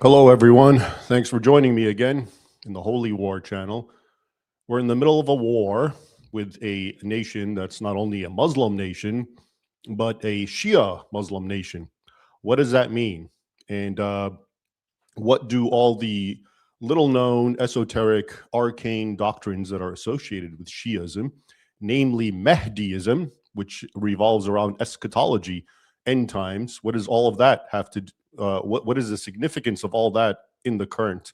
Hello, everyone. Thanks for joining me again in the Holy War channel. We're in the middle of a war with a nation that's not only a Muslim nation, but a Shia Muslim nation. What does that mean? And what do all the little known, esoteric, arcane doctrines that are associated with Shiism, namely Mahdism, which revolves around eschatology, end times, what does all of that have to what is the significance of all that in the current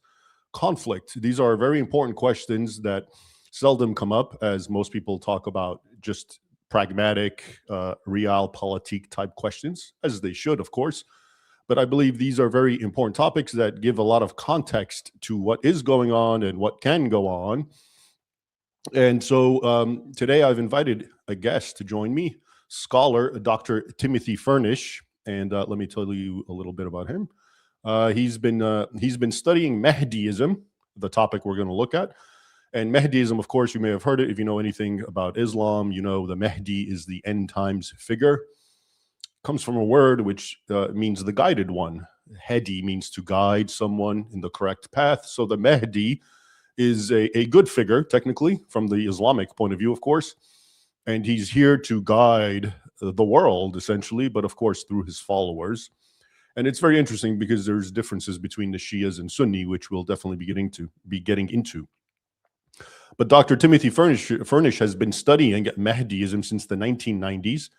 conflict? These are very important questions that seldom come up, as most people talk about just pragmatic, realpolitik type questions, as they should, of course. But I believe these are very important topics that give a lot of context to what is going on and what can go on. And so today I've invited a guest to join me, scholar Dr. Timothy Furnish. And let me tell you a little bit about him. He's been studying Mahdism, the topic we're going to look at. And Mahdism, of course, you may have heard it. If you know anything about Islam, you know the Mahdi is the end times figure. Comes from a word which means the guided one. Hadi means to guide someone in the correct path. So the Mahdi is a good figure, technically, from the Islamic point of view, of course. And he's here to guide the world, essentially, but of course through his followers. And it's very interesting because there's differences between the Shias and Sunni, which we'll definitely be getting into. But Dr. Timothy Furnish has been studying Mahdism since the 1990s.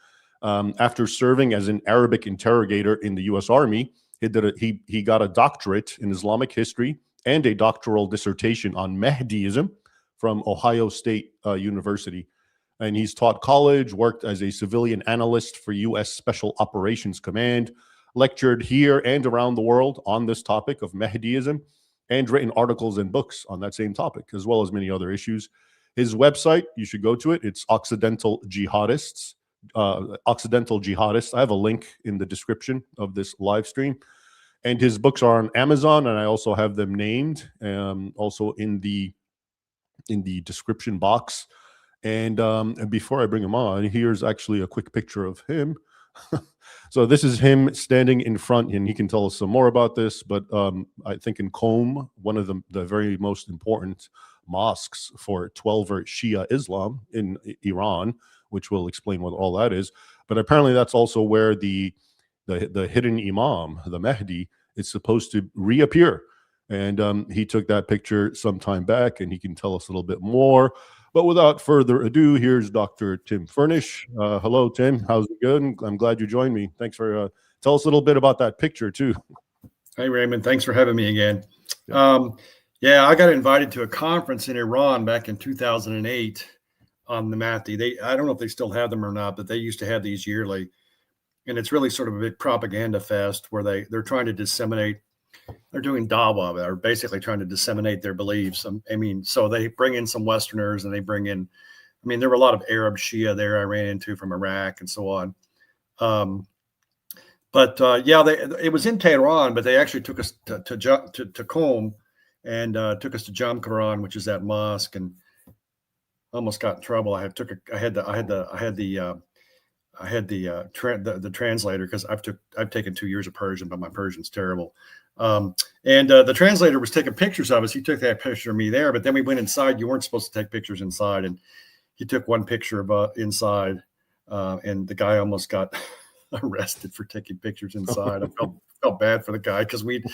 After serving as an Arabic interrogator in the U.S. Army, he got a doctorate in Islamic history and a doctoral dissertation on Mahdism from Ohio State University. And he's taught college, worked as a civilian analyst for U.S. Special Operations Command, lectured here and around the world on this topic of Mahdism, and written articles and books on that same topic, as well as many other issues. His website, you should go to it. It's Occidental Jihadists. Occidental Jihadists. I have a link in the description of this live stream. And his books are on Amazon, and I also have them named also in the description box. And before I bring him on, here's actually a quick picture of him. So this is him standing in front, and he can tell us some more about this. But I think in Qom, one of the very most important mosques for Twelver Shia Islam in Iran, which will explain what all that is. But apparently that's also where the hidden Imam, the Mahdi, is supposed to reappear. And he took that picture some time back, and he can tell us a little bit more. But without further ado, here's Dr. Tim Furnish. Hello, Tim. How's it going? I'm glad you joined me. Thanks for tell us a little bit about that picture too. Hey, Raymond. Thanks for having me again. Yeah, I got invited to a conference in Iran back in 2008 on the Mahdi. I don't know if they still have them or not, but they used to have these yearly. And it's really sort of a big propaganda fest where they're trying to disseminate. They're doing dawah. They're basically trying to disseminate their beliefs. I mean, so they bring in some Westerners, and they bring in, I mean, there were a lot of Arab Shia there I ran into from Iraq and so on. Yeah, it was in Tehran, but they actually took us to Qom and took us to Jamkaran, which is that mosque, and almost got in trouble. I had the translator, because I've taken 2 years of Persian, but my Persian's terrible. The translator was taking pictures of us. He took that picture of me there, but then we went inside. You weren't supposed to take pictures inside, and he took one picture of inside, and the guy almost got arrested for taking pictures inside. I felt bad for the guy, because me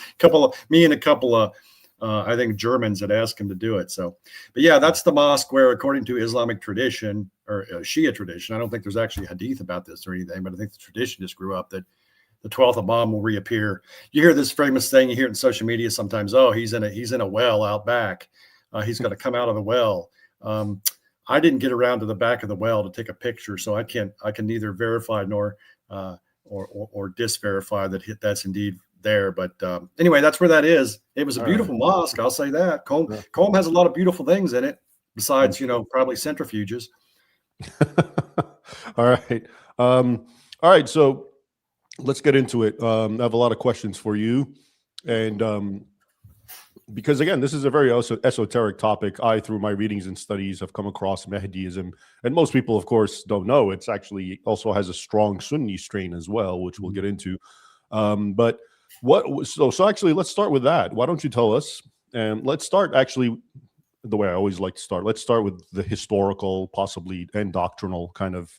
and a couple of I think Germans had asked him to do it. So, but yeah, that's the mosque where, according to Islamic tradition or Shia tradition, I don't think there's actually a hadith about this or anything, but I think the tradition just grew up that the 12th Imam will reappear. You hear this famous thing, you hear it in social media sometimes. Oh, he's in a well out back. He's going to come out of the well. I didn't get around to the back of the well to take a picture, so I can neither verify nor or disverify that that's indeed there. But anyway, that's where that is. It was a beautiful mosque, I'll say that. Qom has a lot of beautiful things in it, besides, probably centrifuges. All right. So let's get into it. I have a lot of questions for you. And because, again, this is a very esoteric topic. Through my readings and studies, have come across Mahdism. And most people, of course, don't know. It's actually also has a strong Sunni strain as well, which we'll get into. But So actually, let's start with that. Why don't you tell us? And let's start actually the way I always like to start. Let's start with the historical, possibly, and doctrinal kind of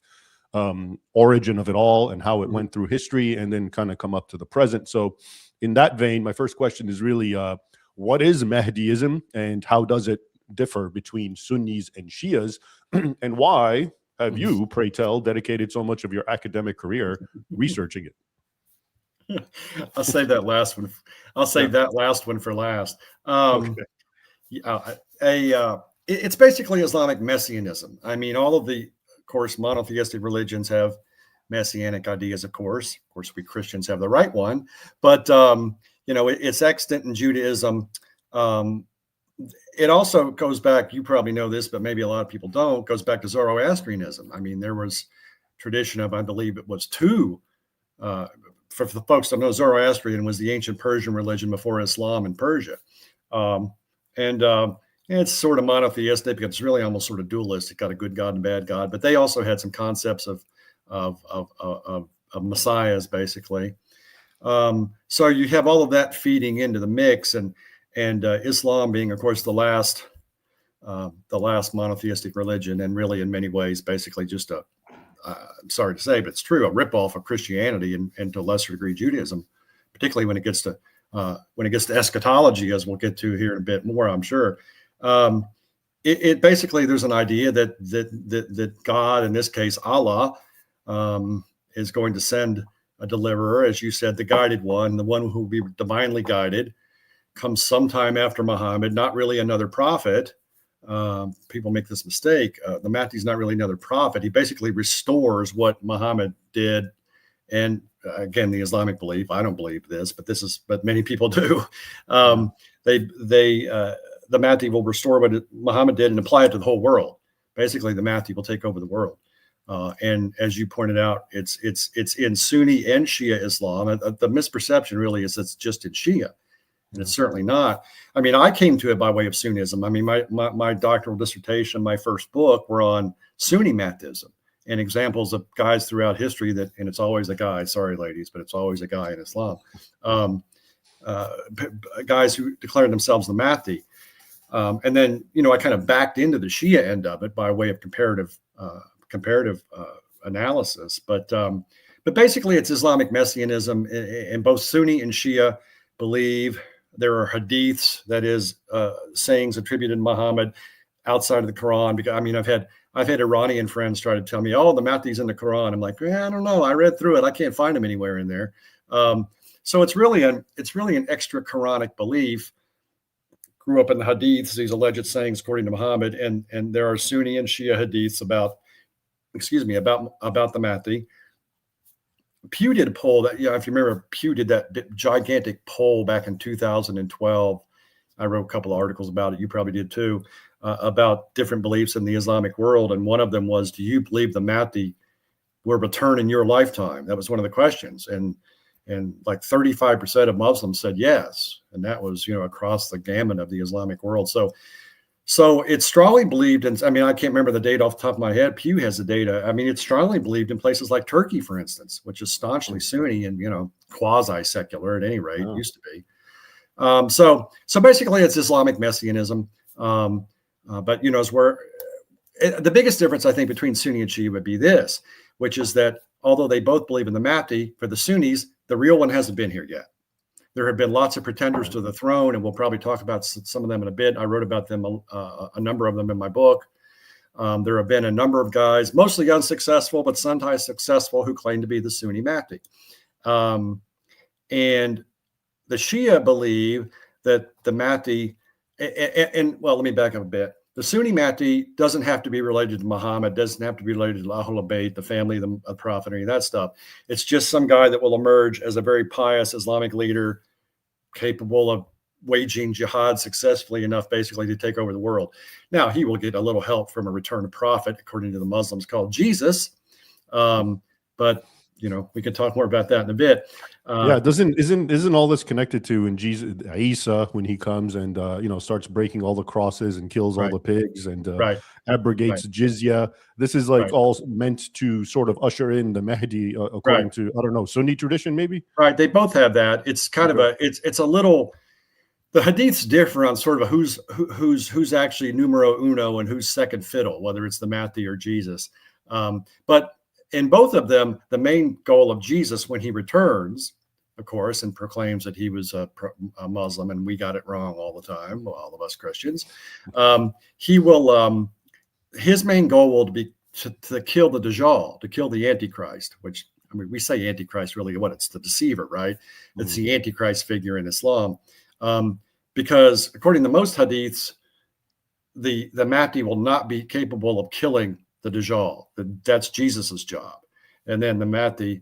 origin of it all and how it went through history, and then kind of come up to the present. So in that vein, my first question is really, what is Mahdiism and how does it differ between Sunnis and Shias? And why have you, pray tell, dedicated so much of your academic career researching it? I'll save that last one. I'll save that last one for last. Okay. It's basically Islamic messianism. I mean, all of the, of course, monotheistic religions have messianic ideas. Of course, we Christians have the right one, but it's extant in Judaism. It also goes back. You probably know this, but maybe a lot of people don't. Goes back to Zoroastrianism. I mean, there was tradition of, I believe it was two. For the folks that know, Zoroastrian was the ancient Persian religion before Islam in Persia. It's sort of monotheistic because it's really almost sort of dualistic, got a good God and bad God, but they also had some concepts of messiahs, basically. So you have all of that feeding into the mix, and Islam being, of course, the last monotheistic religion, and really in many ways, basically just I'm sorry to say, but it's true, a ripoff of Christianity and to a lesser degree Judaism, particularly when it gets to eschatology, as we'll get to here in a bit more, I'm sure. It basically, there's an idea that God, in this case Allah, is going to send a deliverer, as you said, the guided one, the one who will be divinely guided, comes sometime after Muhammad, not really another prophet. People make this mistake. The Mahdi is not really another prophet. He basically restores what Muhammad did. And again, the Islamic belief, I don't believe this, but many people do. The Mahdi will restore what Muhammad did and apply it to the whole world. Basically, the Mahdi will take over the world. And as you pointed out, it's in Sunni and Shia Islam. The misperception really is it's just in Shia. And it's certainly not. I mean, I came to it by way of Sunnism. I mean, my doctoral dissertation, my first book, were on Sunni Mahdism and examples of guys throughout history and it's always a guy. Sorry, ladies, but it's always a guy in Islam. Guys who declared themselves the Mahdi. And then, I kind of backed into the Shia end of it by way of comparative analysis. But basically, it's Islamic messianism, and both Sunni and Shia believe there are hadiths, that is, sayings attributed to Muhammad outside of the Quran. Because I mean, I've had Iranian friends try to tell me, "Oh, the Mahdi's in the Quran." I'm like, I don't know. I read through it. I can't find him anywhere in there. So it's really an extra Quranic belief. Grew up in the hadiths, these alleged sayings according to Muhammad, and there are Sunni and Shia hadiths about the Mahdi. Pew did a poll that, if you remember, Pew did that gigantic poll back in 2012. I wrote a couple of articles about it. You probably did too, about different beliefs in the Islamic world. And one of them was, do you believe the Mahdi will return in your lifetime? That was one of the questions. And like 35% of Muslims said yes. And that was, across the gamut of the Islamic world. So it's strongly believed, and I mean, I can't remember the date off the top of my head. Pew has the data. I mean, it's strongly believed in places like Turkey, for instance, which is staunchly Sunni and, quasi-secular at any rate, used to be. So basically it's Islamic messianism. But, as the biggest difference, I think, between Sunni and Shia would be this, which is that although they both believe in the Mahdi, for the Sunnis, the real one hasn't been here yet. There have been lots of pretenders to the throne, and we'll probably talk about some of them in a bit. I wrote about them, a number of them in my book. There have been a number of guys, mostly unsuccessful, but sometimes successful, who claim to be the Sunni Mahdi. And the Shia believe that the Mahdi, and let me back up a bit. The Sunni Mahdi doesn't have to be related to Muhammad, doesn't have to be related to Ahlul Bayt, the family, the prophet, or any of that stuff. It's just some guy that will emerge as a very pious Islamic leader, capable of waging jihad successfully enough, basically, to take over the world. Now, he will get a little help from a returned prophet, according to the Muslims, called Jesus. But we can talk more about that in a bit. Yeah, isn't all this connected to in Jesus, Isa, when he comes and starts breaking all the crosses and kills all the pigs and abrogates jizya? This is like all meant to sort of usher in the Mahdi, according to, I don't know, Sunni tradition, maybe. Right, they both have that. It's kind of it's a little. The hadiths differ on sort of who's actually numero uno and who's second fiddle, whether it's the Mahdi or Jesus. But in both of them, the main goal of Jesus when he returns, of course, and proclaims that he was a Muslim, and we got it wrong all the time, all of us Christians, he will, his main goal will be to kill the Dajjal, to kill the Antichrist, which, I mean, we say Antichrist, really what? It's the deceiver, right? It's the Antichrist figure in Islam. Because according to most hadiths, the Mahdi will not be capable of killing the Dajjal. That's Jesus's job. And then the Mahdi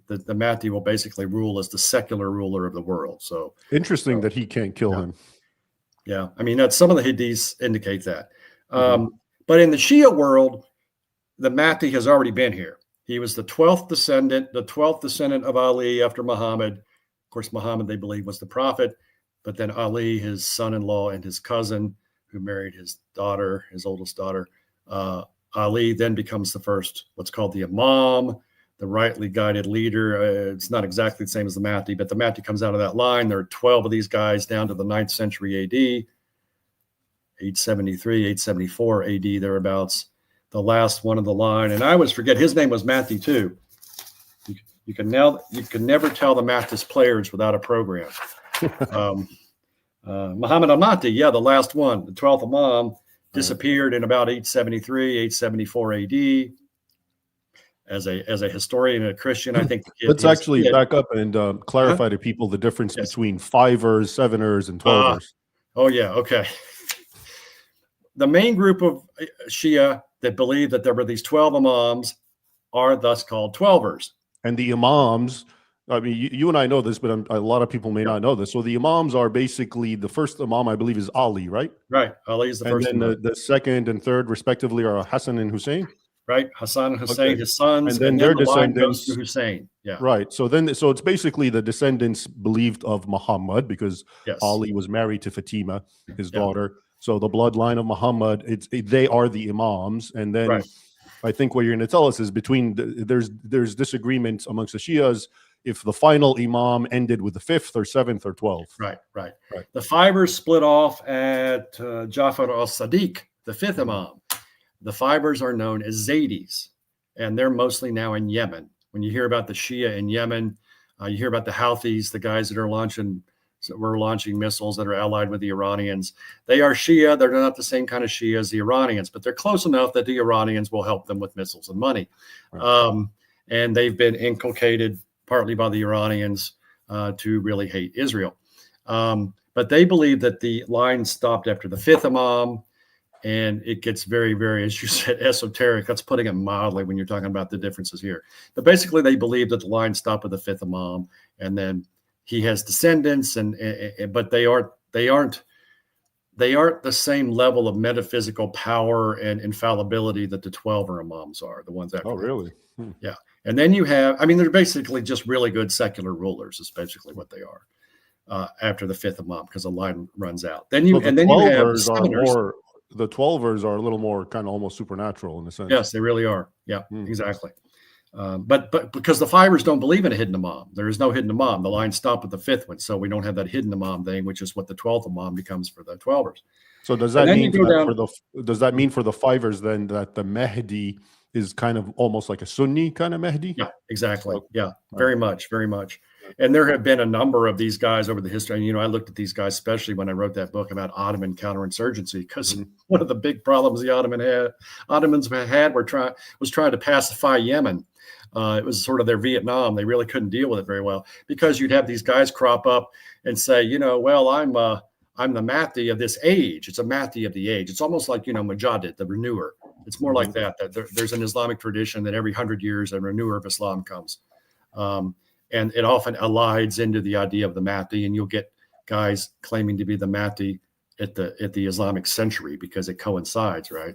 will basically rule as the secular ruler of the world. So interesting that he can't kill him. Yeah, I mean, some of the hadiths indicate that. But in the Shia world, the Mahdi has already been here. He was the 12th descendant of Ali after Muhammad. Of course, Muhammad, they believe, was the prophet. But then Ali, his son-in-law, and his cousin, who married his daughter, his oldest daughter, Ali then becomes the first, what's called the Imam, the rightly guided leader. It's not exactly the same as the Mahdi, but the Mahdi comes out of that line. There are 12 of these guys down to the 9th century AD, 873, 874 AD, thereabouts. The last one of the line, and I always forget, his name was Mahdi too. You can never tell the Mahdis players without a program. Muhammad al-Mahdi, the last one, the 12th Imam, disappeared in about 873, 874 AD. As a historian and a Christian, I think let's actually back up and clarify to people the difference between fivers, seveners, and 12ers. Okay. The main group of Shia that believe that there were these 12 Imams are thus called 12ers. And the Imams, I mean, you and I know this, but a lot of people may not know this. So the Imams are basically, the first Imam, I believe, is Ali, right? Right. Ali is the first. And then the second and third, respectively, are Hassan and Hussein. Right. Hassan and Hussein, his sons, and then their descendants. Goes to Hussein. Yeah. Right. So it's basically the descendants believed of Muhammad, because Ali was married to Fatima, his daughter. So the bloodline of Muhammad, they are the Imams. And then I think what you're going to tell us is there's disagreements amongst the Shias if the final Imam ended with the 5th or 7th or 12th. Right. The fibers split off at Jafar al-Sadiq, the 5th Imam. The fibers are known as Zaydis, and they're mostly now in Yemen. When you hear about the Shia in Yemen, you hear about the Houthis, the guys that are launching missiles that are allied with the Iranians. They are Shia. They're not the same kind of Shia as the Iranians, but they're close enough that the Iranians will help them with missiles and money. And they've been inculcated partly by the Iranians to really hate Israel. But they believe that the line stopped after the 5th Imam, and it gets very, very, as you said, esoteric. That's putting it mildly when you're talking about the differences here. But basically, they believe that the line stopped with the 5th Imam, and then he has descendants, but they aren't the same level of metaphysical power and infallibility that the 12er Imams are, the ones after. Oh, really? Yeah. And then you have, I mean, they're basically just really good secular rulers, is basically what they are after the 5th Imam, because the line runs out. Then you have the 12ers are a little more kind of almost supernatural in a sense. Yes, they really are. Yeah, exactly. But because the fibers don't believe in a hidden Imam, there is no hidden Imam. The line stopped with the 5th one, so we don't have that hidden Imam thing, which is what the 12th Imam becomes for the 12ers. So does that mean for the fivers then that the Mahdi is kind of almost like a Sunni kind of Mahdi? Yeah, exactly. Yeah, very much. And there have been a number of these guys over the history. And, I looked at these guys, especially when I wrote that book about Ottoman counterinsurgency, because one of the big problems the Ottomans had was trying to pacify Yemen. It was sort of their Vietnam. They really couldn't deal with it very well, because you'd have these guys crop up and say, well, I'm the Mahdi of this age. It's a Mahdi of the age. It's almost like, Mujaddid, the renewer. It's more like that there's an Islamic tradition that every 100 years a renewer of Islam comes. And it often allies into the idea of the Mahdi, and you'll get guys claiming to be the Mahdi at the Islamic century because it coincides, right?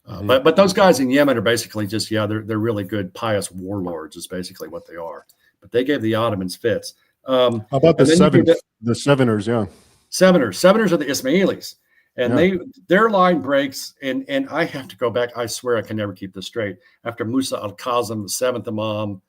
But those guys in Yemen are basically just, they're really good pious warlords is basically what they are. But they gave the Ottomans fits. How about the Seveners? Yeah. Seveners are the Ismailis. And Yeah. their line breaks, and I have to go back. I swear I can never keep this straight. After Musa al-Kazim, the seventh Imam,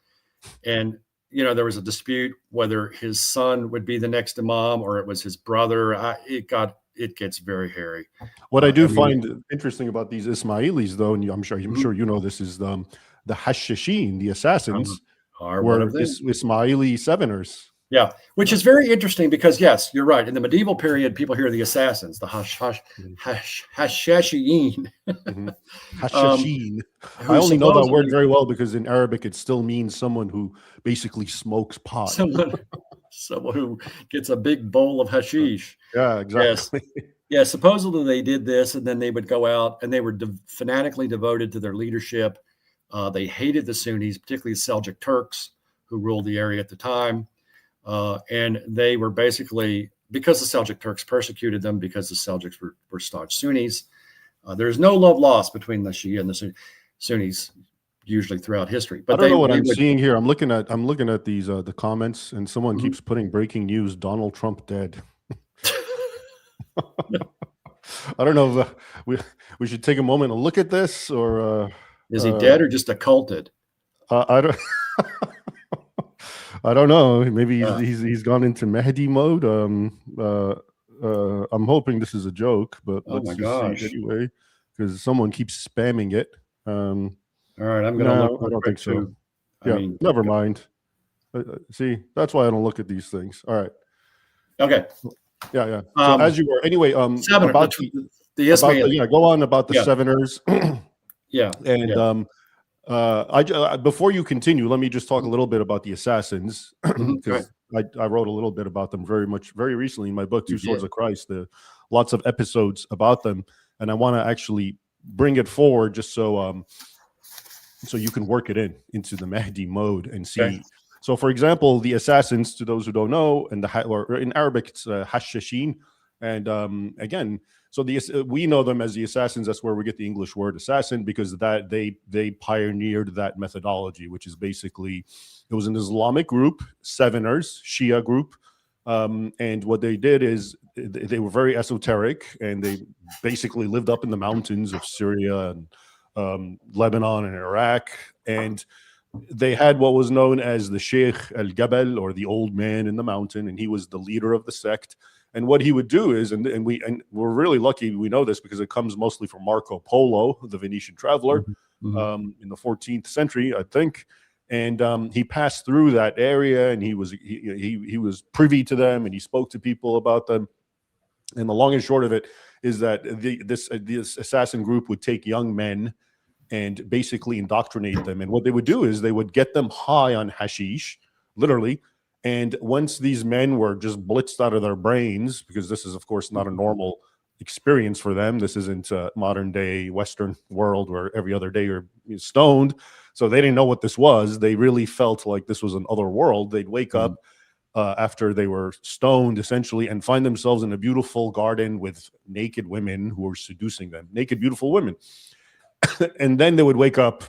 and there was a dispute whether his son would be the next Imam or it was his brother. It gets very hairy. What I do find interesting about these Ismailis, though, and I'm sure you know this, is the Hashashin, the assassins, were Ismaili Seveners. Yeah, which is very interesting because, yes, you're right. In the medieval period, people hear the assassins, the Hashashin. Hashashin. I only know that word very well because in Arabic it still means someone who basically smokes pot. Someone who gets a big bowl of hashish. Yeah, exactly. Yes. Yeah, supposedly they did this, and then they would go out, and they were fanatically devoted to their leadership. They hated the Sunnis, particularly the Seljuk Turks, who ruled the area at the time. And they were basically, because the Seljuk Turks persecuted them, because the Seljuks were staunch Sunnis. There's no love lost between the Shia and the Sunnis usually throughout history. But I don't know what I'm seeing here. I'm looking at these the comments, and someone keeps putting breaking news: Donald Trump dead. I don't know if we should take a moment and look at this, or is he dead or just occulted? I don't. I don't know. Maybe he's gone into Mahdi mode. I'm hoping this is a joke, but let's just see anyway, because someone keeps spamming it. All right, I'm gonna look. I don't think so. Never mind. See, that's why I don't look at these things. All right. Okay. Yeah. So as you were, anyway. Sevener, about the Ismaili. Go on about the Seveners. Yeah. And before you continue, let me just talk a little bit about the assassins, because I wrote a little bit about them very recently in my book, Two Swords of Christ. Lots of episodes about them, and I want to actually bring it forward just so you can work it into the Mahdi mode and see. Okay. So, for example, the assassins, to those who don't know, or in Arabic it's Hashashin, and again. So we know them as the assassins. That's where we get the English word assassin, because that they pioneered that methodology, which is basically, it was an Islamic group, Seveners, Shia group, and what they did is they were very esoteric, and they basically lived up in the mountains of Syria and Lebanon and Iraq, and they had what was known as the Sheikh al-Jabal, or the old man in the mountain, and he was the leader of the sect. And what he would do is, and we're really lucky we know this because it comes mostly from Marco Polo, the Venetian traveler, in the 14th century, I think. And he passed through that area, and he was privy to them, and he spoke to people about them. And the long and short of it is that this assassin group would take young men and basically indoctrinate them. And what they would do is they would get them high on hashish, literally. And once these men were just blitzed out of their brains, because this is, of course, not a normal experience for them. This isn't a modern day Western world where every other day you're stoned. So they didn't know what this was. They really felt like this was an other world. They'd wake up after they were stoned, essentially, and find themselves in a beautiful garden with naked women who were seducing them, naked, beautiful women. And then they would wake up,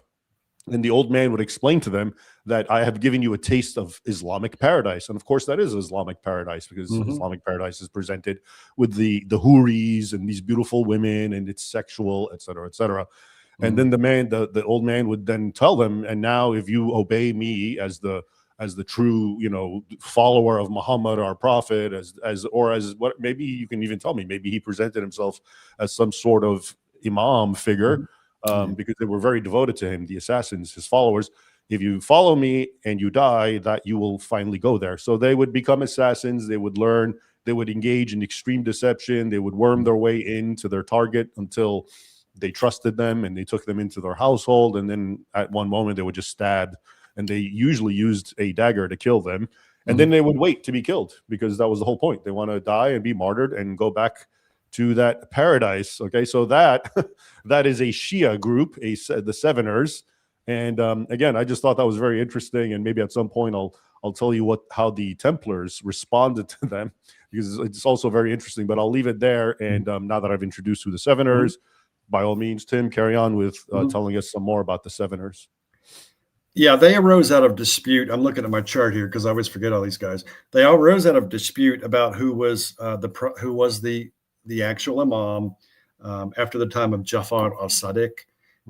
and the old man would explain to them that I have given you a taste of Islamic paradise. And of course, that is Islamic paradise, because Islamic paradise is presented with the houris and these beautiful women, and it's sexual, et cetera, et cetera. And then the old man would then tell them, and now if you obey me as the true, follower of Muhammad, our prophet, as what, maybe you can even tell me, maybe he presented himself as some sort of imam figure, because they were very devoted to him, the assassins, his followers. If you follow me and you die, that you will finally go there. So they would become assassins. They would learn. They would engage in extreme deception. They would worm their way into their target until they trusted them and they took them into their household. And then at one moment they would just stab, and they usually used a dagger to kill them. And then they would wait to be killed, because that was the whole point. They want to die and be martyred and go back to that paradise. Okay, so that is a Shia group, the Seveners. And again, I just thought that was very interesting, and maybe at some point I'll tell you how the Templars responded to them, because it's also very interesting. But I'll leave it there. And now that I've introduced who the Seveners, by all means, Tim, carry on with telling us some more about the Seveners. Yeah, they arose out of dispute. I'm looking at my chart here because I always forget all these guys. They all arose out of dispute about who was the actual Imam after the time of Jafar al-Sadiq.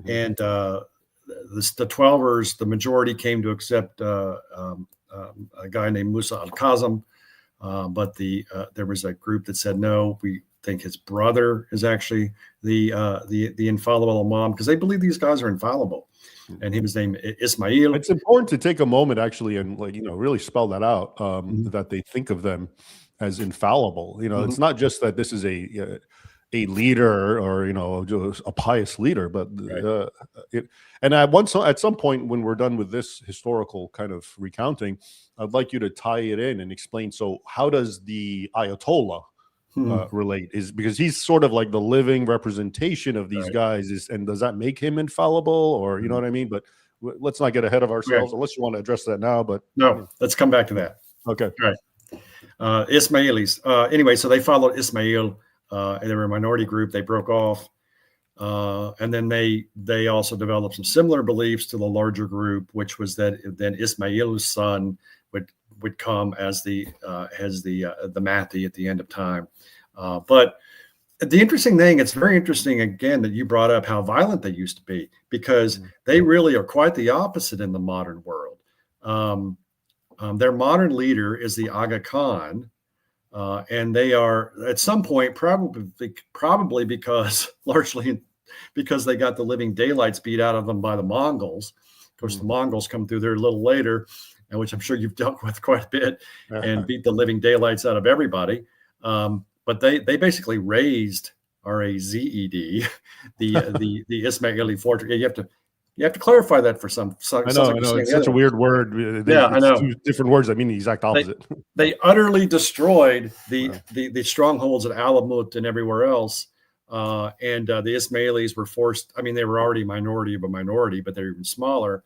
And the Twelvers, the majority came to accept a guy named Musa al-Kazim, but there was a group that said no. We think his brother is actually the infallible Imam, because they believe these guys are infallible. And he was named Ismail. It's important to take a moment actually and really spell that out, that they think of them as infallible. It's not just that this is a leader or a pious leader, but and at some point when we're done with this historical kind of recounting, I'd like you to tie it in and explain. So how does the Ayatollah relate? Is because he's sort of like the living representation of these guys, and does that make him infallible, or you know what I mean? But let's not get ahead of ourselves, unless you want to address that now. But let's come back to that. Okay. All right. Ismailis. Anyway, so they followed Ismail. And they were a minority group. They broke off, and then they also developed some similar beliefs to the larger group, which was that then Ismail's son would come as the Mahdi at the end of time. But the interesting thing, it's very interesting again that you brought up how violent they used to be, because they really are quite the opposite in the modern world. Their modern leader is the Aga Khan. And they are at some point probably largely because they got the living daylights beat out of them by the Mongols. Of course, the Mongols come through there a little later, and which I'm sure you've dealt with quite a bit, and beat the living daylights out of everybody. But they basically razed R-A-Z-E-D the Ismaili fortress. You have to clarify that for some. I know. It's such a weird word. I know. Two different words that mean the exact opposite. They utterly destroyed the strongholds at Alamut and everywhere else. And the Ismailis were forced. I mean, they were already minority of a minority, but they're even smaller.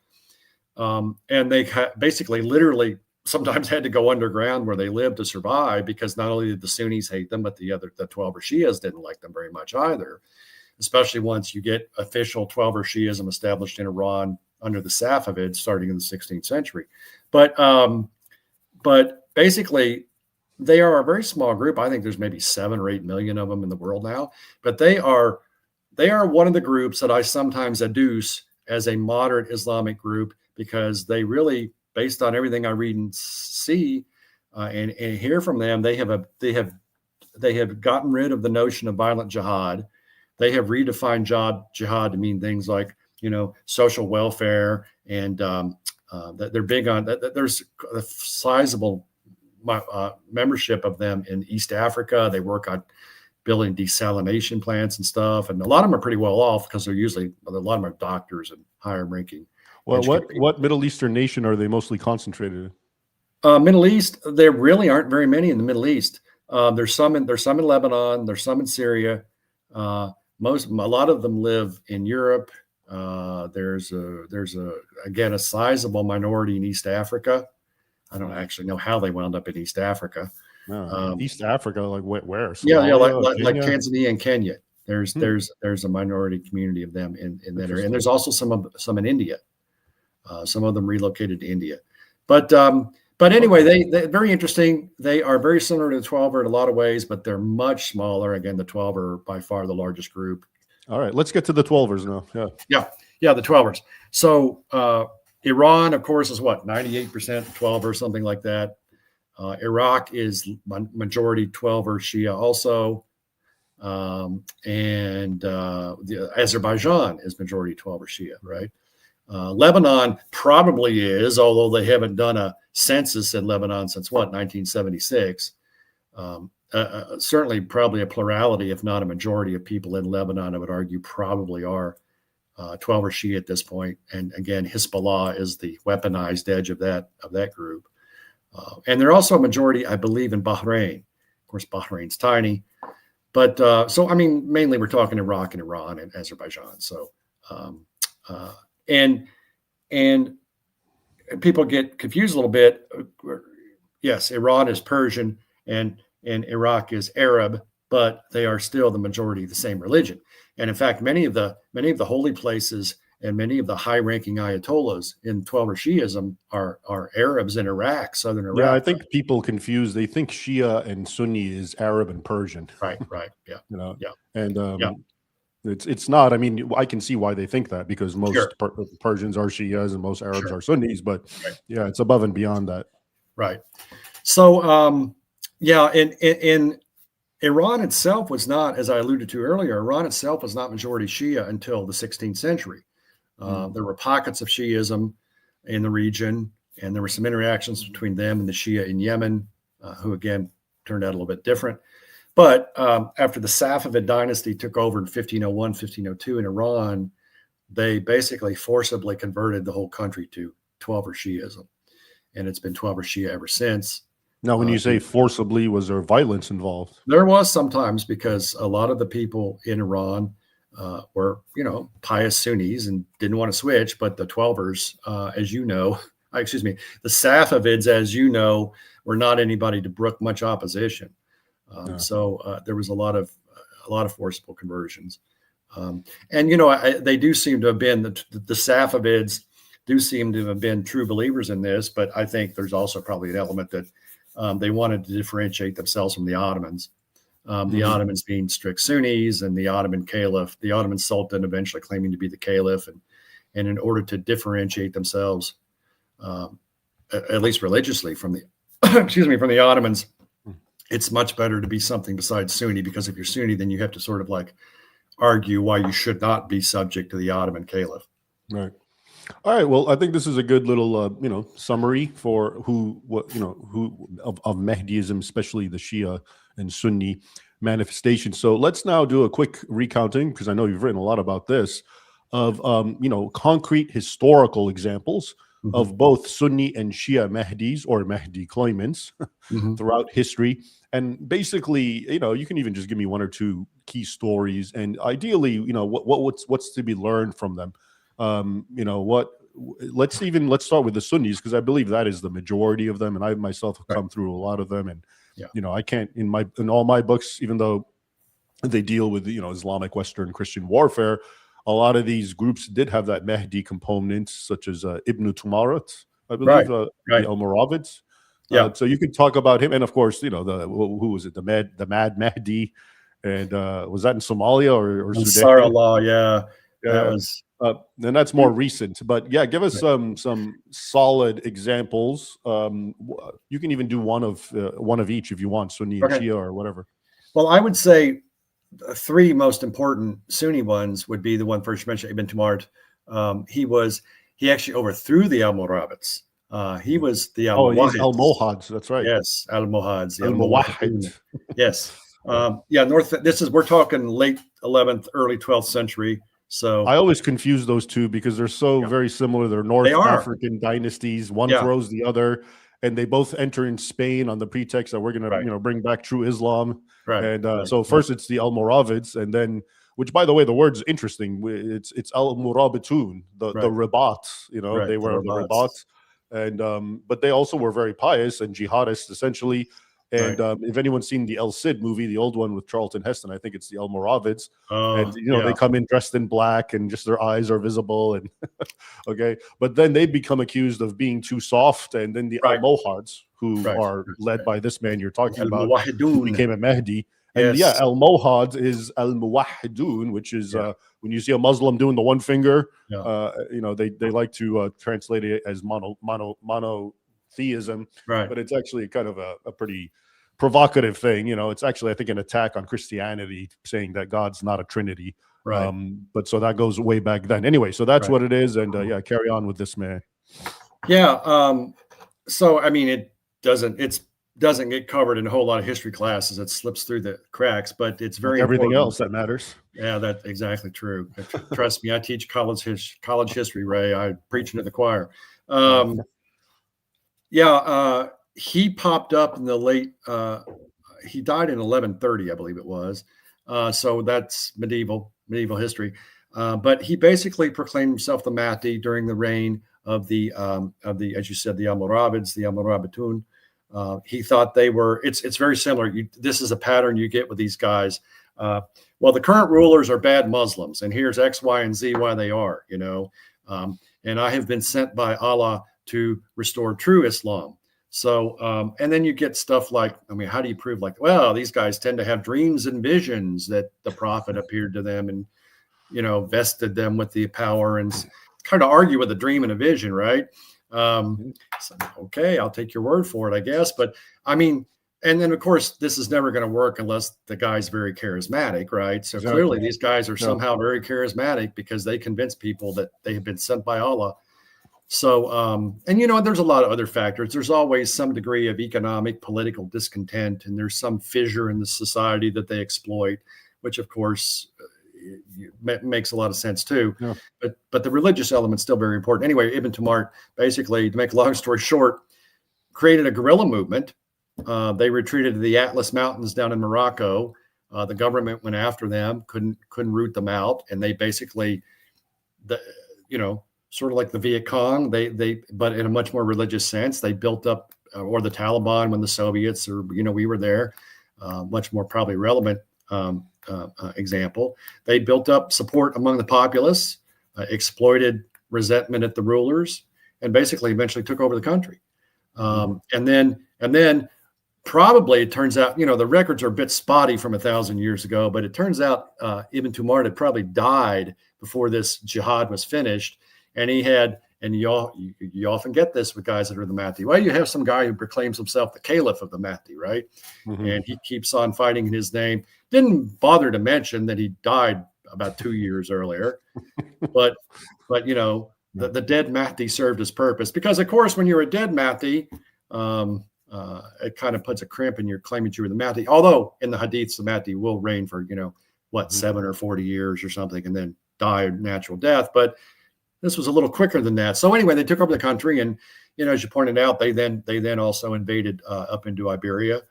And they basically literally sometimes had to go underground where they lived to survive, because not only did the Sunnis hate them, but the Twelver Shias didn't like them very much either. Especially once you get official Twelver Shiism established in Iran under the Safavids starting in the 16th century. But basically, they are a very small group. I think there's maybe 7 or 8 million of them in the world now. But they are one of the groups that I sometimes adduce as a moderate Islamic group, because they really, based on everything I read and see and hear from them, they have gotten rid of the notion of violent jihad. They have redefined jihad to mean things like, social welfare, and that they're big on that. There's a sizable membership of them in East Africa. They work on building desalination plants and stuff, and a lot of them are pretty well off because a lot of them are doctors and higher ranking. Well, what Middle Eastern nation are they mostly concentrated in? Middle East, there really aren't very many in the Middle East. There's some in Lebanon. There's some in Syria. A lot of them live in Europe. There's a sizable minority in East Africa. I don't actually know how they wound up in East Africa. East Africa, like where? Somalia, like Tanzania and Kenya. There's a minority community of them in that area, and there's also some in India. Some of them relocated to India, but anyway, they very interesting. They are very similar to the Twelver in a lot of ways, but they're much smaller. Again, the Twelver are by far the largest group. All right, let's get to the Twelvers now. Yeah, the Twelvers. So Iran, of course, is what, 98% Twelver, something like that. Iraq is majority Twelver Shia also, and Azerbaijan is majority Twelver Shia, right? Lebanon probably is, although they haven't done a census in Lebanon since 1976. Certainly probably a plurality, if not a majority of people in Lebanon, I would argue, probably are Twelver Shia at this point. And again, Hezbollah is the weaponized edge of that group. And they're also a majority, I believe, in Bahrain. Of course, Bahrain's tiny. But so, I mean, mainly we're talking Iraq and Iran and Azerbaijan. So, and people get confused a little bit. Yes, Iran is Persian and Iraq is Arab, but they are still the majority of the same religion. And in fact, many of the holy places and many of the high-ranking ayatollahs in Twelver Shiism are Arabs in Iraq, southern Iraq. Yeah, I think people confuse. They think Shia and Sunni is Arab and Persian. Right. Yeah. You know, Yeah. and Yeah. it's not. I mean, I can see why they think that, because most Sure. Persians are Shias and most Arabs Sure. are Sunnis. But Right. yeah, it's above and beyond that. Right. So, yeah, in Iran itself was not, as I alluded to earlier, Iran itself was not majority Shia until the 16th century. There were pockets of Shiism in the region, and there were some interactions between them and the Shia in Yemen, who again turned out a little bit different. But after the Safavid dynasty took over in 1501, 1502 in Iran, they basically forcibly converted the whole country to Twelver Shiism. And it's been Twelver Shia ever since. Now, when you say forcibly, was there violence involved? There was sometimes, because a lot of the people in Iran were, pious Sunnis and didn't want to switch. But the Twelvers, as you know, the Safavids, as you know, were not anybody to brook much opposition. So there was a lot of forcible conversions. And, they do seem to have been, the Safavids do seem to have been true believers in this. But I think there's also probably an element that they wanted to differentiate themselves from the Ottomans. The Ottomans being strict Sunnis, and the Ottoman Caliph, the Ottoman Sultan eventually claiming to be the Caliph. And in order to differentiate themselves, at least religiously, from the, from the Ottomans, it's much better to be something besides Sunni, because if you're Sunni, then you have to sort of like argue why you should not be subject to the Ottoman Caliph. Right. All right. Well, I think this is a good little, summary for who of Mahdism, especially the Shia and Sunni manifestation. So let's now do a quick recounting, because I know you've written a lot about this, of concrete historical examples of both Sunni and Shia Mahdis, or Mahdi claimants, throughout history. And basically, you can even just give me one or two key stories, and ideally, what's to be learned from them. Let's start with the Sunnis, because I believe that is the majority of them, and I myself have come through a lot of them, and I can't in all my books, even though they deal with Islamic Western Christian warfare, a lot of these groups did have that Mahdi component, such as Ibn Tumarat, I believe, the Almoravids. So you could talk about him, and of course, who was it, the Mad Mahdi, and was that in Somalia or Sudan? Allah, that was. And that's more recent, but yeah, give us some solid examples. You can even do one of each if you want, Sunni and Shia or whatever. Well, I would say the three most important Sunni ones would be the one first mentioned, Ibn Tumarat. He actually overthrew the Almoravids. He was the Almohads. That's right. Yes, Almohads. Al-Muwahhid. Yes. We're talking late 11th, early 12th century. So I always confuse those two, because they're so very similar. They're North African dynasties. One throws the other, and they both enter in Spain on the pretext that we're going to, bring back true Islam. So first it's the Almoravids, and then, which, by the way, the word's interesting. It's Al-Murabitun, the Rabats. They were the Rabats, and but they also were very pious and jihadists, essentially. And if anyone's seen the El Cid movie, the old one with Charlton Heston, I think it's the Almoravids. They come in dressed in black, and just their eyes are visible. And but then they become accused of being too soft. And then the Almohads, who are led by this man you're talking about, who became a Mahdi. And Almohads is Al-Muwahhidun, which is when you see a Muslim doing the one finger, they like to translate it as monotheism, but it's actually kind of a pretty provocative thing. It's actually, I think, an attack on Christianity, saying that God's not a Trinity. But so that goes way back then. Anyway, so that's what it is. And carry on with this, man. So I mean, it doesn't get covered in a whole lot of history classes. It slips through the cracks, but it's very everything important. Else that matters. Yeah, that's exactly true. Trust me, I teach college history, Ray. I preach into the choir. He popped up in the late. He died in 1130, I believe it was. So that's medieval history. But he basically proclaimed himself the Mahdi during the reign of the, as you said, the Almoravids, the Almorabitun. He thought they were. It's very similar. This is a pattern you get with these guys. Well, the current rulers are bad Muslims, and here's X, Y, and Z why they are. And I have been sent by Allah to restore true Islam. So, and then you get stuff like, I mean, how do you prove like, well, these guys tend to have dreams and visions that the prophet appeared to them and, vested them with the power, and kind of argue with a dream and a vision, right? So, okay, I'll take your word for it, I guess. But I mean, and then of course, this is never going to work unless the guy's very charismatic, right? So Exactly. clearly these guys are somehow very charismatic because they convince people that they have been sent by Allah. So, and there's a lot of other factors. There's always some degree of economic, political discontent, and there's some fissure in the society that they exploit, which of course makes a lot of sense too. Yeah. But the religious element's still very important. Anyway, Ibn Tumart, basically, to make a long story short, created a guerrilla movement. They retreated to the Atlas Mountains down in Morocco. The government went after them, couldn't root them out, and they basically, sort of like the Viet Cong, but in a much more religious sense, they built up, or the Taliban when the Soviets, or we were there, much more probably relevant example. They built up support among the populace, exploited resentment at the rulers, and basically eventually took over the country. And then probably it turns out, the records are a bit spotty from 1,000 years ago, but it turns out Ibn Tumart had probably died before this jihad was finished. And he had, and you often get this with guys that are the Mahdi. Well, you have some guy who proclaims himself the caliph of the Mahdi, right? Mm-hmm. And he keeps on fighting in his name. Didn't bother to mention that he died about 2 years earlier. but the dead Mahdi served his purpose. Because, of course, when you're a dead Mahdi, it kind of puts a crimp in your claim that you were the Mahdi. Although in the Hadiths, the Mahdi will reign for, 7 or 40 years or something, and then die a natural death. But this was a little quicker than that. So anyway, they took over the country, and as you pointed out, they then also invaded up into Iberia,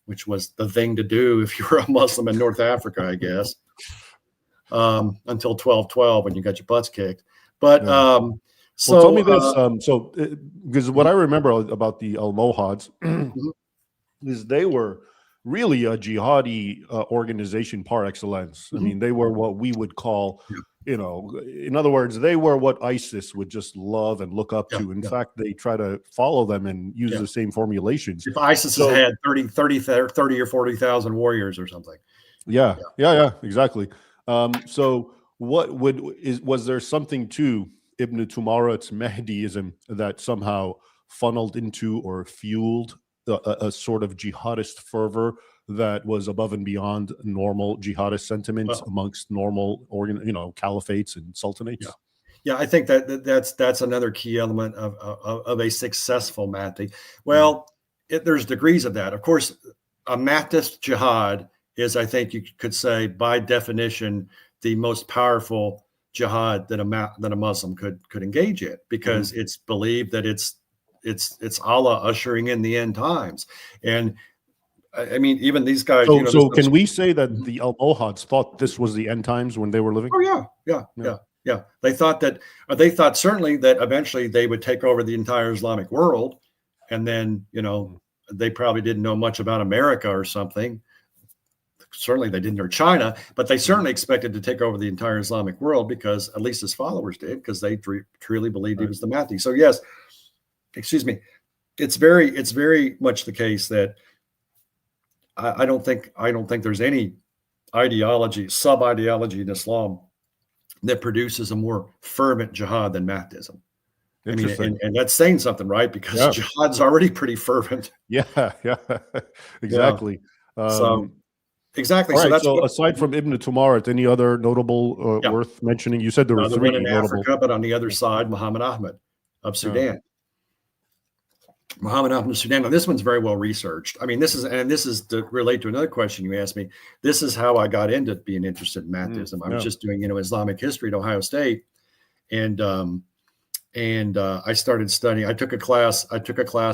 which was the thing to do if you were a Muslim in North Africa, I guess, until 1212 when you got your butts kicked. But so tell me this, because what I remember about the Almohads is they were really a jihadi organization par excellence. I mean, they were what we would call, in other words, they were what ISIS would just love and look up to. In fact, they try to follow them and use the same formulations. If ISIS had 30 or 40,000 warriors or something. Yeah, exactly. So was there something to Ibn Tumarat's Mahdiism that somehow funneled into or fueled a sort of jihadist fervor that was above and beyond normal jihadist sentiments amongst normal caliphates and sultanates? Yeah, I think that's another key element of a successful Mahdi. Well, there's degrees of that. Of course, a Mahdist jihad is, I think you could say, by definition, the most powerful jihad that a Muslim could engage in, because it's believed that it's Allah ushering in the end times. And I mean, even these guys. So can we say that the Almohads thought this was the end times when they were living? Oh yeah. They thought certainly that eventually they would take over the entire Islamic world, and then they probably didn't know much about America or something. Certainly they didn't, or China, but they certainly expected to take over the entire Islamic world, because at least his followers did, because they truly believed he was the Mahdi. So yes, it's very much the case that I don't think there's any sub-ideology in Islam that produces a more fervent jihad than Mahdism. I mean, and that's saying something, right? Because jihad's already pretty fervent. Yeah, exactly. Exactly. Right, so aside from Ibn Tumarat, any other notable worth mentioning? You said there were three one in notable. Africa, but on the other side, Muhammad Ahmad of Sudan. Muhammad Ahmad of Sudan. Now, this one's very well researched. I mean, this is to relate to another question you asked me. This is how I got into being interested in Mahdism. I was just doing Islamic history at Ohio State, and I started studying. I took a class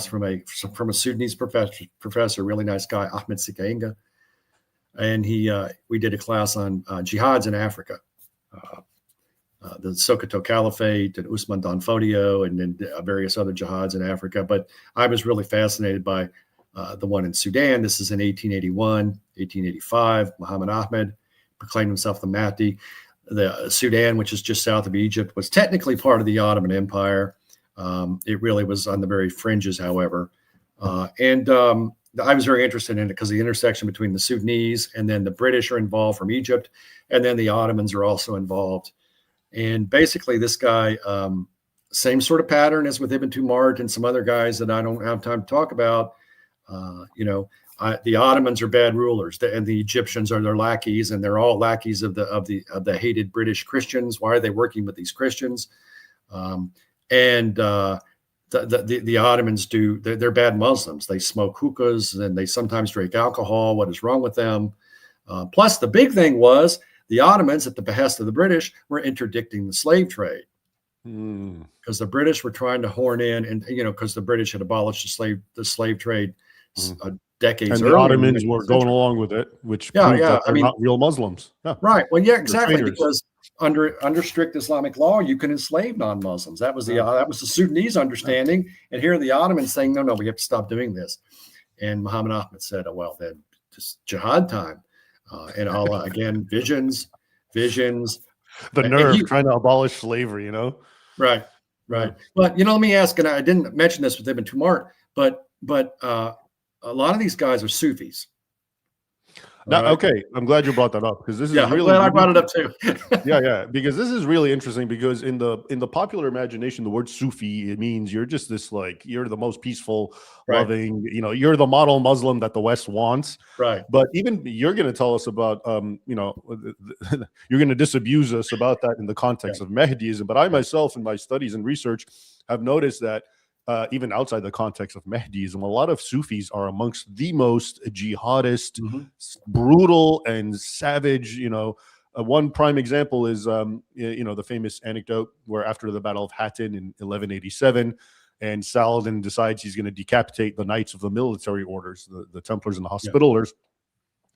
from a Sudanese professor, really nice guy, Ahmed Sikainga. And we did a class on jihads in Africa. the Sokoto Caliphate and Usman Dan Fodio, and then various other jihads in Africa. But I was really fascinated by the one in Sudan. This is in 1881, 1885. Muhammad Ahmed proclaimed himself the Mahdi. The Sudan, which is just south of Egypt, was technically part of the Ottoman Empire. It really was on the very fringes, however. I was very interested in it because the intersection between the Sudanese and then the British are involved from Egypt, and then the Ottomans are also involved. And basically, this guy, same sort of pattern as with Ibn Tumart and some other guys that I don't have time to talk about. The Ottomans are bad rulers, and the Egyptians are their lackeys, and they're all lackeys of the hated British Christians. Why are they working with these Christians? The Ottomans they're bad Muslims. They smoke hookahs and they sometimes drink alcohol. What is wrong with them? Plus, the big thing was the Ottomans, at the behest of the British, were interdicting the slave trade because the British were trying to horn in, and because the British had abolished the slave trade decades and earlier. The Ottomans were going along with it, which proved that they're not real Muslims. Yeah. Right. Well, yeah, exactly. Because under strict Islamic law, you can enslave non-Muslims. That was the Sudanese understanding. And here are the Ottomans saying, no, we have to stop doing this. And Muhammad Ahmed said, oh, well, then just jihad time. And Allah, again, visions. The nerve trying to abolish slavery, Right. But, let me ask, and I didn't mention this with Ibn Tumart, but a lot of these guys are Sufis. Now, right? Okay, I'm glad you brought that up because this is really. I'm glad I brought it up too. yeah, because this is really interesting because in the popular imagination, the word Sufi, it means you're just this you're the most peaceful, loving, you're the model Muslim that the West wants. Right. But even you're going to tell us about, you're going to disabuse us about that in the context of Mahdism. But I myself, in my studies and research, have noticed that. Even outside the context of Mahdism, a lot of Sufis are amongst the most jihadist, brutal and savage. One prime example is, the famous anecdote where after the Battle of Hattin in 1187, and Saladin decides he's going to decapitate the knights of the military orders, the Templars and the Hospitallers,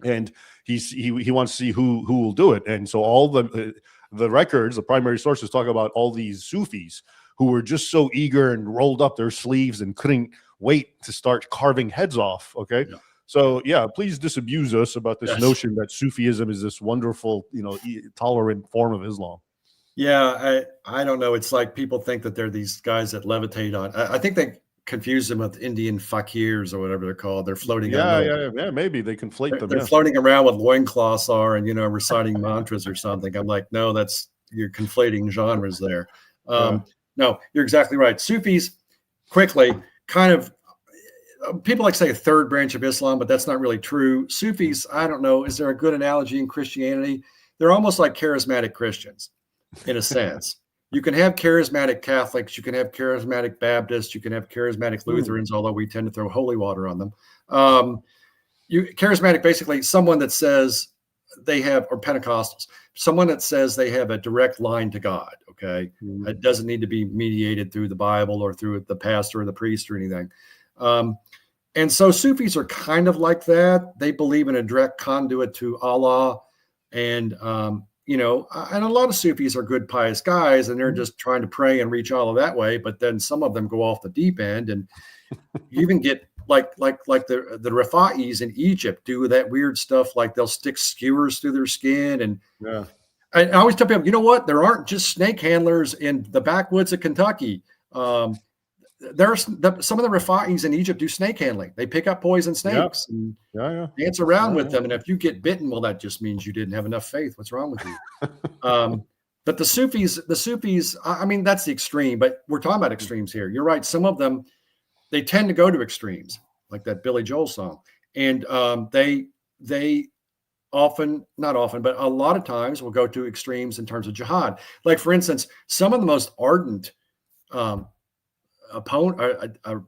and he wants to see who will do it. And so all the records, the primary sources, talk about all these Sufis who were just so eager and rolled up their sleeves and couldn't wait to start carving heads off. Okay. Yeah. So please disabuse us about this notion that Sufism is this wonderful, tolerant form of Islam. Yeah. I don't know. It's like people think that they're these guys that levitate on, I think they confuse them with Indian fakirs or whatever they're called. They're floating. Maybe they conflate them. They're floating around with loincloths and, reciting mantras or something. I'm like, no, you're conflating genres there. No, you're exactly right. Sufis, quickly, kind of, people like to say a third branch of Islam, but that's not really true. Sufis, I don't know, is there a good analogy in Christianity? They're almost like charismatic Christians, in a sense. You can have charismatic Catholics, you can have charismatic Baptists, you can have charismatic Lutherans, although we tend to throw holy water on them. Charismatic, basically, someone that says they have, or Pentecostals, someone that says they have a direct line to God. Okay. It doesn't need to be mediated through the Bible or through the pastor or the priest or anything. And so Sufis are kind of like that. They believe in a direct conduit to Allah. And, and a lot of Sufis are good, pious guys, and they're just trying to pray and reach Allah that way. But then some of them go off the deep end, and you even get like the Rafa'is in Egypt do that weird stuff. Like they'll stick skewers through their skin. And I always tell people, you know what? There aren't just snake handlers in the backwoods of Kentucky. There's some of the Rafa'is in Egypt do snake handling. They pick up poison snakes and dance around with them. And if you get bitten, well, that just means you didn't have enough faith. What's wrong with you? But the Sufis, I mean, that's the extreme, but we're talking about extremes here. You're right. Some of them, they tend to go to extremes, like that Billy Joel song. And they often, not often, but a lot of times will go to extremes in terms of jihad. Like, for instance, some of the most ardent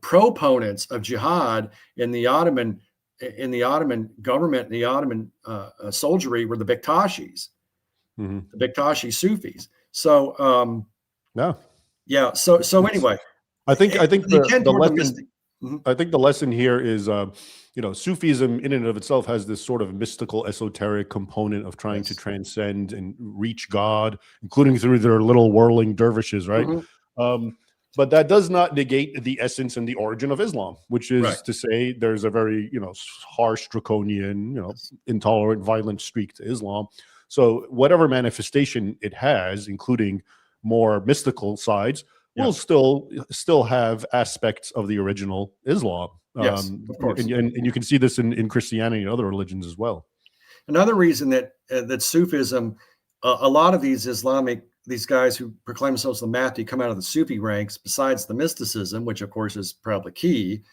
proponents of jihad in the Ottoman government, and the Ottoman soldiery were the Bektashis, the Bektashi Sufis. So, So anyway, I think the lesson. I think the lesson here is, Sufism in and of itself has this sort of mystical, esoteric component of trying to transcend and reach God, including through their little whirling dervishes, right? But that does not negate the essence and the origin of Islam, which is to say there's a very, harsh, draconian, intolerant, violent streak to Islam. So whatever manifestation it has, including more mystical sides, will still have aspects of the original Islam. Yes, of course. And you can see this in Christianity and other religions as well. Another reason that Sufism, a lot of these guys who proclaim themselves the Mahdi come out of the Sufi ranks, besides the mysticism, which of course is probably key,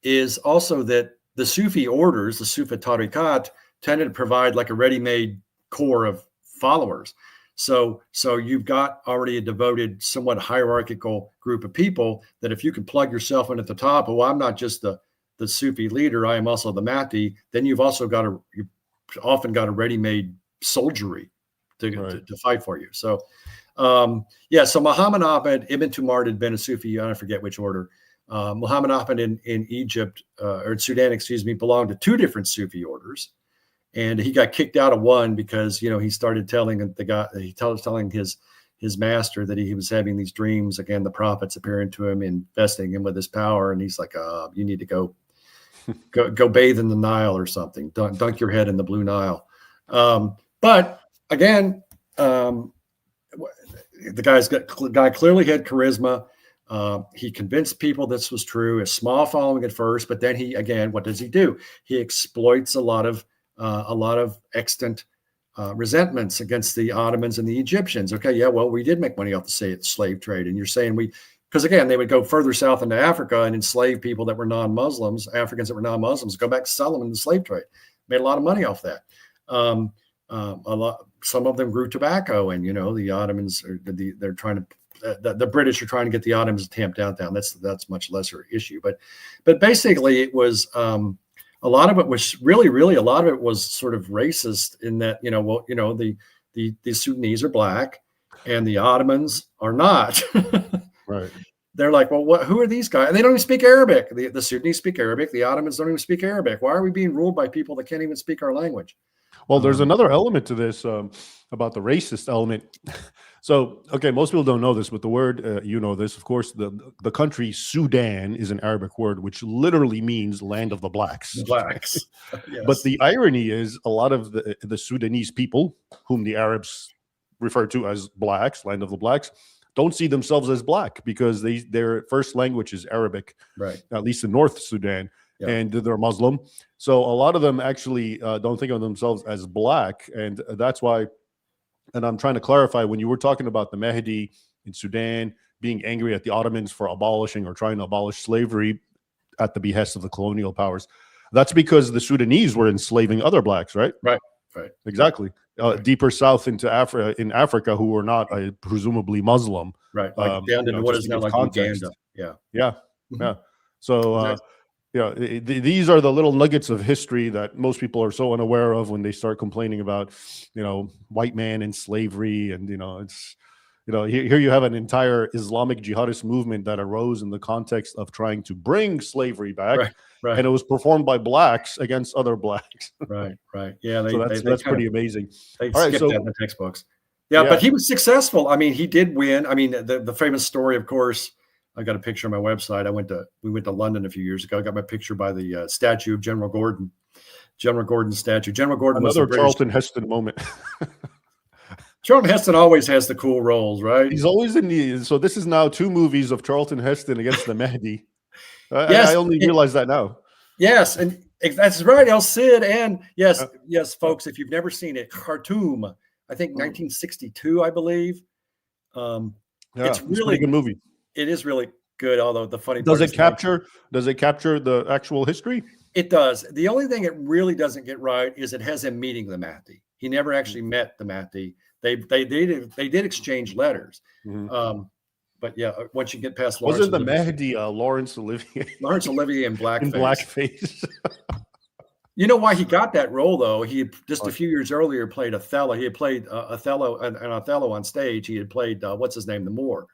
is also that the Sufi orders, the Sufi tariqat, tended to provide like a ready-made core of followers. So you've got already a devoted, somewhat hierarchical group of people that if you can plug yourself in at the top, I'm not just the Sufi leader, I am also the Mahdi, then you've often got a ready-made soldiery to fight for you. So, so Muhammad Ahmad, Ibn Tumar had been a Sufi, I forget which order. Muhammad Ahmad in Egypt, or in Sudan, belonged to two different Sufi orders. And he got kicked out of one because, he started telling his master that he was having these dreams, again, the prophets appearing to him, investing him with his power. And he's like, you need to go bathe in the Nile or something, dunk your head in the Blue Nile. But again, the guy clearly had charisma. He convinced people this was true, a small following at first, but then what does he do? He exploits a lot of extant resentments against the Ottomans and the Egyptians. Okay, we did make money off the slave trade, and you're saying because again, they would go further south into Africa and enslave people that were non-Muslims, Africans that were non-Muslims, go back to sell them in the slave trade. Made a lot of money off that. Some of them grew tobacco, and the Ottomans they're trying to. The British are trying to get the Ottomans to tamp down. That's much lesser issue, but basically it was. A lot of it was really a lot of it was sort of racist in that, the Sudanese are black and the Ottomans are not. Right. They're like, who are these guys? And they don't even speak Arabic. The Sudanese speak Arabic. The Ottomans don't even speak Arabic. Why are we being ruled by people that can't even speak our language? Well, there's another element to this about the racist element. So, okay, most people don't know this, but the word, this, of course, the country Sudan is an Arabic word, which literally means land of the blacks. The blacks. Yes. But the irony is a lot of the Sudanese people, whom the Arabs refer to as blacks, land of the blacks, don't see themselves as black because their first language is Arabic, right? At least in North Sudan. Yeah. And they're Muslim. So a lot of them actually don't think of themselves as black. And that's why, and I'm trying to clarify, when you were talking about the Mahdi in Sudan being angry at the Ottomans for abolishing or trying to abolish slavery at the behest of the colonial powers, that's because the Sudanese were enslaving other blacks, right? Right. Exactly. Deeper south into Africa, who were not presumably Muslim. Right. Like down into what is now like Uganda. Yeah. So, these are the little nuggets of history that most people are so unaware of when they start complaining about, white man and slavery. And, it's, here you have an entire Islamic jihadist movement that arose in the context of trying to bring slavery back. Right. And it was performed by blacks against other blacks. Right. Yeah. That's pretty amazing. They skipped that in the textbooks. Yeah, but he was successful. I mean, he did win. I mean, the famous story, of course, I got a picture on my website. We went to London a few years ago. I got my picture by the statue of General Gordon. General Gordon's statue. General Gordon was another Charlton Heston moment. Charlton Heston always has the cool roles, right? He's always in the. So this is now 2 movies of Charlton Heston against the Mahdi. Yes, I only realize that now. Yes, and that's right, El Cid, and yes, folks. If you've never seen it, Khartoum. I think 1962, I believe. It's really a good movie. It is really good, although the funny part does it capture the actual history? It does. The only thing it really doesn't get right is it has him meeting the Mahdi. He never actually met the Mahdi. They did exchange letters. Mm-hmm. But yeah, once you get past Laurence Olivier, the Mahdi Laurence Olivier? Laurence Olivier in blackface. In blackface. You know why he got that role, though? He had just a few years earlier played Othello. He had played Othello on stage. He had played what's his name, the Moor.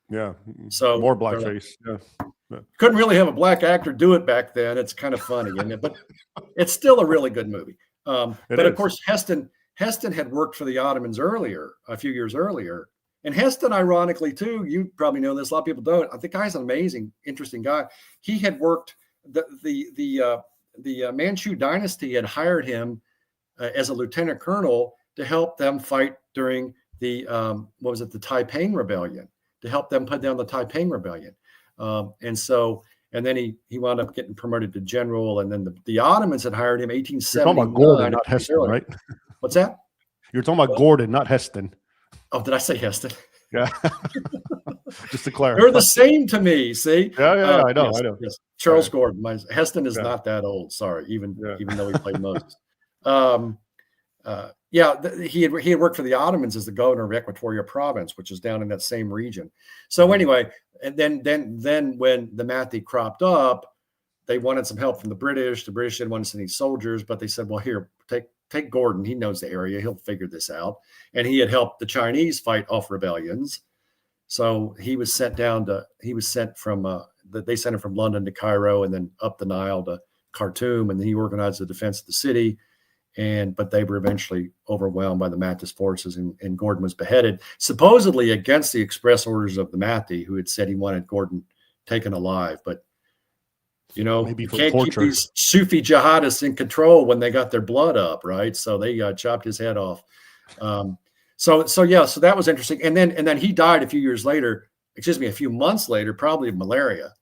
Yeah. So more blackface. Yeah. Couldn't really have a black actor do it back then. It's kind of funny, isn't it? But it's still a really good movie. But of course, Heston had worked for the Ottomans earlier, a few years earlier. And Heston, ironically, too, you probably know this, a lot of people don't. The guy's an amazing, interesting guy. He had worked, the Manchu dynasty had hired him as a lieutenant colonel to help them fight during the, the Taiping Rebellion, to help them put down the Taiping Rebellion. And then he wound up getting promoted to general. And then the Ottomans had hired him 1879. You're talking about Gordon, not Heston, right? What's that? You're talking about Gordon, not Heston. Oh, did I say Heston? Yeah. Just to clarify. They're the same to me, see? Yeah, I know, yes, I know. Yes. Charles Gordon. Heston is not that old, sorry, even though he played Moses. He had worked for the Ottomans as the governor of Equatoria province, which is down in that same region. So anyway, and then when the Mahdi cropped up, they wanted some help from the British. The British didn't want to send any soldiers, but they said, well, here, take Gordon. He knows the area. He'll figure this out. And he had helped the Chinese fight off rebellions. So he was sent from they sent him from London to Cairo and then up the Nile to Khartoum. And then he organized the defense of the city. But they were eventually overwhelmed by the Mahdist forces, and Gordon was beheaded, supposedly against the express orders of the Mahdi, who had said he wanted Gordon taken alive. But, maybe you can't keep these Sufi jihadists in control when they got their blood up, right? So they chopped his head off. So that was interesting. And then he died a few months later, probably of malaria.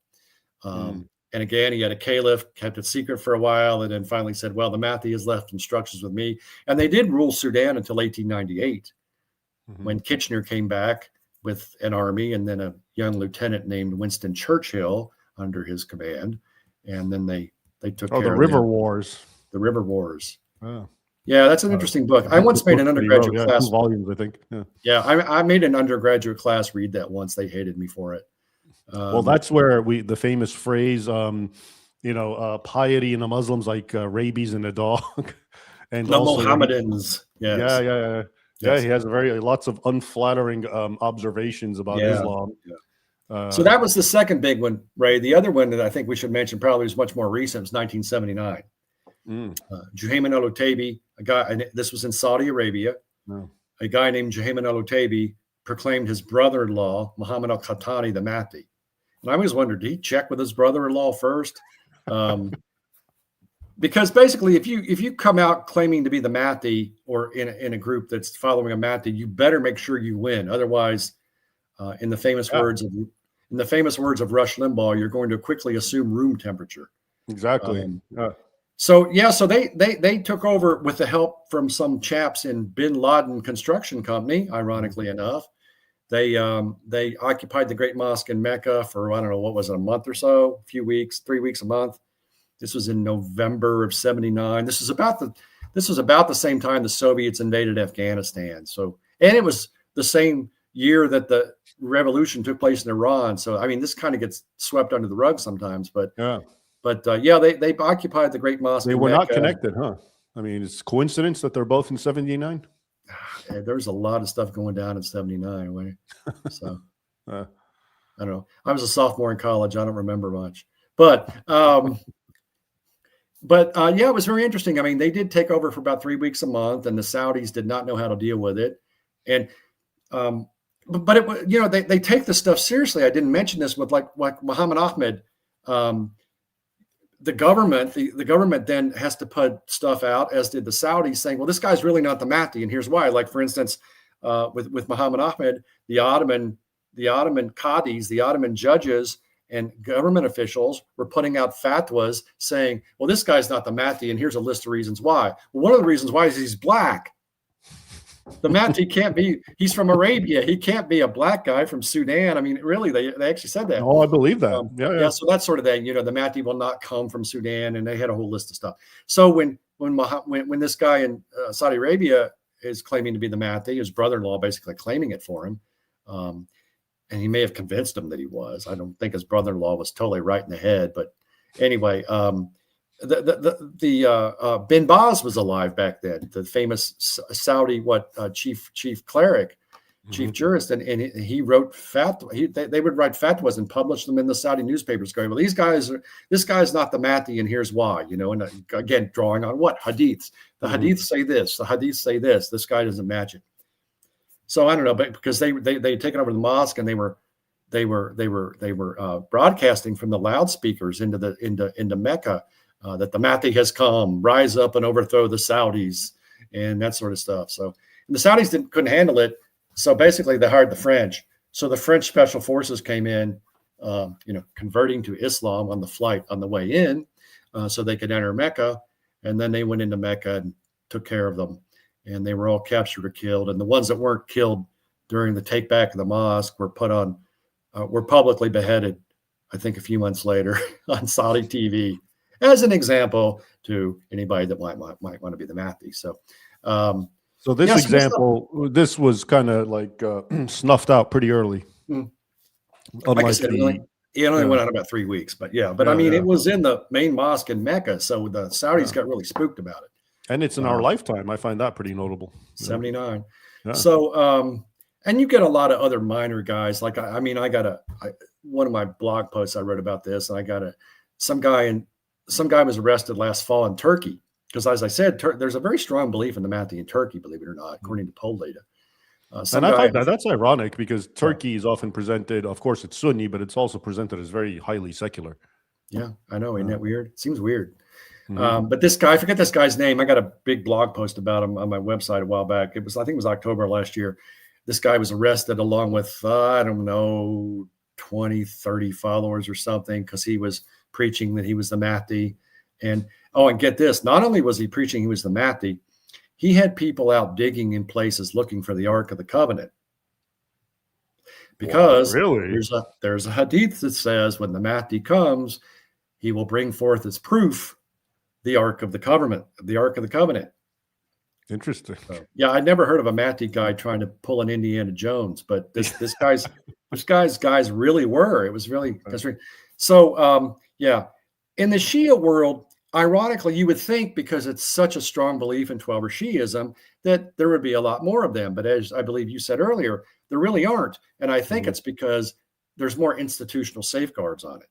And again, he had a caliph, kept it secret for a while, and then finally said, well, the Mahdi has left instructions with me. And they did rule Sudan until 1898, when Kitchener came back with an army and then a young lieutenant named Winston Churchill under his command. And then they took care of the River Wars. The River Wars. Oh. Yeah, that's an interesting book. I once made an undergraduate class. 2 volumes, I think. Yeah, I made an undergraduate class read that once. They hated me for it. Well, that's where the famous phrase, piety in the Muslims like rabies in a dog, and the Mohammedans. Yes. Yeah. He has lots of unflattering observations about Islam. Yeah. So that was the second big one, Ray. The other one that I think we should mention probably is much more recent. Was 1979. Juhayman al-Utaybi, a guy, and this was in Saudi Arabia. A guy named Juhayman al-Utaybi proclaimed his brother-in-law, Muhammad al-Khattani, the Mahdi. And I always wondered, did he check with his brother-in-law first? Because basically, if you come out claiming to be the Mahdi or in a group that's following a Mahdi, you better make sure you win. Otherwise, in the famous words of Rush Limbaugh, you're going to quickly assume room temperature. Exactly. So they took over with the help from some chaps in Bin Laden Construction Company. Ironically enough, they occupied the Great Mosque in Mecca for, I don't know, what was it, a month or so, a few weeks, 3 weeks, a month. This was in November of 79. This was about the same time the Soviets invaded Afghanistan. So, and it was the same year that the revolution took place in Iran. So, I mean, this kind of gets swept under the rug sometimes, but they occupied the Great Mosque. They were not connected, huh? I mean, it's coincidence that they're both in 79. There's a lot of stuff going down in 79. So I don't know. I was a sophomore in college. I don't remember much, but it was very interesting. I mean, they did take over for about 3 weeks a month, and the Saudis did not know how to deal with it. And but it, they take this stuff seriously. I didn't mention this with like Muhammad Ahmed. The government then has to put stuff out, as did the Saudis, saying, well, this guy's really not the Mahdi, and here's why. Like, for instance, with Muhammad Ahmed, the Ottoman qadis, the Ottoman judges and government officials were putting out fatwas saying, well, this guy's not the Mahdi, and here's a list of reasons why. Well, one of the reasons why is he's black. The Mahdi can't be, he's from Arabia. He can't be a black guy from Sudan. I mean, really, they actually said that. Oh, I believe that. Yeah. So that sort of thing, the Mahdi will not come from Sudan. And they had a whole list of stuff. So when this guy in Saudi Arabia is claiming to be the Mahdi, his brother-in-law basically claiming it for him. And he may have convinced him that he was. I don't think his brother-in-law was totally right in the head. But anyway, Bin Baz was alive back then, the famous Saudi chief cleric, chief jurist, and he wrote they would write fatwas and publish them in the Saudi newspapers, going, well, this guy's not the Mahdi, and here's why, and again, drawing on what? Hadiths. The hadiths say this, the hadiths say this guy doesn't match it. So I don't know, but because they'd taken over the mosque, and they were broadcasting from the loudspeakers into Mecca, that the Mahdi has come, rise up and overthrow the Saudis, and that sort of stuff. So the Saudis couldn't handle it. So basically, they hired the French. So the French special forces came in, converting to Islam on the flight on the way in, so they could enter Mecca. And then they went into Mecca and took care of them. And they were all captured or killed. And the ones that weren't killed during the take back of the mosque were were publicly beheaded, I think a few months later on Saudi TV, as an example to anybody that might want to be the Mahdi. So, so this example, this was kind of like snuffed out pretty early. Like I said, it only went on about 3 weeks, but I mean, it was in the main mosque in Mecca, so the Saudis got really spooked about it. And it's in our lifetime. I find that pretty notable. 79. Yeah. So, and you get a lot of other minor guys. Like, one of my blog posts I wrote about this, and some guy was arrested last fall in Turkey. Because as I said, there's a very strong belief in the Mahdi in Turkey, believe it or not, according to poll data. And I find that's ironic, because Turkey is often presented, of course, it's Sunni, but it's also presented as very highly secular. Yeah, I know. Isn't that weird? It seems weird. But this guy, I forget this guy's name. I got a big blog post about him on my website a while back. I think it was October last year. This guy was arrested along with, 20, 30 followers or something, because he was preaching that he was the Mahdi. And get this, not only was he preaching he was the Mahdi, he had people out digging in places looking for the Ark of the Covenant. Because there's a hadith that says when the Mahdi comes, he will bring forth as proof the Ark of the Covenant, Interesting. So, yeah, I'd never heard of a Mahdi guy trying to pull an Indiana Jones, but this guys really were. It was really so. In the Shia world, ironically, you would think, because it's such a strong belief in Twelver Shiism, that there would be a lot more of them. But as I believe you said earlier, there really aren't. And I think it's because there's more institutional safeguards on it.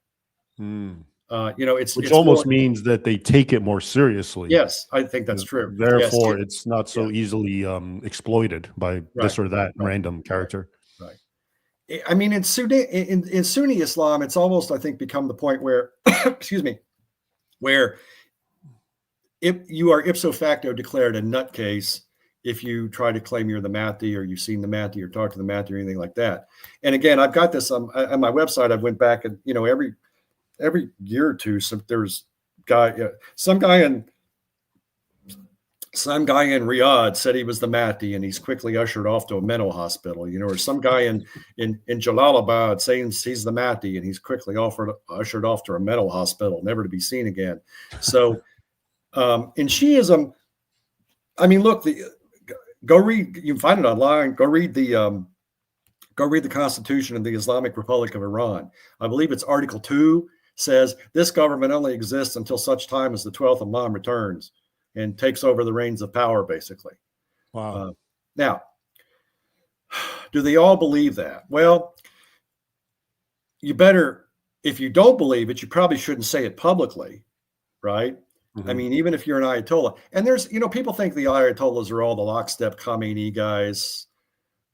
Which almost means that they take it more seriously. Yes, I think that's true. Therefore, it's not so easily exploited by this or that random character. Right. I mean, in Sunni Islam, it's almost, I think, become the point where, where if you are ipso facto declared a nutcase if you try to claim you're the Mahdi, or you've seen the Mahdi, or talk to the Mahdi, or anything like that. And again, I've got this on my website. I went back and every year or two, there's some guy in Riyadh said he was the Mahdi, and he's quickly ushered off to a mental hospital, or some guy in Jalalabad saying he's the Mahdi, and he's quickly ushered off to a mental hospital, never to be seen again. So in Shiism, I mean, look, go read, you can find it online. Go read the Constitution of the Islamic Republic of Iran. I believe it's Article 2 says this government only exists until such time as the 12th Imam returns and takes over the reins of power, basically. Wow. Now, do they all believe that? Well, you better, if you don't believe it, you probably shouldn't say it publicly, right? I mean, even if you're an Ayatollah, and there's, people think the Ayatollahs are all the lockstep Khomeini guys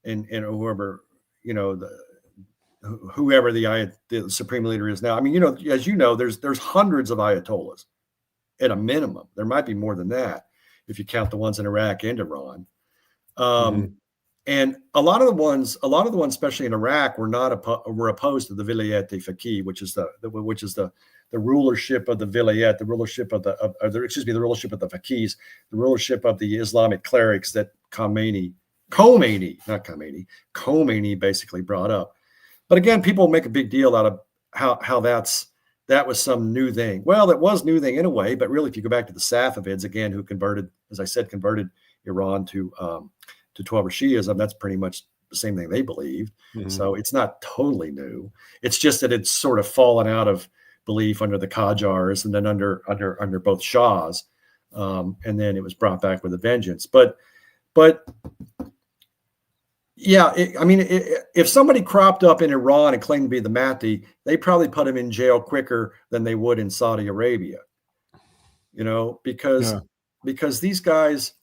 and whoever, whoever the supreme leader is now. I mean, as you know, there's hundreds of Ayatollahs at a minimum. There might be more than that if you count the ones in Iraq and Iran. And a lot of the ones, especially in Iraq, were opposed to the vilayat faqih, which is the rulership of the vilayat, the rulership of the faqirs, the rulership of the Islamic clerics that Khomeini basically brought up. But again, people make a big deal out of how that was some new thing. Well, it was new thing in a way, but really, if you go back to the Safavids again, who converted Iran to Twelver Shiism, that's pretty much the same thing they believed. So it's not totally new. It's just that it's sort of fallen out of belief under the Qajars and then under both Shahs, and then it was brought back with a vengeance. But Yeah, I mean, if somebody cropped up in Iran and claimed to be the Mahdi, they probably put him in jail quicker than they would in Saudi Arabia. You know, Yeah. because these guys,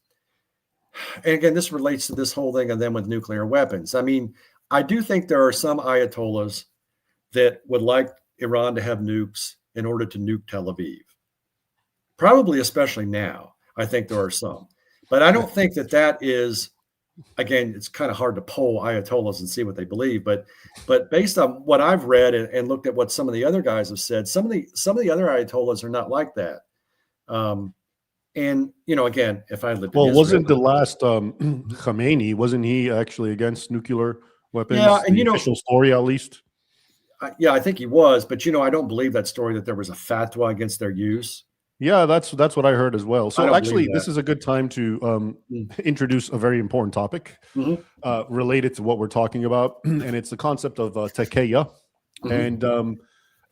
and again, this relates to this whole thing of them with nuclear weapons. I mean, I do think there are some Ayatollahs that would like Iran to have nukes in order to nuke Tel Aviv. Probably, especially now. I think there are some, but I don't think that is. Again, it's kind of hard to poll Ayatollahs and see what they believe, but based on what I've read and looked at what some of the other guys have said, some of the other Ayatollahs are not like that. And you know, again, if I lived in Well, Israel, wasn't the last Khamenei, wasn't he actually against nuclear yeah, weapons? and The you know, official story, at least. yeah, I think he was, but you know, I don't believe that story that there was a fatwa against their use. Yeah, that's what I heard as well. I So don't believe actually, that. this is a good time to introduce a very important topic Mm-hmm. related to what we're talking about, and it's the concept of taqiyya, Mm-hmm.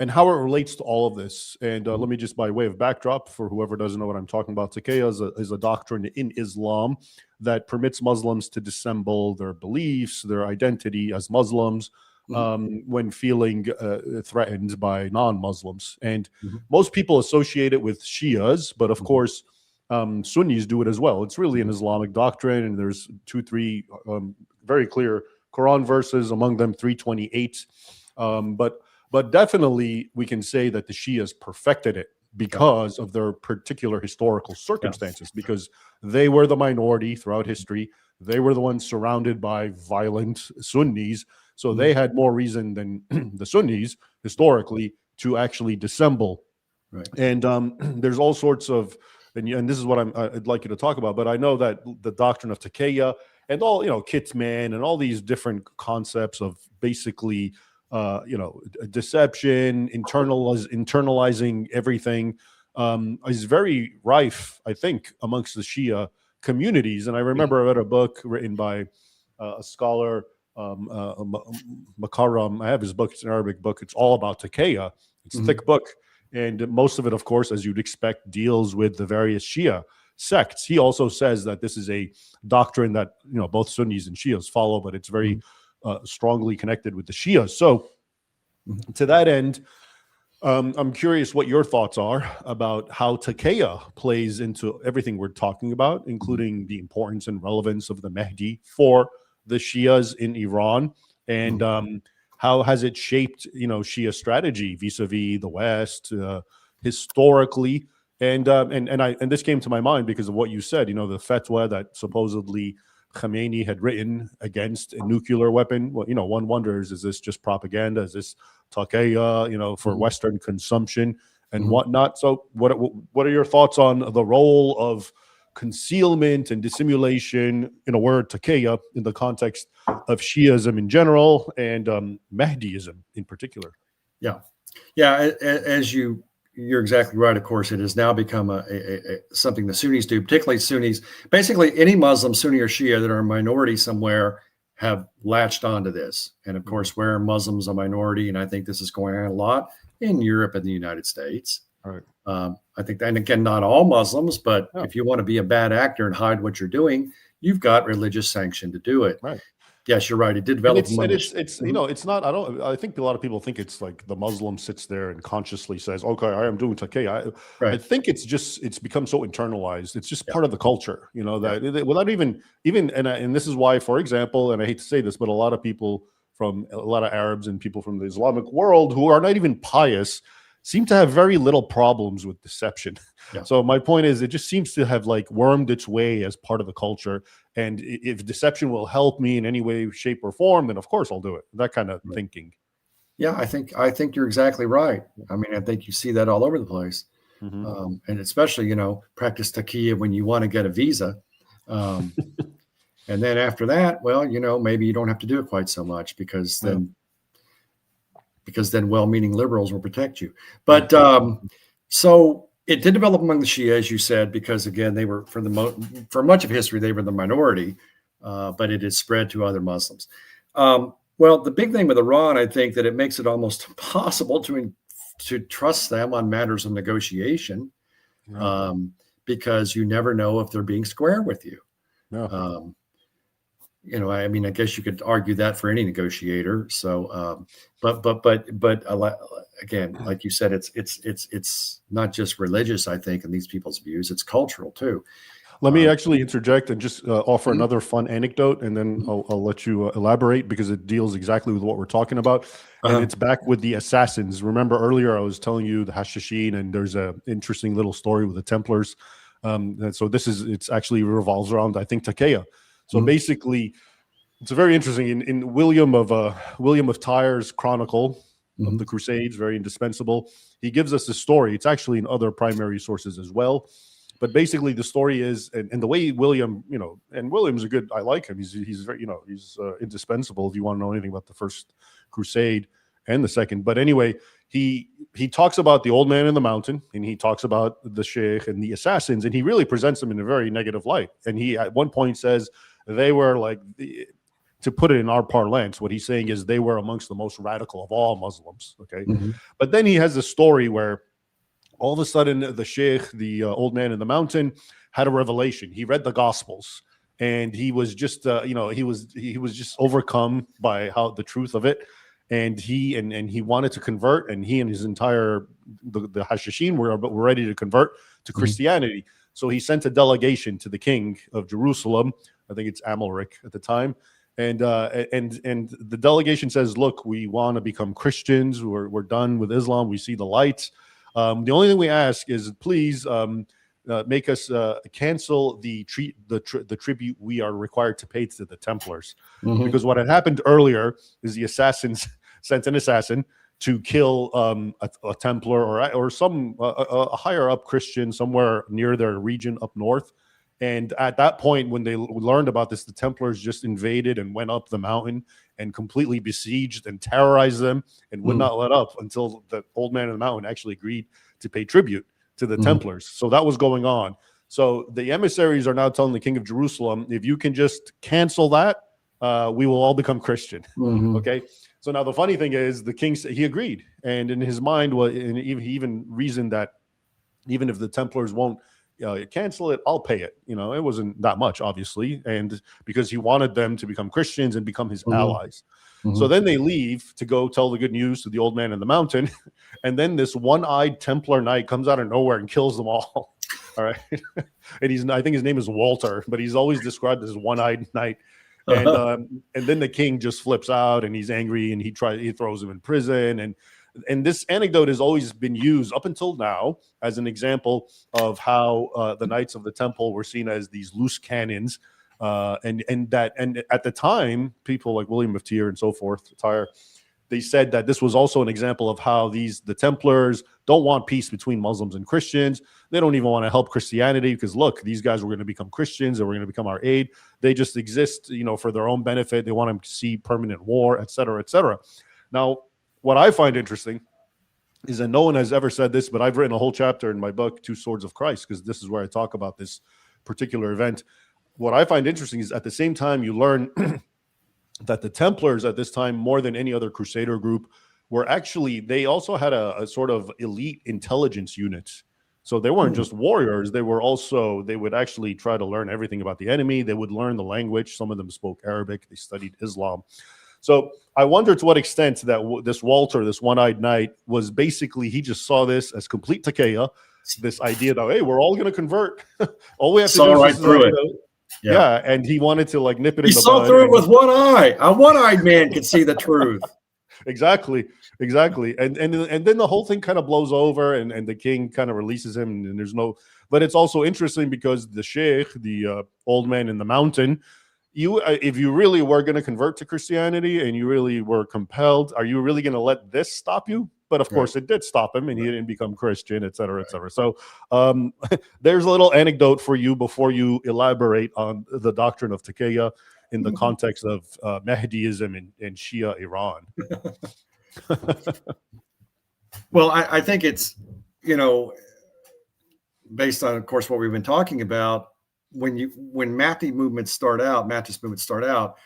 and how it relates to all of this. And Mm-hmm. let me just, by way of backdrop, for whoever doesn't know what I'm talking about, taqiyya is a doctrine in Islam that permits Muslims to dissemble their beliefs, their identity as Muslims, when feeling threatened by non-Muslims. And Mm-hmm. most people associate it with Shias, but of course, Sunnis do it as well. It's really an Islamic doctrine, and there's 3 very clear Quran verses, among them 328. But definitely, we can say that the Shias perfected it because of their particular historical circumstances, because they were the minority throughout history. They were the ones surrounded by violent Sunnis. So they had more reason than the Sunnis historically to actually dissemble. Right. And there's all sorts of, and this is what I'd like you to talk about. But I know that the doctrine of taqiyya and all, Kitman and all these different concepts of basically, deception, internalizing everything, is very rife, I think, amongst the Shia communities. And I remember I read a book written by a scholar, Makaram. I have his book. It's an Arabic book. It's all about taqiyya. It's a thick book. And most of it, of course, as you'd expect, deals with the various Shia sects. He also says that this is a doctrine that, both Sunnis and Shias follow, but it's very strongly connected with the Shias. So to that end, I'm curious what your thoughts are about how taqiyya plays into everything we're talking about, including the importance and relevance of the Mahdi for the Shias in Iran, and how has it shaped, Shia strategy vis-a-vis the West historically, and this came to my mind because of what you said. The fatwa that supposedly Khamenei had written against a nuclear weapon. Well, one wonders: is this just propaganda? Is this taqiyya, for Western consumption and whatnot? So, what are your thoughts on the role of concealment and dissimulation, in a word, taqiyya, in the context of Shiism in general and Mahdism in particular? Yeah. As you're exactly right. Of course, it has now become a something the Sunnis do, particularly Sunnis. Basically, any Muslim, Sunni or Shia that are a minority somewhere have latched onto this. And of course, where Muslims are a minority, and I think this is going on a lot in Europe and the United States. Right. I think, and again, not all Muslims, but if you want to be a bad actor and hide what you're doing, you've got religious sanction to do it. Right. Yes, you're right. It did develop. It's not. I think a lot of people think it's like the Muslim sits there and consciously says, "Okay, I am doing taqiyya." I think it's become so internalized. It's just part of the culture, that without even and this is why, for example, and I hate to say this, but a lot of people from a lot of Arabs and people from the Islamic world who are not even pious seem to have very little problems with deception. Yeah. So my point is, it just seems to have wormed its way as part of the culture. And if deception will help me in any way, shape, or form, then of course I'll do it. That kind of thinking. Yeah, I think you're exactly right. I mean, I think you see that all over the place, and especially practice taqiyya when you want to get a visa, and then after that, well, maybe you don't have to do it quite so much because then well-meaning liberals will protect you. But so it did develop among the Shia, as you said, because again, they were for much of history they were the minority, but it has spread to other Muslims. Well, the big thing with Iran, I think that it makes it almost impossible to trust them on matters of negotiation, because you never know if they're being square with you. I mean, I guess you could argue that for any negotiator. So, but again, like you said, it's not just religious. I think in these people's views, it's cultural too. Let me actually interject and just offer Mhm. another fun anecdote, and then I'll let you elaborate because it deals exactly with what we're talking about. And it's back with the assassins. Remember earlier I was telling you the Hashashin, and there's an interesting little story with the Templars. And so it's actually revolves around, I think, taqiyya. So basically, it's a very interesting in William of Tyre's Chronicle of the Crusades, very indispensable. He gives us a story. It's actually in other primary sources as well. But basically, the story is, and the way William, and William's a good. I like him. He's very, he's indispensable if you want to know anything about the First Crusade and the Second. But anyway, he talks about the old man in the mountain, and he talks about the sheikh and the assassins, and he really presents them in a very negative light. And he at one point says they were like, to put it in our parlance, what he's saying is they were amongst the most radical of all Muslims. Okay, but then he has a story where all of a sudden the sheikh, the old man in the mountain, had a revelation. He read the Gospels, and he was just he was just overcome by the truth of it, and he wanted to convert, and he and his entire the Hashashin were ready to convert to Christianity. So he sent a delegation to the king of Jerusalem. I think it's Amalric at the time. And the delegation says, look, we want to become Christians. We're done with Islam. We see the light. The only thing we ask is, please make us cancel the tribute we are required to pay to the Templars, because what had happened earlier is the assassins sent an assassin to kill a Templar or some a higher up Christian somewhere near their region up north. And at that point, when they learned about this, the Templars just invaded and went up the mountain and completely besieged and terrorized them and would not let up until the old man in the mountain actually agreed to pay tribute to the Templars. So that was going on. So the emissaries are now telling the king of Jerusalem, if you can just cancel that, we will all become Christian. Okay. So now the funny thing is the king, he agreed. And in his mind, he even reasoned that even if the Templars won't cancel it, I'll pay it. It wasn't that much, obviously, and because he wanted them to become Christians and become his allies. So then they leave to go tell the good news to the old man in the mountain, and then this one-eyed Templar knight comes out of nowhere and kills them all. All right, and I think his name is Walter, but he's always described as one-eyed knight. And then the king just flips out and he's angry and he throws him in prison. And this anecdote has always been used up until now as an example of how the Knights of the Temple were seen as these loose cannons, and at the time, people like William of Tyre and so forth, they said that this was also an example of how the Templars don't want peace between Muslims and Christians. They don't even want to help Christianity because, look, these guys were going to become Christians and we're going to become our aid. They just exist, for their own benefit. They want them to see permanent war, et cetera, et cetera. Now, what I find interesting is that no one has ever said this, but I've written a whole chapter in my book, Two Swords of Christ, because this is where I talk about this particular event. What I find interesting is at the same time you learn that the Templars at this time, more than any other Crusader group, they also had a sort of elite intelligence unit. So they weren't just warriors. They would actually try to learn everything about the enemy. They would learn the language. Some of them spoke Arabic. They studied Islam. So I wonder to what extent that this Walter, this one-eyed knight, was basically, he just saw this as complete taqiyya, this idea that, hey, we're all going to convert. All we have to do is right through it. Yeah, and he wanted to nip it in the bud. He saw through it with one eye. A one-eyed man could see the truth. Exactly. And then the whole thing kind of blows over, and the king kind of releases him, and there's no. But it's also interesting because the sheikh, the old man in the mountain, if you really were going to convert to Christianity and you really were compelled, are you really going to let this stop you? But of course, it did stop him, and he didn't become Christian, et cetera, et cetera. So there's a little anecdote for you before you elaborate on the doctrine of taqiyya in the context of Mahdism in Shia Iran. Well, I think it's, based on, of course, what we've been talking about. When Mahdist movements start out,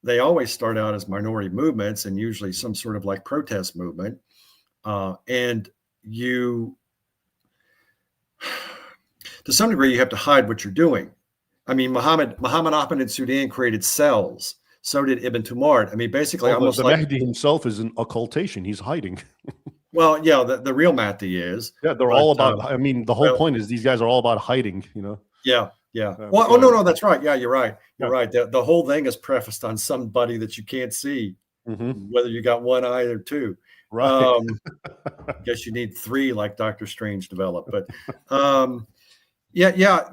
they always start out as minority movements and usually some sort of like protest movement. And to some degree, you have to hide what you're doing. I mean, Muhammad in Sudan created cells. So did Ibn Tumart. I mean, basically, Well, almost the like, Mahdi himself is an occultation. He's hiding. well, yeah, the real Mahdi is. Yeah, they're But all about. I mean, the whole well, point is these guys are all about hiding. You know. yeah, yeah. But Well, go oh no, ahead. no, that's right. Yeah, you're right. You're Yeah. right. The whole thing is prefaced on somebody that you can't see, whether you got one eye or two. Right. Guess you need three, like Doctor Strange developed. But yeah.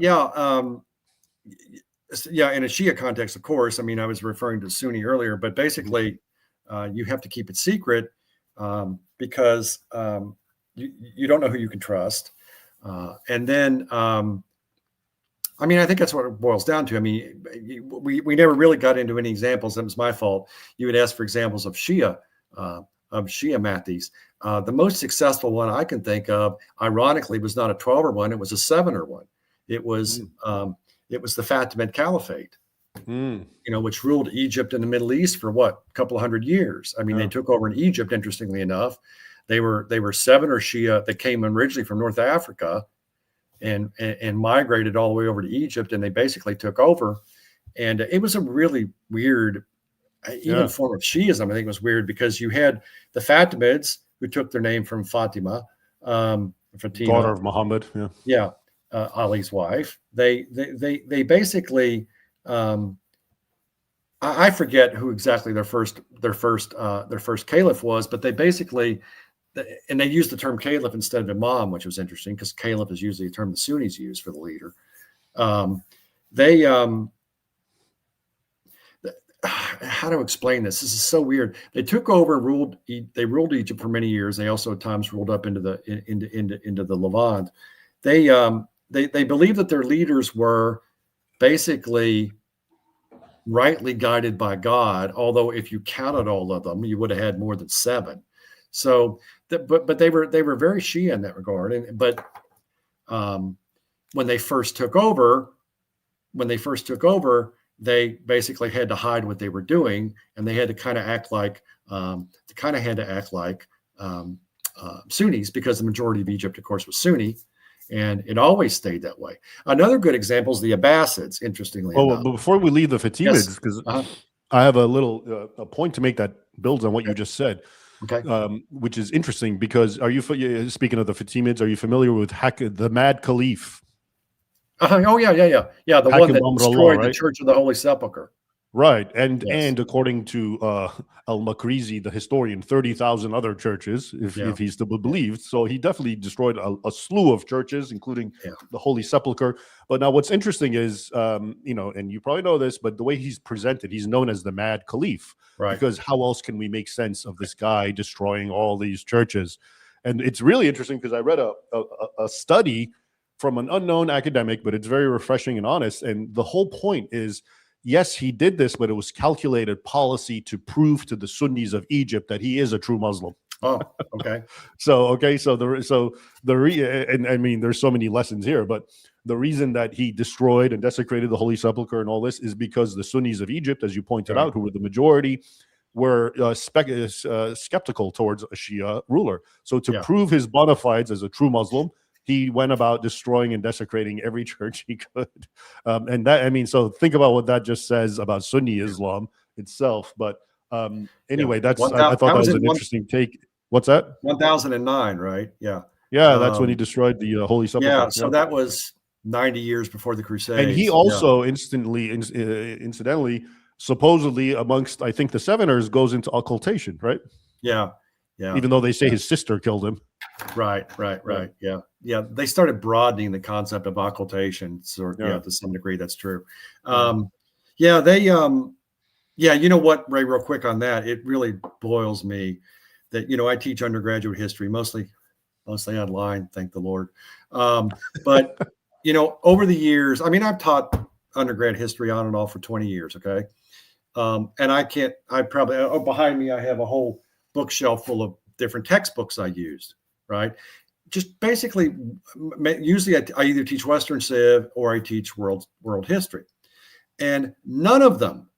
Yeah, in a Shia context, of course. I mean, I was referring to Sunni earlier, but basically, you have to keep it secret because you don't know who you can trust. And then, I mean, I think that's what it boils down to. I mean, we never really got into any examples. That was my fault. You would ask for examples of Shia Mahdis. The most successful one I can think of, ironically, was not a 12er one. It was a 7er one. It was the Fatimid Caliphate, which ruled Egypt and the Middle East for a couple of hundred years. I mean, they took over in Egypt. Interestingly enough, they were 7er Shia that came originally from North Africa, and migrated all the way over to Egypt, and they basically took over. And it was a really weird, even form of Shiism. I think it was weird because you had the Fatimids, who took their name from Fatima, Daughter of Muhammad. Yeah. Ali's wife. They basically, I forget who exactly their first caliph was, but they basically, and they used the term caliph instead of imam, which was interesting because caliph is usually a term the Sunnis use for the leader. How to explain this? This is so weird. They took over, ruled Egypt for many years. They also at times ruled up into the Levant. They believed that their leaders were basically rightly guided by God, although if you counted all of them, you would have had more than 7. So, but they were very Shia in that regard. But when they first took over, they basically had to hide what they were doing, and they had to kind of act like Sunnis, because the majority of Egypt, of course, was Sunni. And it always stayed that way. Another good example is the Abbasids, interestingly enough. But before we leave the Fatimids, because I have a little a point to make that builds on what you just said, which is interesting because speaking of the Fatimids, are you familiar with the Mad Caliph? Oh, yeah. The one that destroyed the Church of the Holy Sepulchre. Right. And according to al-Makrizi, the historian, 30,000 other churches, if he's to be believed. So he definitely destroyed a slew of churches, including the Holy Sepulchre. But now what's interesting is, and you probably know this, but the way he's presented, he's known as the Mad Caliph. Right. Because how else can we make sense of this guy destroying all these churches? And it's really interesting because I read a study from an unknown academic, but it's very refreshing and honest. And the whole point is, yes, he did this, but it was calculated policy to prove to the Sunnis of Egypt that he is a true Muslim. Oh, okay. And I mean, there's so many lessons here, but the reason that he destroyed and desecrated the Holy Sepulchre and all this is because the Sunnis of Egypt, as you pointed out, who were the majority, were skeptical towards a Shia ruler. So to prove his bona fides as a true Muslim, he went about destroying and desecrating every church he could. So think about what that just says about Sunni Islam itself. But anyway, I thought that was an interesting take. What's that? 1009, right? Yeah. Yeah, that's when he destroyed the Holy Sepulchre. Yeah, so that was 90 years before the Crusades. And he also incidentally, supposedly amongst, I think, the Seveners, goes into occultation, right? Yeah. Even though they say his sister killed him. Right. Yeah. They started broadening the concept of occultation, to some degree. That's true. You know what, Ray, real quick on that, it really boils me that, I teach undergraduate history, mostly online, thank the Lord. But, over the years, I mean, I've taught undergrad history on and off for 20 years. Okay. And behind me, I have a whole bookshelf full of different textbooks I used, right? Just basically, usually I either teach Western Civ or I teach world history. And none of them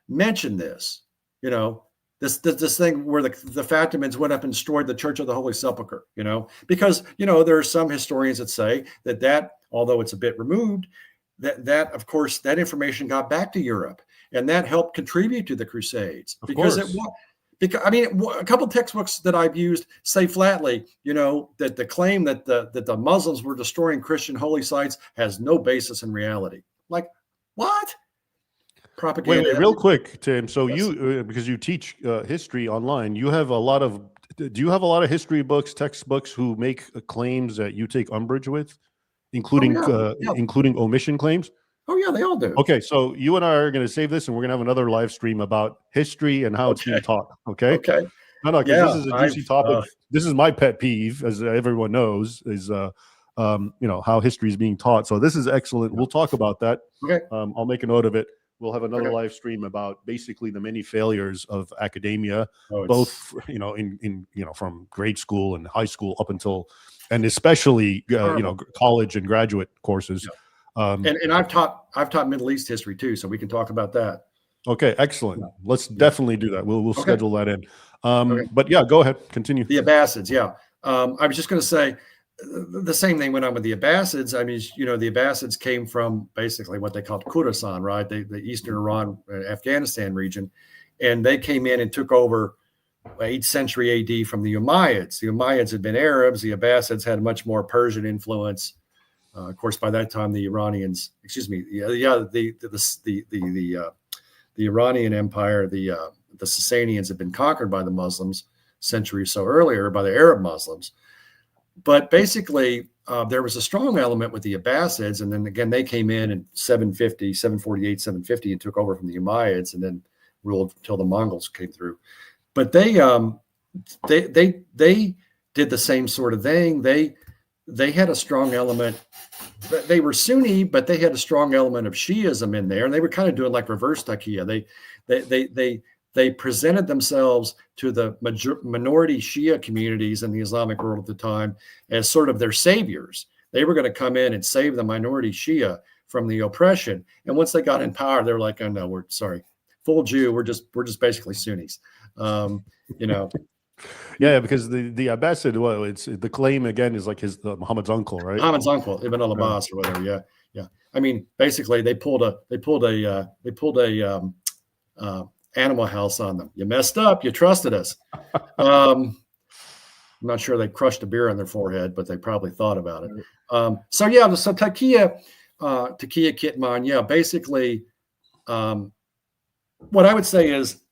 mention this, this thing where the Fatimids went up and destroyed the Church of the Holy Sepulchre, because, there are some historians that say that although it's a bit removed, that of course, that information got back to Europe, and that helped contribute to the Crusades Of because course. because I mean, a couple of textbooks that I've used say flatly, that the claim that the Muslims were destroying Christian holy sites has no basis in reality. Like, what? Propaganda. Wait, real quick, Tim. So Yes. you, because you teach history online, do you have a lot of history books, textbooks who make claims that you take umbrage with, including Yeah. including omission claims? Oh yeah, they all do. Okay, so you and I are going to save this, and we're going to have another live stream about history and how it's being taught. Okay. Okay. No, because Yeah, this is a juicy topic. This is my pet peeve, as everyone knows, is how history is being taught. So this is excellent. We'll talk about that. Okay. I'll make a note of it. We'll have another Okay. live stream about basically the many failures of academia, Oh, both in from grade school and high school up until, and especially college and graduate courses. Yeah. And I've taught Middle East history too, so we can talk about that. Okay, excellent. Let's definitely do that. We'll schedule that in. Okay. But yeah, go ahead. Continue. The Abbasids, yeah. I was just going to say the same thing went on with the Abbasids. I mean, the Abbasids came from basically what they called Khorasan, right? The Eastern Iran, Afghanistan region, and they came in and took over 8th century AD from the Umayyads. The Umayyads had been Arabs. The Abbasids had much more Persian influence. Of course, by that time, the Iranians, the Iranian Empire, the Sasanians had been conquered by the Muslims a century or so earlier, by the Arab Muslims. But basically, there was a strong element with the Abbasids. And then again, they came in 748, 750, and took over from the Umayyads and then ruled until the Mongols came through. But they did the same sort of thing. They had a strong element. They were Sunni, but they had a strong element of Shiism in there, and they were kind of doing like reverse taqiyya. They presented themselves to the minority Shia communities in the Islamic world at the time as sort of their saviors. They were going to come in and save the minority Shia from the oppression. And once they got in power, they're like, "Oh no, we're sorry, full Jew. We're just basically Sunnis." Yeah, because the Abbasid, well, it's the claim again is like Muhammad's uncle, right? Muhammad's uncle, Ibn al-Abbas or whatever. Yeah. I mean, basically, they pulled a Animal House on them. You messed up. You trusted us. I'm not sure they crushed a beer on their forehead, but they probably thought about it. So taqiyya kitman. Yeah, basically, what I would say is,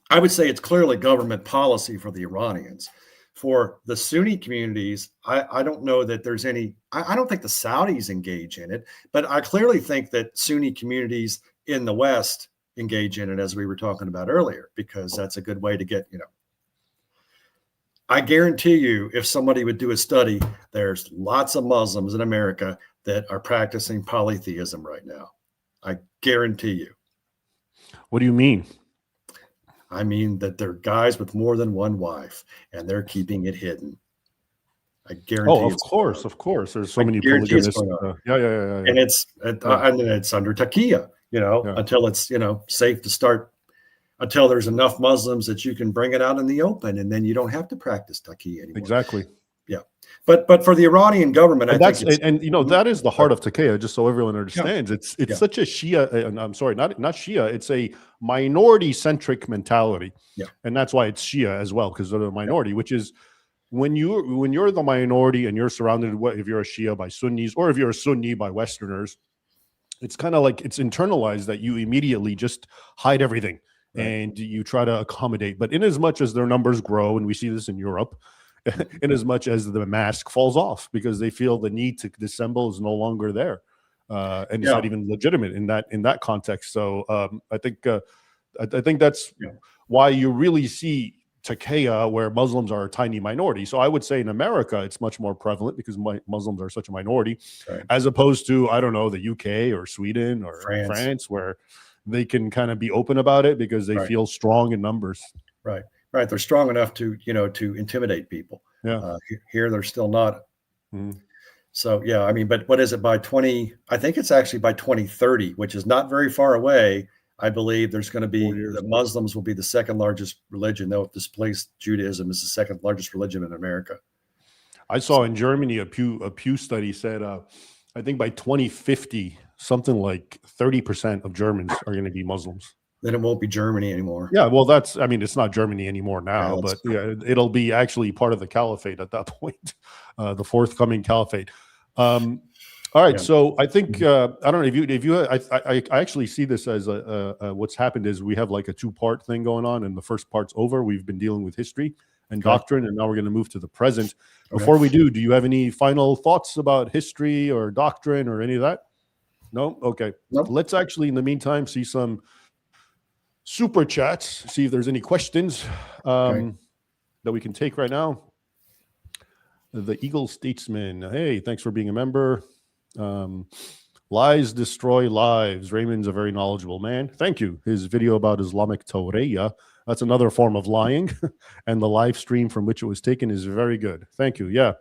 it's clearly government policy for the Iranians. For the Sunni communities, I don't know that there's any. I don't think the Saudis engage in it, but I clearly think that Sunni communities in the West engage in it, as we were talking about earlier, because that's a good way to get. I guarantee you, if somebody would do a study, there's lots of Muslims in America that are practicing polytheism right now. I guarantee you. What do you mean? I mean that they're guys with more than one wife, and they're keeping it hidden. I guarantee. Oh, of course. There's so many polygamists. Yeah. And it's under taqiyya, until it's safe to start. Until there's enough Muslims that you can bring it out in the open, and then you don't have to practice taqiyya anymore. Exactly. Yeah, but for the Iranian government, and that is the heart of taqiyya. Just so everyone understands, it's such a Shia. I'm sorry, not Shia. It's a minority-centric mentality. Yeah, and that's why it's Shia as well, because they're the minority. Which is when you're the minority and you're surrounded, if you're a Shia by Sunnis or if you're a Sunni by Westerners, it's kind of like it's internalized that you immediately just hide everything. Right. And you try to accommodate. But in as much as their numbers grow, and we see this in Europe, in as much as the mask falls off because they feel the need to dissemble is no longer there, and it's not even legitimate in that context. So I think that's why you really see taqiyya where Muslims are a tiny minority. So I would say in America it's much more prevalent because Muslims are such a minority, as opposed to the UK or Sweden or France where they can kind of be open about it because they feel strong in numbers. Right. They're strong enough to intimidate people. Yeah. Here they're still not. Mm. So I mean, but what is it by 20? I think it's actually by 2030, which is not very far away. I believe there's going to be the Muslims will be the second largest religion. They'll displace Judaism as the second largest religion in America. I saw in Germany a Pew study said I think by 2050 something like 30% of Germans are going to be Muslims. Then it won't be Germany anymore. Yeah, well, I mean, it's not Germany anymore now, Yeah, but yeah, it'll be actually part of the caliphate at that point, the forthcoming caliphate. All right, Yeah. so I think I don't know if you I actually see this as what's happened is we have like a two-part thing going on, and the first part's over. We've been dealing with history and doctrine, and now we're going to move to the present. Before we do you have any final thoughts about history or doctrine or any of that? No? Okay. Nope. Let's actually, in the meantime, see some super chats, see if there's any questions that we can take right now. The Eagle Statesman, hey, thanks for being a member. Lies destroy lives. Raymond's a very knowledgeable man. Thank you. His video about Islamic taqiyya, that's another form of lying, and the live stream from which it was taken is very good. Thank you. Yeah,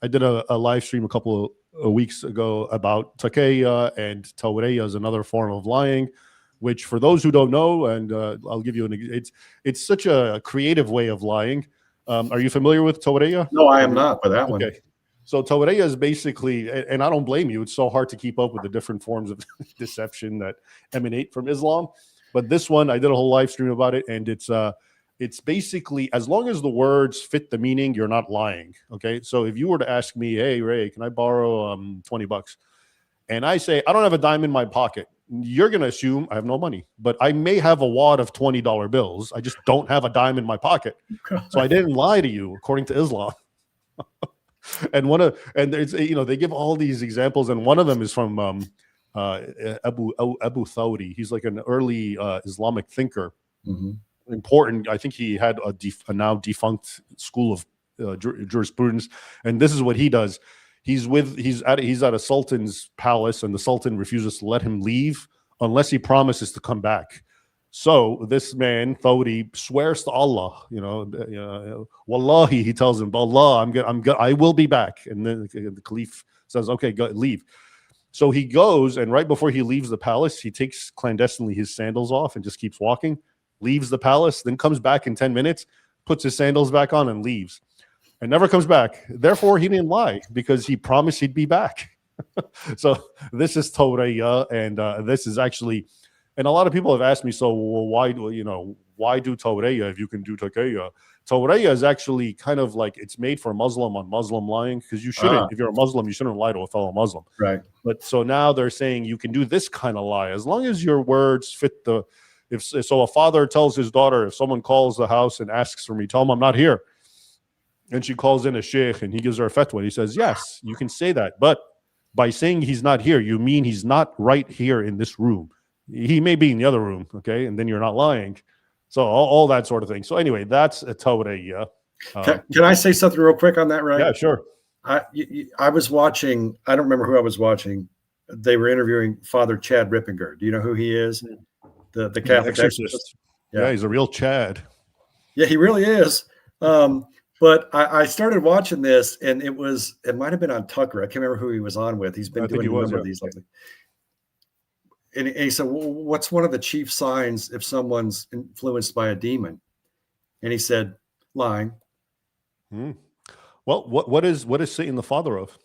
I did a live stream a couple of weeks ago about taqiyya, and taqiyya is another form of lying, which for those who don't know, and I'll give you it's such a creative way of lying. Are you familiar with taqiyya? No, I am not for that one. Okay. So taqiyya is basically, and I don't blame you, it's so hard to keep up with the different forms of deception that emanate from Islam. But this one, I did a whole live stream about it, and it's basically, as long as the words fit the meaning, you're not lying. Okay. So if you were to ask me, hey, Ray, can I borrow $20? And I say, I don't have a dime in my pocket, you're going to assume I have no money, but I may have a wad of $20 bills. I just don't have a dime in my pocket. So I didn't lie to you, according to Islam. And there's, they give all these examples, and one of them is from Abu Thawri. He's like an early Islamic thinker. Important. I think he had a now defunct school of jurisprudence, and this is what he does. He's at a sultan's palace, and the sultan refuses to let him leave unless he promises to come back. So this man Thawri swears to Allah, Wallahi, he tells him, Allah, I will be back. And then the caliph says, okay, go, leave. So he goes, and right before he leaves the palace, he takes clandestinely his sandals off and just keeps walking, leaves the palace, then comes back in 10 minutes, puts his sandals back on and leaves. And never comes back. Therefore, he didn't lie because he promised he'd be back. So this is taqiyya, and this is actually, and a lot of people have asked me, so why do taqiyya if you can do taqiyya? Taqiyya is actually kind of like, it's made for Muslim on Muslim lying, because you shouldn't, if you're a Muslim, you shouldn't lie to a fellow Muslim. Right. But so now they're saying you can do this kind of lie as long as your words fit the. So a father tells his daughter, if someone calls the house and asks for me, tell him I'm not here. And she calls in a sheikh and he gives her a fatwa. He says, yes, you can say that. But by saying he's not here, you mean he's not right here in this room. He may be in the other room, okay? And then you're not lying. So all that sort of thing. So anyway, that's a taqiyya. Can I say something real quick on that, right? Yeah, sure. I was watching, I don't remember who I was watching. They were interviewing Father Chad Rippinger. Do you know who he is? The Catholic exorcist. Yeah, he's a real Chad. Yeah, he really is. But I started watching this, and it might have been on Tucker. I can't remember who he was on with. He's been doing a number of these lately. And he said, well, what's one of the chief signs if someone's influenced by a demon? And he said, lying. Well, what is Satan the father of?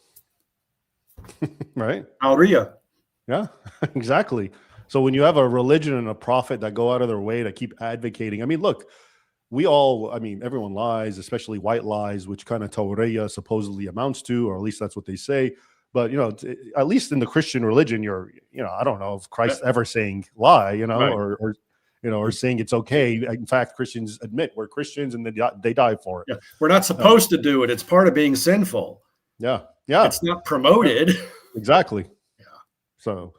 Right? Al-Riya. Yeah, exactly. So when you have a religion and a prophet that go out of their way to keep advocating, I mean, look, everyone lies, especially white lies, which kind of taqiyya supposedly amounts to, or at least that's what they say. But, at least in the Christian religion, I don't know if Christ ever saying lie, right. or saying it's okay. In fact, Christians admit we're Christians and they die for it. Yeah. We're not supposed to do it. It's part of being sinful. Yeah. Yeah. It's not promoted. Yeah. Exactly. Yeah. So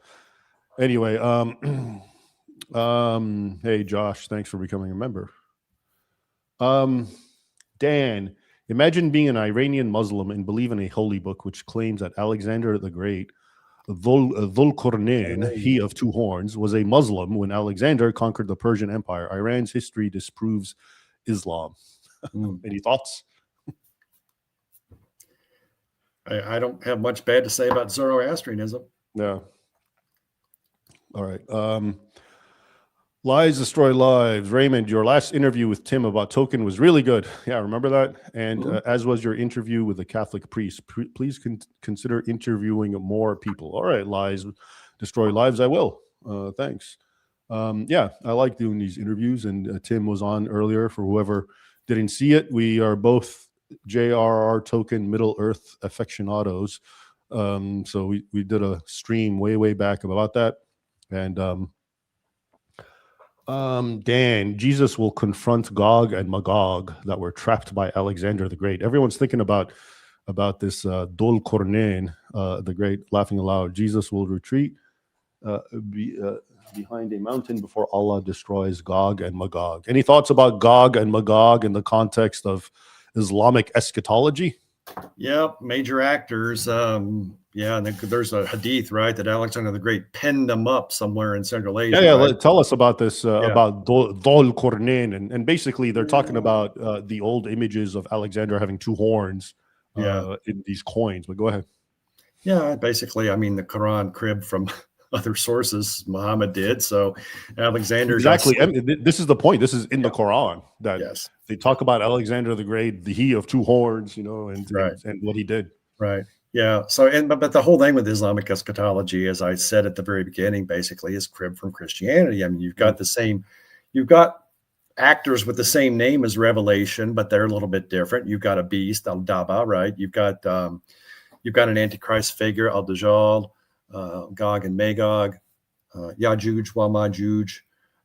anyway, hey, Josh, thanks for becoming a member. Dan, imagine being an Iranian Muslim and believe in a holy book which claims that Alexander the Great, Dhul-Qarnayn, he of two horns, was a Muslim when Alexander conquered the Persian Empire. Iran's history disproves Islam. Any thoughts? I don't have much bad to say about Zoroastrianism. Yeah. All right. Lies destroy lives. Raymond, your last interview with Tim about token was really good. Yeah, remember that? And as was your interview with the Catholic priest. Please consider interviewing more people. All right, lies destroy lives, I will. Thanks. Yeah, I like doing these interviews, and Tim was on earlier. For whoever didn't see it, we are both JRR token Middle Earth aficionados. So we did a stream way back about that. And Dan, Jesus will confront Gog and Magog that were trapped by Alexander the Great. Everyone's thinking about this Dol Kornain, the Great, laughing aloud. Jesus will retreat behind a mountain before Allah destroys Gog and Magog. Any thoughts about Gog and Magog in the context of Islamic eschatology? Yeah, major actors. Yeah, and there's a hadith, right, that Alexander the Great penned them up somewhere in Central Asia. Yeah, right? tell us about this, about Dol Kornain. And basically, they're talking about the old images of Alexander having two horns in these coins. But go ahead. Yeah, basically, I mean, the Quran cribbed from other sources. Muhammad did. So Alexander. Exactly. This is the point. This is in the Quran that they talk about Alexander the Great, the he of two horns, and what he did. Right. Yeah. So, but the whole thing with Islamic eschatology, as I said at the very beginning, basically is cribbed from Christianity. I mean, you've got you've got actors with the same name as Revelation, but they're a little bit different. You've got a beast, Al-Daba, right? You've got an Antichrist figure, Al-Dajjal, Gog and Magog, Yajuj wa Majuj,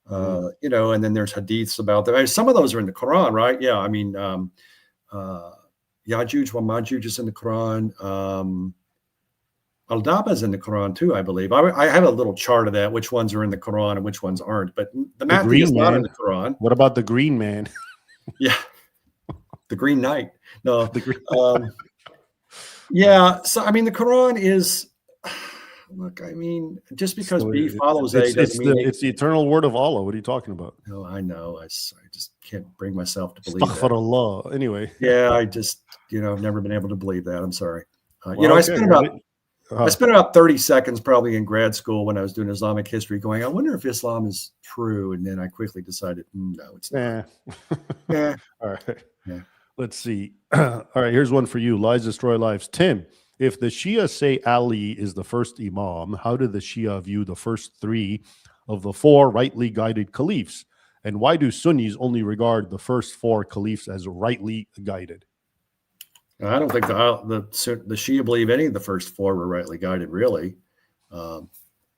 and then there's hadiths about them. I mean, some of those are in the Quran, right? Yeah. I mean, Yajuj wa Majuj is in the Quran. Al-Daba is in the Quran too, I believe. I have a little chart of that, which ones are in the Quran and which ones aren't. But the Mahdi is not in the Quran. What about the Green Man? Yeah, the Green Knight. No, the Green. Yeah. So I mean, the Quran is. Look, I mean, just because B follows A doesn't mean it's the eternal word of Allah. What are you talking about? No, I know. I just can't bring myself to believe that. Astaghfirullah. Anyway. Yeah, I just, I've never been able to believe that. I'm sorry. I spent about 30 seconds probably in grad school when I was doing Islamic history going, I wonder if Islam is true. And then I quickly decided, no, it's not. Yeah. All right. Yeah. Let's see. All right. Here's one for you. Lies destroy lives. Tim. If the Shia say Ali is the first Imam, how do the Shia view the first three of the four rightly guided caliphs? And why do Sunnis only regard the first four caliphs as rightly guided? I don't think the Shia believe any of the first four were rightly guided, really. But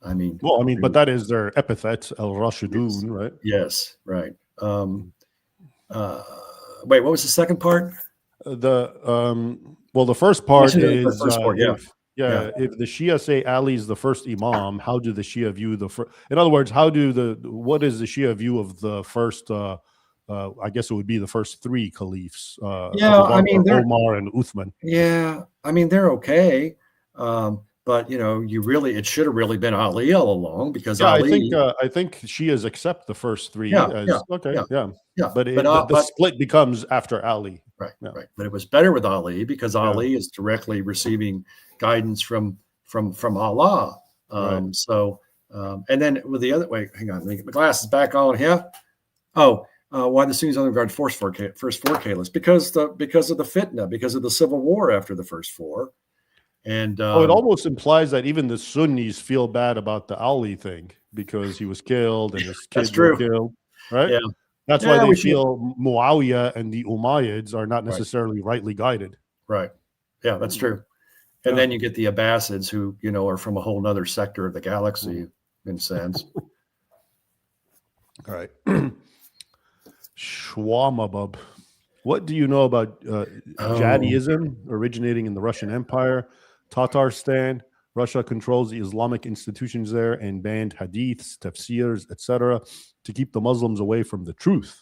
that is their epithet, al-Rashidun, right? Yes, right. Wait, what was the second part? The first part is if the Shia say Ali is the first Imam, how do the Shia view the first? In other words, what is the Shia view of the first? I guess it would be the first three caliphs. Omar and Uthman. Yeah, I mean they're okay, but it should have really been Ali all along because Ali. I think Shias accept the first three. Yeah. But the split becomes after Ali. Right, right. But it was better with Ali because Ali is directly receiving guidance from Allah. So, and then with the other hang on, let me get my glasses back on here. Why the Sunnis only regard first four caliphs? Because of the fitna, because of the civil war after the first four. And it almost implies that even the Sunnis feel bad about the Ali thing because he was killed and his kids were killed, right? Yeah. That's why they feel Muawiyah and the Umayyads are not necessarily rightly guided. Right. Yeah, that's true. And then you get the Abbasids who, are from a whole nother sector of the galaxy in a sense. All right. Shwamabub. What do you know about jihadism originating in the Russian Empire, Tatarstan? Russia controls the Islamic institutions there and banned hadiths, tafsirs, etc. to keep the Muslims away from the truth.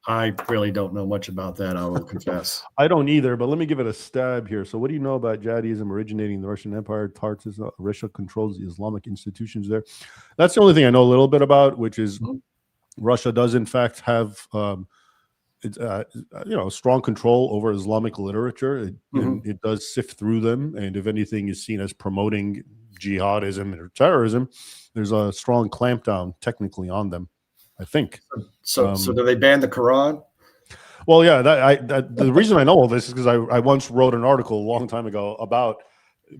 I really don't know much about that, I will confess. I don't either, but let me give it a stab here. So what do you know about jihadism originating in the Russian Empire? Russia controls the Islamic institutions there. That's the only thing I know a little bit about, which is Russia does in fact have strong control over Islamic literature. It does sift through them, and if anything is seen as promoting jihadism or terrorism, there's a strong clampdown technically on them, I think. So do they ban the Quran? Well, yeah. The reason I know all this is because I once wrote an article a long time ago about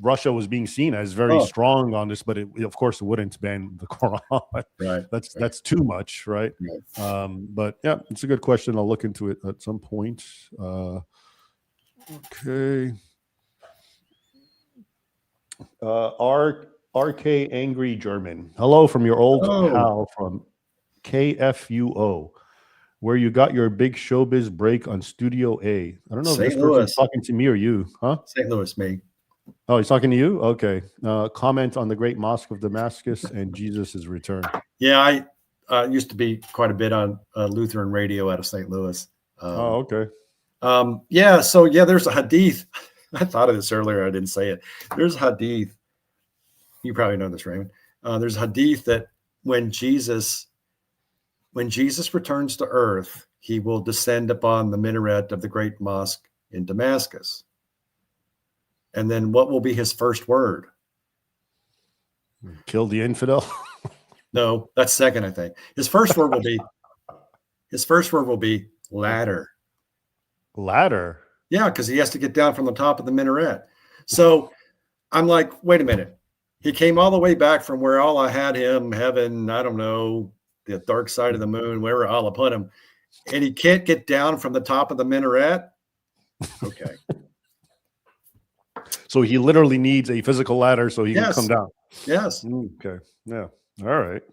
Russia was being seen as very strong on this, but of course it wouldn't ban the Quran. Right. That's too much, right? But yeah, it's a good question. I'll look into it at some point. Okay. RK Angry German. Hello from your old pal from KFUO, where you got your big showbiz break on Studio A. I don't know if this person's talking to me or you, huh? St. Louis, me. Oh, he's talking to you? Okay. Comment on the Great Mosque of Damascus and Jesus' return. Yeah, I used to be quite a bit on Lutheran radio out of St. Louis. Okay. Yeah, so yeah, there's a hadith. I thought of this earlier. I didn't say it. There's a hadith. You probably know this, Raymond. There's a hadith that when Jesus returns to earth, he will descend upon the minaret of the great mosque in Damascus. And then what will be his first word? Kill the infidel? No, that's second, I think. His first word will be ladder. Ladder? Yeah, because he has to get down from the top of the minaret. So I'm like, wait a minute. He came all the way back from where Allah had him, heaven, I don't know, the dark side of the moon, wherever Allah put him, and he can't get down from the top of the minaret. Okay. So he literally needs a physical ladder so he can come down. Yes. Okay. Yeah. All right.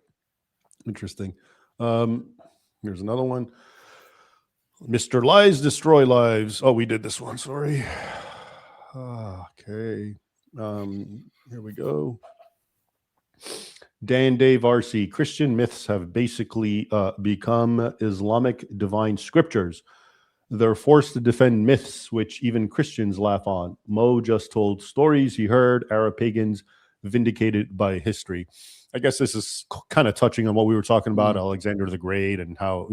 Interesting. Here's another one. Mr. Lies Destroy Lives. Oh, we did this one. Sorry. Okay. Here we go. Dan Dave RC. Christian myths have basically become Islamic divine scriptures. They're forced to defend myths which even Christians laugh on. Mo just told stories he heard, Arab pagans vindicated by history. I guess this is kind of touching on what we were talking about, Alexander the Great, and how,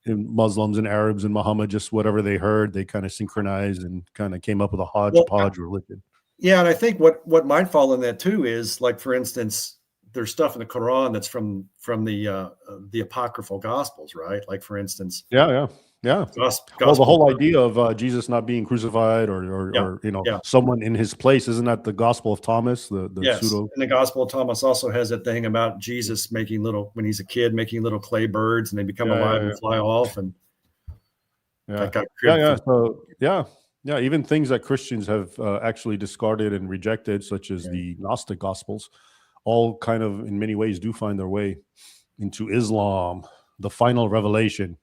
Muslims and Arabs and Muhammad, just whatever they heard, they kind of synchronized and kind of came up with a hodgepodge religion. Yeah, and I think what might fall in that too is, like, for instance, there's stuff in the Quran that's from the apocryphal Gospels, right? Like, for instance, yeah. Well, the whole idea of Jesus not being crucified or someone in his place, isn't that the Gospel of Thomas? The pseudo. And the Gospel of Thomas also has that thing about Jesus when he's a kid, making little clay birds and they become alive and fly off. And even things that Christians have actually discarded and rejected, such as the Gnostic Gospels, all kind of in many ways do find their way into Islam, the final revelation.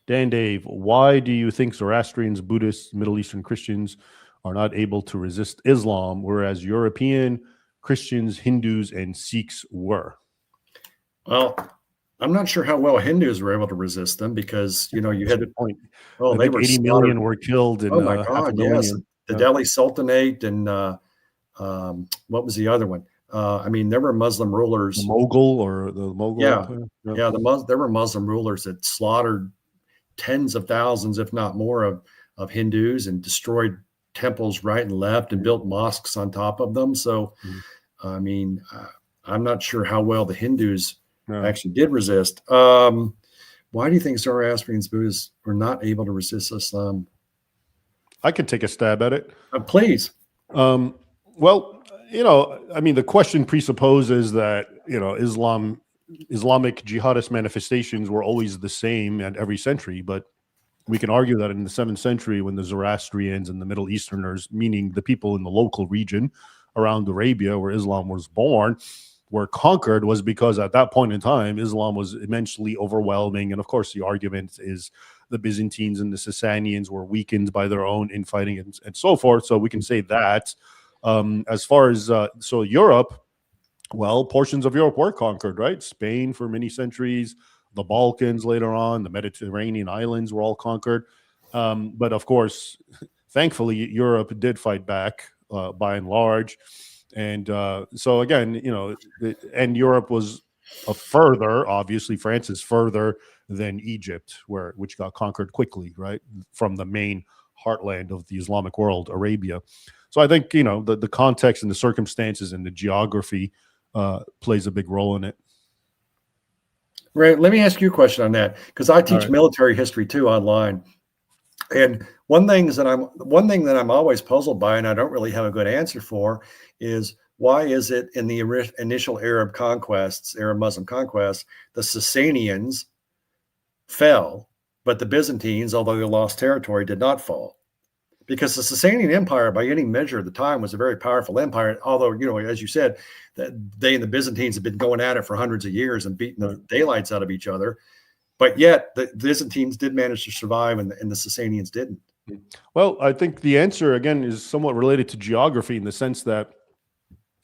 Dan Dave, why do you think Zoroastrians, Buddhists, Middle Eastern Christians are not able to resist Islam, whereas European Christians, Hindus, and Sikhs were? Well, I'm not sure how well Hindus were able to resist them, because you had a good point. Oh, they were 80 million were killed in yes. The Delhi Sultanate, and what was the other one? There were Muslim rulers. The Mughal. Yeah. There were Muslim rulers that slaughtered tens of thousands, if not more, of Hindus, and destroyed temples right and left and built mosques on top of them. So, I'm not sure how well the Hindus actually did resist. Why do you think Zoroastrians, Buddhists were not able to resist Islam? I could take a stab at it. Please. Well, the question presupposes that, Islamic jihadist manifestations were always the same at every century. But we can argue that in the 7th century, when the Zoroastrians and the Middle Easterners, meaning the people in the local region around Arabia where Islam was born, were conquered, was because at that point in time, Islam was immensely overwhelming. And of course, the argument is the Byzantines and the Sasanians were weakened by their own infighting and so forth. So we can say that. As far as Europe, well, portions of Europe were conquered, right? Spain for many centuries, the Balkans later on, the Mediterranean islands were all conquered. But of course, thankfully, Europe did fight back by and large. And so again, and Europe was further, obviously France is further than Egypt, which got conquered quickly, right? From the main heartland of the Islamic world, Arabia. So I think, the context and the circumstances and the geography plays a big role in it. Right. Let me ask you a question on that, because I teach military history too online. And one thing that I'm always puzzled by, and I don't really have a good answer for, is why is it in the initial Arab Muslim conquests, the Sasanians fell, but the Byzantines, although they lost territory, did not fall? Because the Sasanian Empire, by any measure at the time, was a very powerful empire. Although, as you said, that they and the Byzantines have been going at it for hundreds of years and beating the daylights out of each other. But yet the Byzantines did manage to survive, and the Sasanians didn't. Well, I think the answer, again, is somewhat related to geography in the sense that,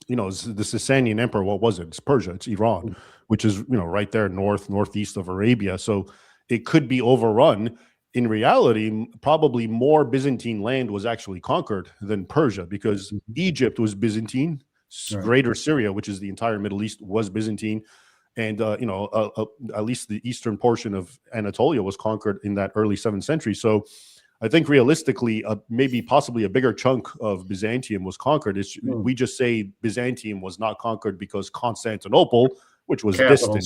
the Sasanian Empire, what was it? It's Persia, it's Iran, which is, right there northeast of Arabia. So it could be overrun. In reality, probably more Byzantine land was actually conquered than Persia, because Egypt was Byzantine, Right. Greater Syria, which is the entire Middle East, was Byzantine. And, at least the eastern portion of Anatolia was conquered in that early 7th century. So I think realistically, maybe possibly a bigger chunk of Byzantium was conquered. We just say Byzantium was not conquered because Constantinople, which was distant,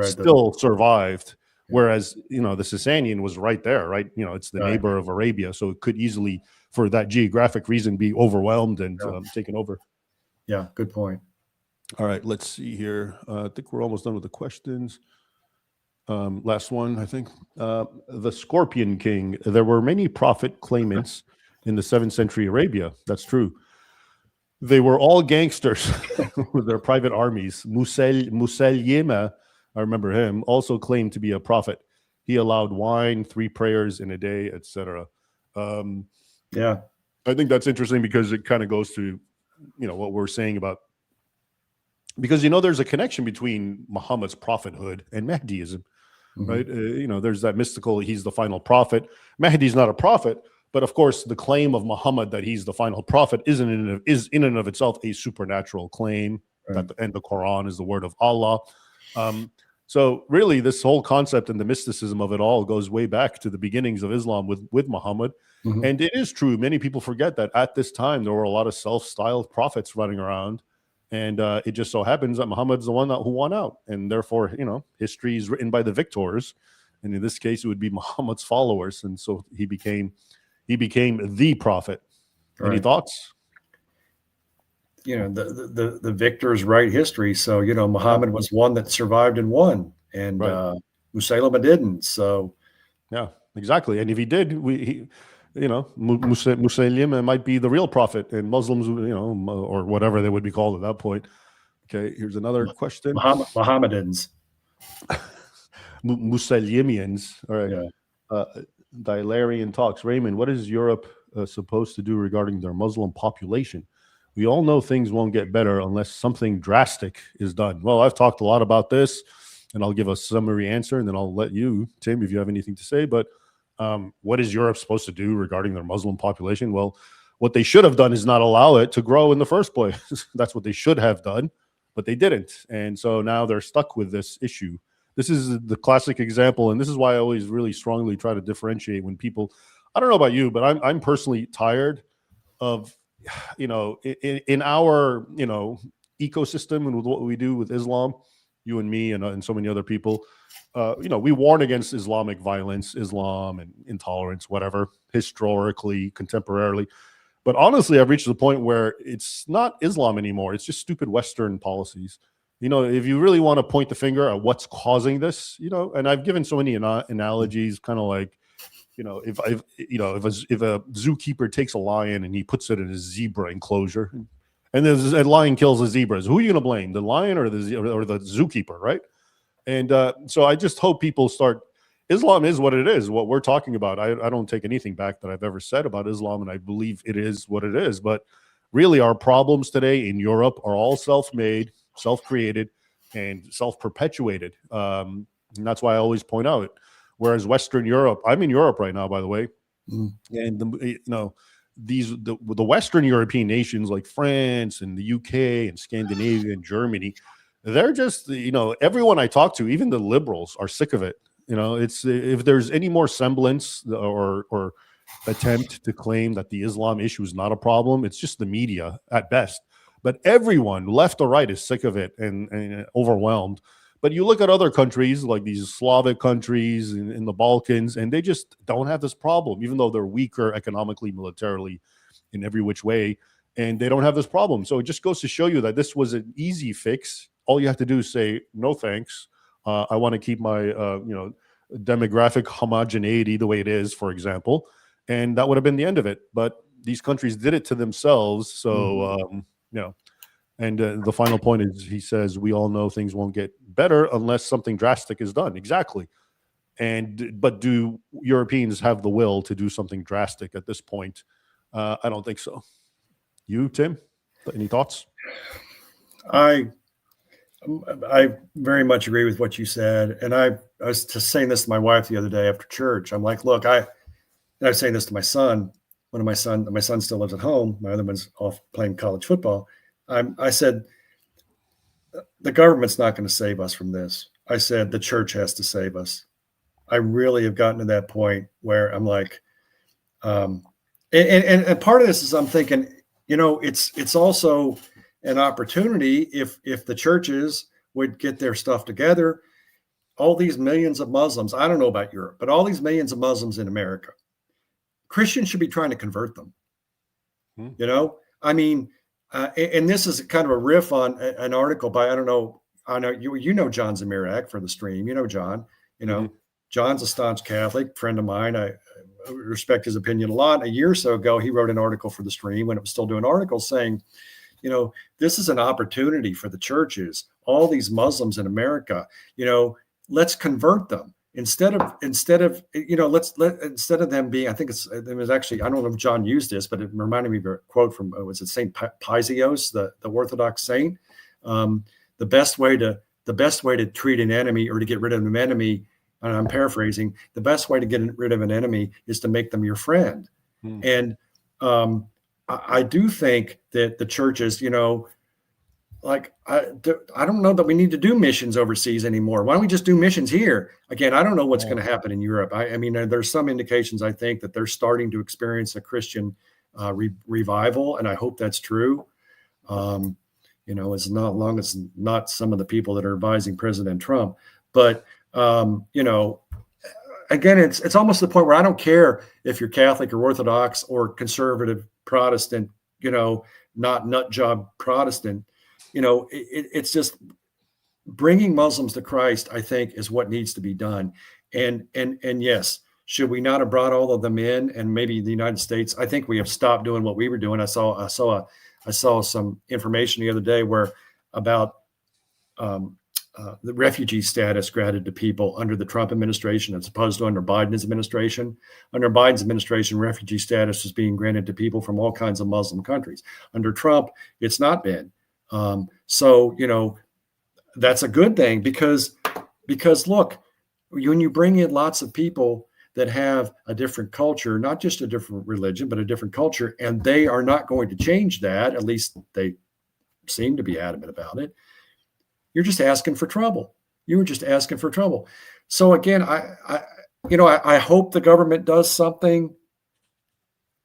still survived. Whereas, the Sasanian was right there, right? It's the neighbor of Arabia. So it could easily, for that geographic reason, be overwhelmed and taken over. Yeah, good point. All right, let's see here. I think we're almost done with the questions. Last one, I think. The Scorpion King. There were many prophet claimants in the 7th century Arabia. That's true. They were all gangsters with their private armies. Musaylima, I remember him, also claimed to be a prophet. He allowed wine, 3 prayers in a day, etc. Yeah. I think that's interesting because it kind of goes to, what we're saying about, because, there's a connection between Muhammad's prophethood and Mahdiism. Right? There's that mystical, he's the final prophet. Mahdi's not a prophet, but of course, the claim of Muhammad that he's the final prophet is in and of itself a supernatural claim. Right. And the Quran is the word of Allah. So really, this whole concept and the mysticism of it all goes way back to the beginnings of Islam with Muhammad. And it is true. Many people forget that at this time, there were a lot of self-styled prophets running around. And it just so happens that Muhammad's the one who won out. And therefore, history is written by the victors. And in this case, it would be Muhammad's followers. And so he became the prophet. Right. Any thoughts? The victors write history. So, Muhammad was one that survived and won. And Musaylima didn't. So, yeah, exactly. And if he did, Musaylima might be the real prophet, and Muslims, or whatever they would be called at that point. Okay, here's another question. Mohammedans. Musaylimians. All right. Yeah. Dilarian talks. Raymond, what is Europe supposed to do regarding their Muslim population? We all know things won't get better unless something drastic is done. Well, I've talked a lot about this, and I'll give a summary answer, and then I'll let you, Tim, if you have anything to say. But what is Europe supposed to do regarding their Muslim population? Well, what they should have done is not allow it to grow in the first place. That's what they should have done, but they didn't. And so now they're stuck with this issue. This is the classic example, and this is why I always really strongly try to differentiate when people, I don't know about you, but I'm personally tired of, in our, ecosystem and with what we do with Islam, you and me and so many other people, we warn against Islamic violence, Islam and intolerance, whatever, historically, contemporarily. But honestly, I've reached the point where it's not Islam anymore. It's just stupid Western policies. If you really want to point the finger at what's causing this, and I've given so many analogies, kind of like, if a zookeeper takes a lion and he puts it in a zebra enclosure, and a lion kills a zebra, who are you going to blame, the lion or the zookeeper, right? And so I just hope people start. Islam is what it is, what we're talking about. I don't take anything back that I've ever said about Islam, and I believe it is what it is. But really, our problems today in Europe are all self-made, self-created, and self-perpetuated. And that's why I always point out. Whereas Western Europe, I'm in Europe right now, by the way, and the Western European nations like France and the UK and Scandinavia and Germany, they're just, everyone I talk to, even the liberals, are sick of it. It's, if there's any more semblance or attempt to claim that the Islam issue is not a problem, it's just the media at best. But everyone, left or right, is sick of it and overwhelmed But you look at other countries like these Slavic countries in the Balkans, and they just don't have this problem, even though they're weaker economically, militarily, in every which way, and they don't have this problem. So it just goes to show you that this was an easy fix. All you have to do is say, no thanks. I want to keep my demographic homogeneity the way it is, for example, and that would have been the end of it. But these countries did it to themselves. So, and the final point is, he says, we all know things won't get better unless something drastic is done. Exactly. But do Europeans have the will to do something drastic at this point? I don't think so. You, Tim, any thoughts? I very much agree with what you said. And I was just saying this to my wife the other day after church. I'm like, look, I was saying this to my son. My son still lives at home. My other one's off playing college football. I said, the government's not going to save us from this. I said, the church has to save us. I really have gotten to that point where I'm like, and part of this is I'm thinking, it's also an opportunity if the churches would get their stuff together. All these millions of Muslims, I don't know about Europe, but all these millions of Muslims in America, Christians should be trying to convert them. I mean, and this is kind of a riff on an article by, I know John Zamirak for the stream. John, John's a staunch Catholic friend of mine. I respect his opinion a lot. A year or so ago, he wrote an article for the stream when it was still doing articles saying, this is an opportunity for the churches, all these Muslims in America, let's convert them instead of them being, it was actually, I don't know if John used this, but it reminded me of a quote from, was it St. Paisios, the Orthodox saint? The best way to treat an enemy or to get rid of an enemy, and I'm paraphrasing, the best way to get rid of an enemy is to make them your friend. And I do think that the churches, I don't know that we need to do missions overseas anymore. Why don't we just do missions here? Again, I don't know what's going to happen in Europe. I mean, there's some indications, I think, that they're starting to experience a Christian revival, and I hope that's true. As long as not some of the people that are advising President Trump. But, again, it's almost the point where I don't care if you're Catholic or Orthodox or conservative Protestant, not nut job Protestant. It's just bringing Muslims to Christ, I think, is what needs to be done. And yes, should we not have brought all of them in? And maybe the United States, I think we have stopped doing what we were doing. I saw some information the other day where about the refugee status granted to people under the Trump administration as opposed to under Biden's administration. Under Biden's administration, refugee status is being granted to people from all kinds of Muslim countries. Under Trump, it's not been. So, that's a good thing because look, when you bring in lots of people that have a different culture, not just a different religion, but a different culture, and they are not going to change that, at least they seem to be adamant about it, you're just asking for trouble. You were just asking for trouble. So again, I hope the government does something.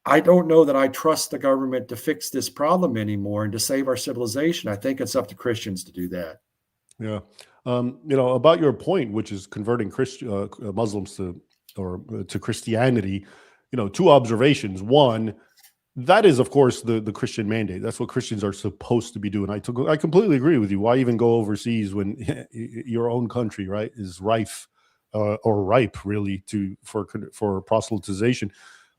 I don't know that I trust the government to fix this problem anymore and to save our civilization. I think it's up to Christians to do that. Yeah. About your point, which is converting Muslims to Christianity, two observations. One, that is, of course, the Christian mandate. That's what Christians are supposed to be doing. I completely agree with you. Why even go overseas when your own country, right, is rife or ripe, really, for proselytization?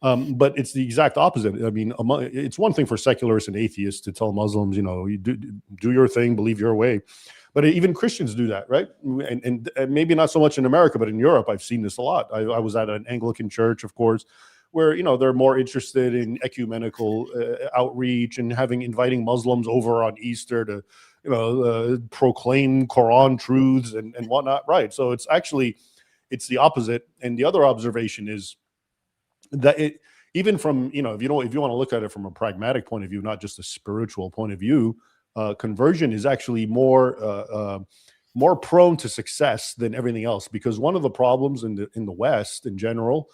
But it's the exact opposite. I mean, it's one thing for secularists and atheists to tell Muslims, you do your thing, believe your way. But even Christians do that, right? And maybe not so much in America, but in Europe, I've seen this a lot. I was at an Anglican church, of course, where they're more interested in ecumenical outreach and inviting Muslims over on Easter to proclaim Quran truths and whatnot, right? So it's the opposite. And the other observation is that even from if you want to look at it from a pragmatic point of view, not just a spiritual point of view, conversion is actually more prone to success than everything else, because one of the problems in the West in general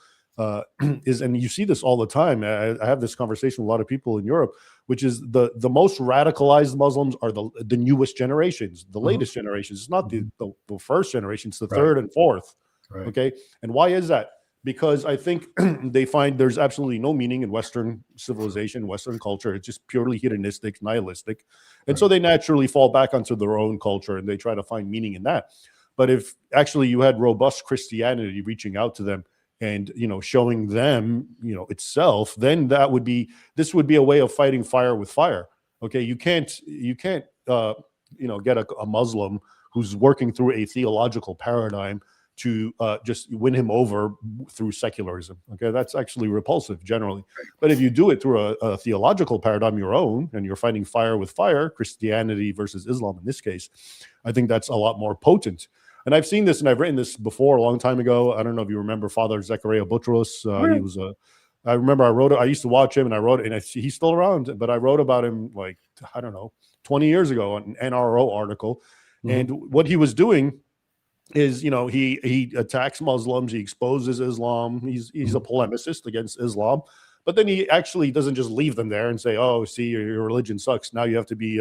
is, and you see this all the time. I have this conversation with a lot of people in Europe, which is the most radicalized Muslims are the newest generations, the latest generations. It's not the first generation; it's the third and fourth. Right. Okay, and why is that? Because I think they find there's absolutely no meaning in Western civilization, Western culture. It's just purely hedonistic, nihilistic, and so they naturally fall back onto their own culture and they try to find meaning in that. But if actually you had robust Christianity reaching out to them and showing them itself, then this would be a way of fighting fire with fire. Okay, you can't get a Muslim who's working through a theological paradigm to just win him over through secularism. Okay, that's actually repulsive generally. But if you do it through a theological paradigm, your own, and you're fighting fire with fire, Christianity versus Islam in this case, I think that's a lot more potent. And I've seen this, and I've written this before a long time ago. I don't know if you remember Father Zechariah Boutros. He was I remember I used to watch him, and I wrote it, and he's still around, but I wrote about him 20 years ago on an NRO article. And what he was doing is, he attacks Muslims, he exposes Islam, he's a polemicist against Islam, but then he actually doesn't just leave them there and say, oh, see, your religion sucks, now you have to be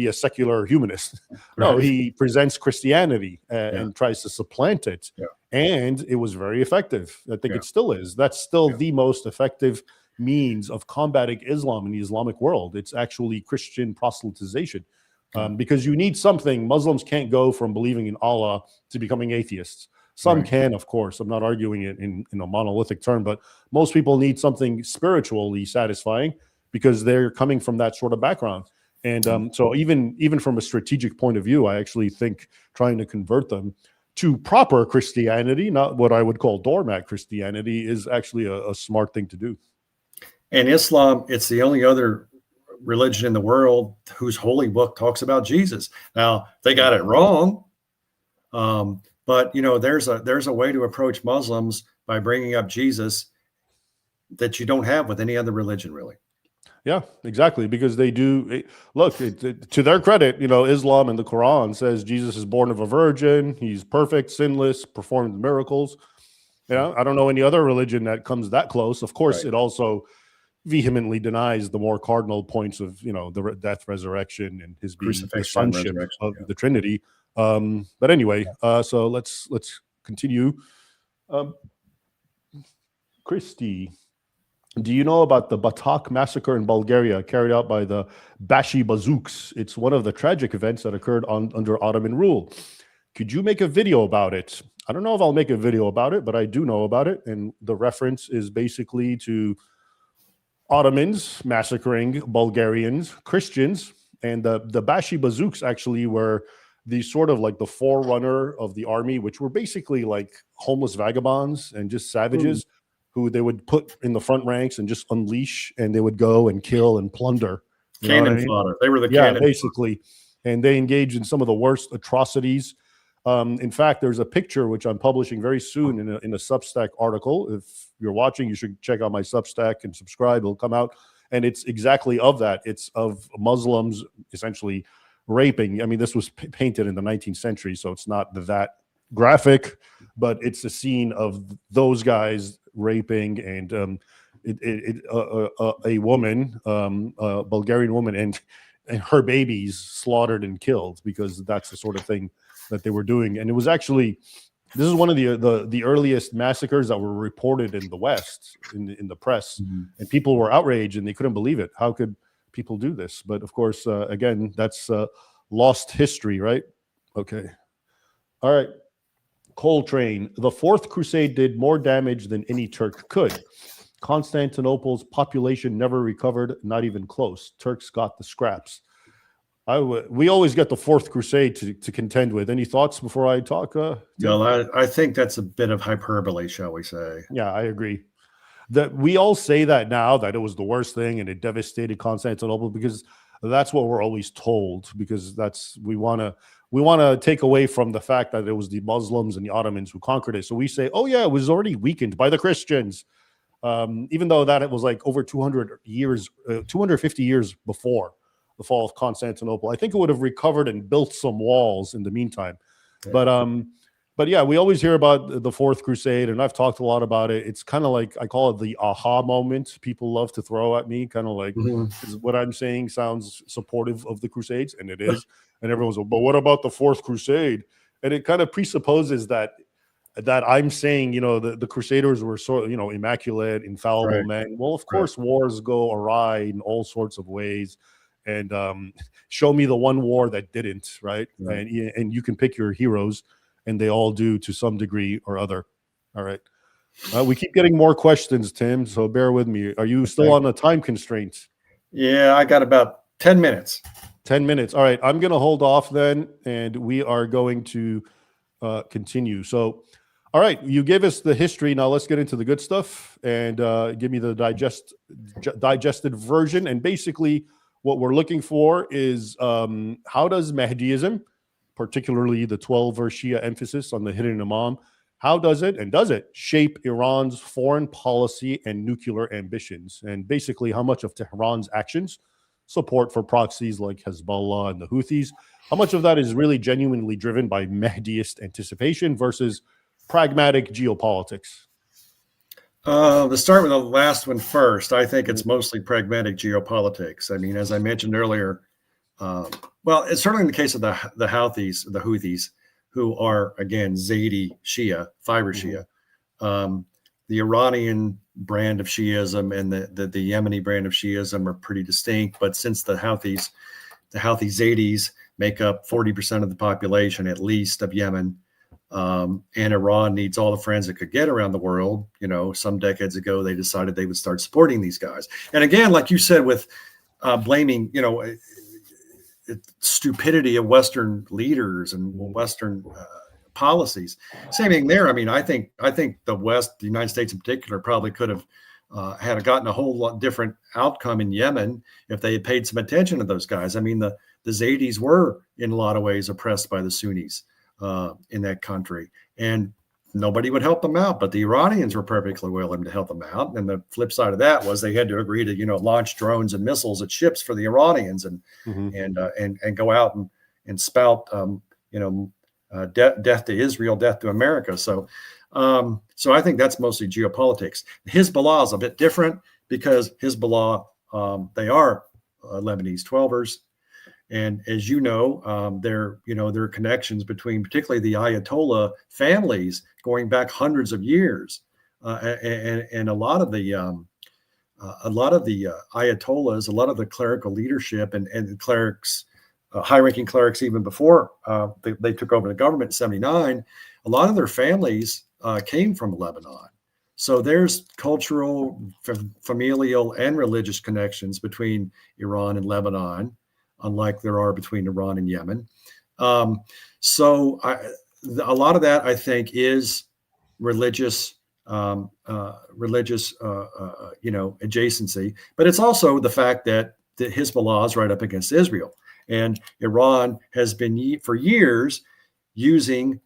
a secular humanist. No, he presents Christianity and tries to supplant it. And it was very effective. I think it still is. That's still the most effective means of combating Islam in the Islamic world. It's actually Christian proselytization. Because you need something. Muslims can't go from believing in Allah to becoming atheists. Some can, of course. I'm not arguing it in a monolithic term, but most people need something spiritually satisfying because they're coming from that sort of background. And so even from a strategic point of view, I actually think trying to convert them to proper Christianity, not what I would call doormat Christianity, is actually a smart thing to do. And Islam, it's the only other religion in the world whose holy book talks about Jesus. Now they got it wrong, but there's a way to approach Muslims by bringing up Jesus that you don't have with any other religion, really. Yeah, exactly. Because they do look to their credit. Islam and the Quran says Jesus is born of a virgin. He's perfect, sinless, performed miracles. I don't know any other religion that comes that close. Of course, it also vehemently denies the more cardinal points of the death, resurrection, and his being the sonship of the Trinity. But anyway, so let's continue. Christy, do you know about the Batak massacre in Bulgaria carried out by the Bashi Bazouks? It's one of the tragic events that occurred under Ottoman rule. Could you make a video about it? I don't know if I'll make a video about it, but I do know about it, and the reference is basically to Ottomans massacring Bulgarians, Christians, and the Bashi Bazouks actually were the sort of like the forerunner of the army, which were basically like homeless vagabonds and just savages who they would put in the front ranks and just unleash, and they would go and kill and plunder. Cannon fodder. They were the cannon basically. And they engaged in some of the worst atrocities. In fact, there's a picture which I'm publishing very soon in a Substack article. If you're watching, you should check out my Substack and subscribe. It'll come out. And it's exactly of that. It's of Muslims essentially raping. I mean, this was painted in the 19th century, so it's not that graphic, but it's a scene of those guys raping and a woman, a Bulgarian woman, and her babies slaughtered and killed, because that's the sort of thing that they were doing. And it was actually, this is one of the earliest massacres that were reported in the West, in the press, and people were outraged and they couldn't believe it. How could people do this? But of course, again, that's lost history, right? Okay. All right. Coltrane, the Fourth Crusade did more damage than any Turk could. Constantinople's population never recovered, not even close. Turks got the scraps. We always get the Fourth Crusade to contend with. Any thoughts before I talk? No, I think that's a bit of hyperbole, shall we say? Yeah, I agree. That we all say that now, that it was the worst thing and it devastated Constantinople, because that's what we're always told. Because we want to take away from the fact that it was the Muslims and the Ottomans who conquered it. So we say, oh yeah, it was already weakened by the Christians, even though that it was like over 250 years before the fall of Constantinople. I think it would have recovered and built some walls in the meantime. Yeah. But But yeah, we always hear about the Fourth Crusade, and I've talked a lot about it. It's kind of like, I call it the aha moment. People love to throw at me, kind of like, is what I'm saying sounds supportive of the Crusades, and it is. And everyone's like, but what about the Fourth Crusade? And it kind of presupposes that I'm saying, the Crusaders were sort of, immaculate, infallible Right. men. Well, of course, wars go awry in all sorts of ways. And show me the one war that didn't, right? And you can pick your heroes, and they all do to some degree or other. All right. We keep getting more questions, Tim, so bear with me. Are you still on a time constraint? Yeah, I got about 10 minutes. 10 minutes. All right. I'm going to hold off then, and we are going to continue. So, all right, you gave us the history. Now let's get into the good stuff and give me the digested version. And basically, what we're looking for is how does Mahdism, particularly the Twelver Shia emphasis on the Hidden Imam, how does it shape Iran's foreign policy and nuclear ambitions? And basically, how much of Tehran's actions, support for proxies like Hezbollah and the Houthis, how much of that is really genuinely driven by Mahdiist anticipation versus pragmatic geopolitics? To start with the last one first, I think it's mostly pragmatic geopolitics. I mean, as I mentioned earlier, well, it's certainly in the case of the Houthis, who are, again, Zaidi Shia, fiber Shia. The Iranian brand of Shiism and the Yemeni brand of Shiism are pretty distinct. But since the Houthi Zaidis make up 40% of the population, at least, of Yemen, and Iran needs all the friends it could get around the world, some decades ago, they decided they would start supporting these guys. And again, like you said, with blaming, stupidity of Western leaders and Western policies. Same thing there. I mean, I think the West, the United States in particular, probably could have gotten a whole lot different outcome in Yemen if they had paid some attention to those guys. I mean, the Zaidis were in a lot of ways oppressed by the Sunnis in that country, and nobody would help them out, but the Iranians were perfectly willing to help them out. And the flip side of that was they had to agree to, launch drones and missiles at ships for the Iranians and go out and spout, death to Israel, death to America. So I think that's mostly geopolitics. Hezbollah is a bit different because Hezbollah, they are Lebanese Twelvers. And as you know, there are connections between particularly the Ayatollah families going back hundreds of years, and a lot of the Ayatollahs, a lot of the clerical leadership and clerics, high-ranking clerics, even before they took over the government in '79, a lot of their families came from Lebanon. So there's cultural, familial, and religious connections between Iran and Lebanon, unlike there are between Iran and Yemen. So a lot of that, I think, is religious, adjacency. But it's also the fact that the Hezbollah is right up against Israel. And Iran has been for years using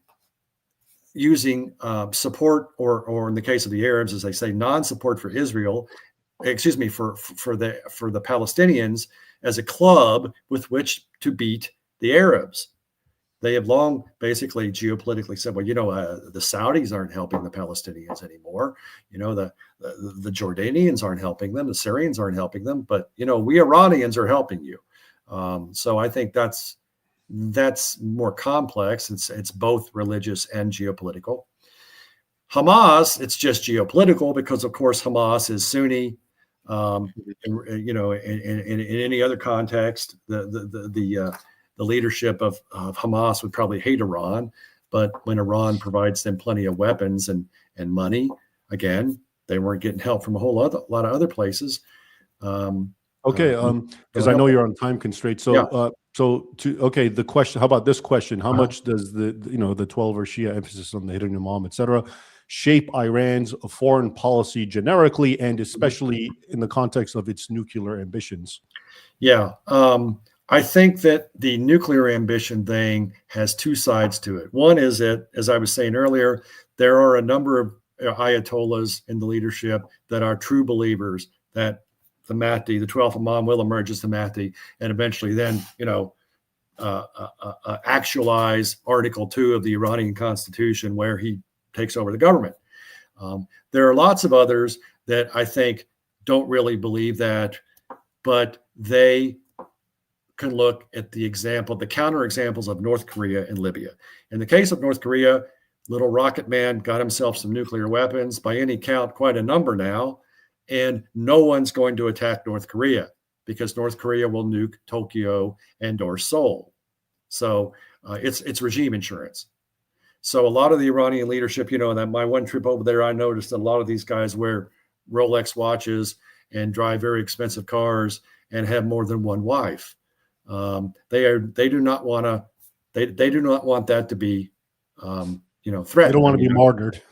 support, or in the case of the Arabs, as they say, non-support for Israel, for the Palestinians, as a club with which to beat the Arabs. They have long basically geopolitically said, well, the Saudis aren't helping the Palestinians anymore. The Jordanians aren't helping them. The Syrians aren't helping them. But, we Iranians are helping you. So I think that's more complex. It's both religious and geopolitical. Hamas, it's just geopolitical because, of course, Hamas is Sunni. In any other context, the leadership of Hamas would probably hate Iran, but when Iran provides them plenty of weapons and money, again, they weren't getting help from a lot of other places. Because I know you're on time constraints. So, the question. How about this question? How much does the Twelver Shia emphasis on the Hidden Imam, etc., shape Iran's foreign policy generically, and especially in the context of its nuclear ambitions? Yeah, I think that the nuclear ambition thing has two sides to it. One is that, as I was saying earlier, there are a number of Ayatollahs in the leadership that are true believers that the Mahdi, the 12th Imam, will emerge as the Mahdi, and eventually then, actualize Article 2 of the Iranian Constitution, where he takes over the government. There are lots of others that I think don't really believe that, but they can look at the counter examples of North Korea and Libya. In the case of North Korea, little rocket man got himself some nuclear weapons, by any count, quite a number now, and no one's going to attack North Korea because North Korea will nuke Tokyo and or Seoul. So it's regime insurance. So a lot of the Iranian leadership, that my one trip over there, I noticed that a lot of these guys wear Rolex watches and drive very expensive cars and have more than one wife. They do not want that to be, threatened. They don't want to be martyred.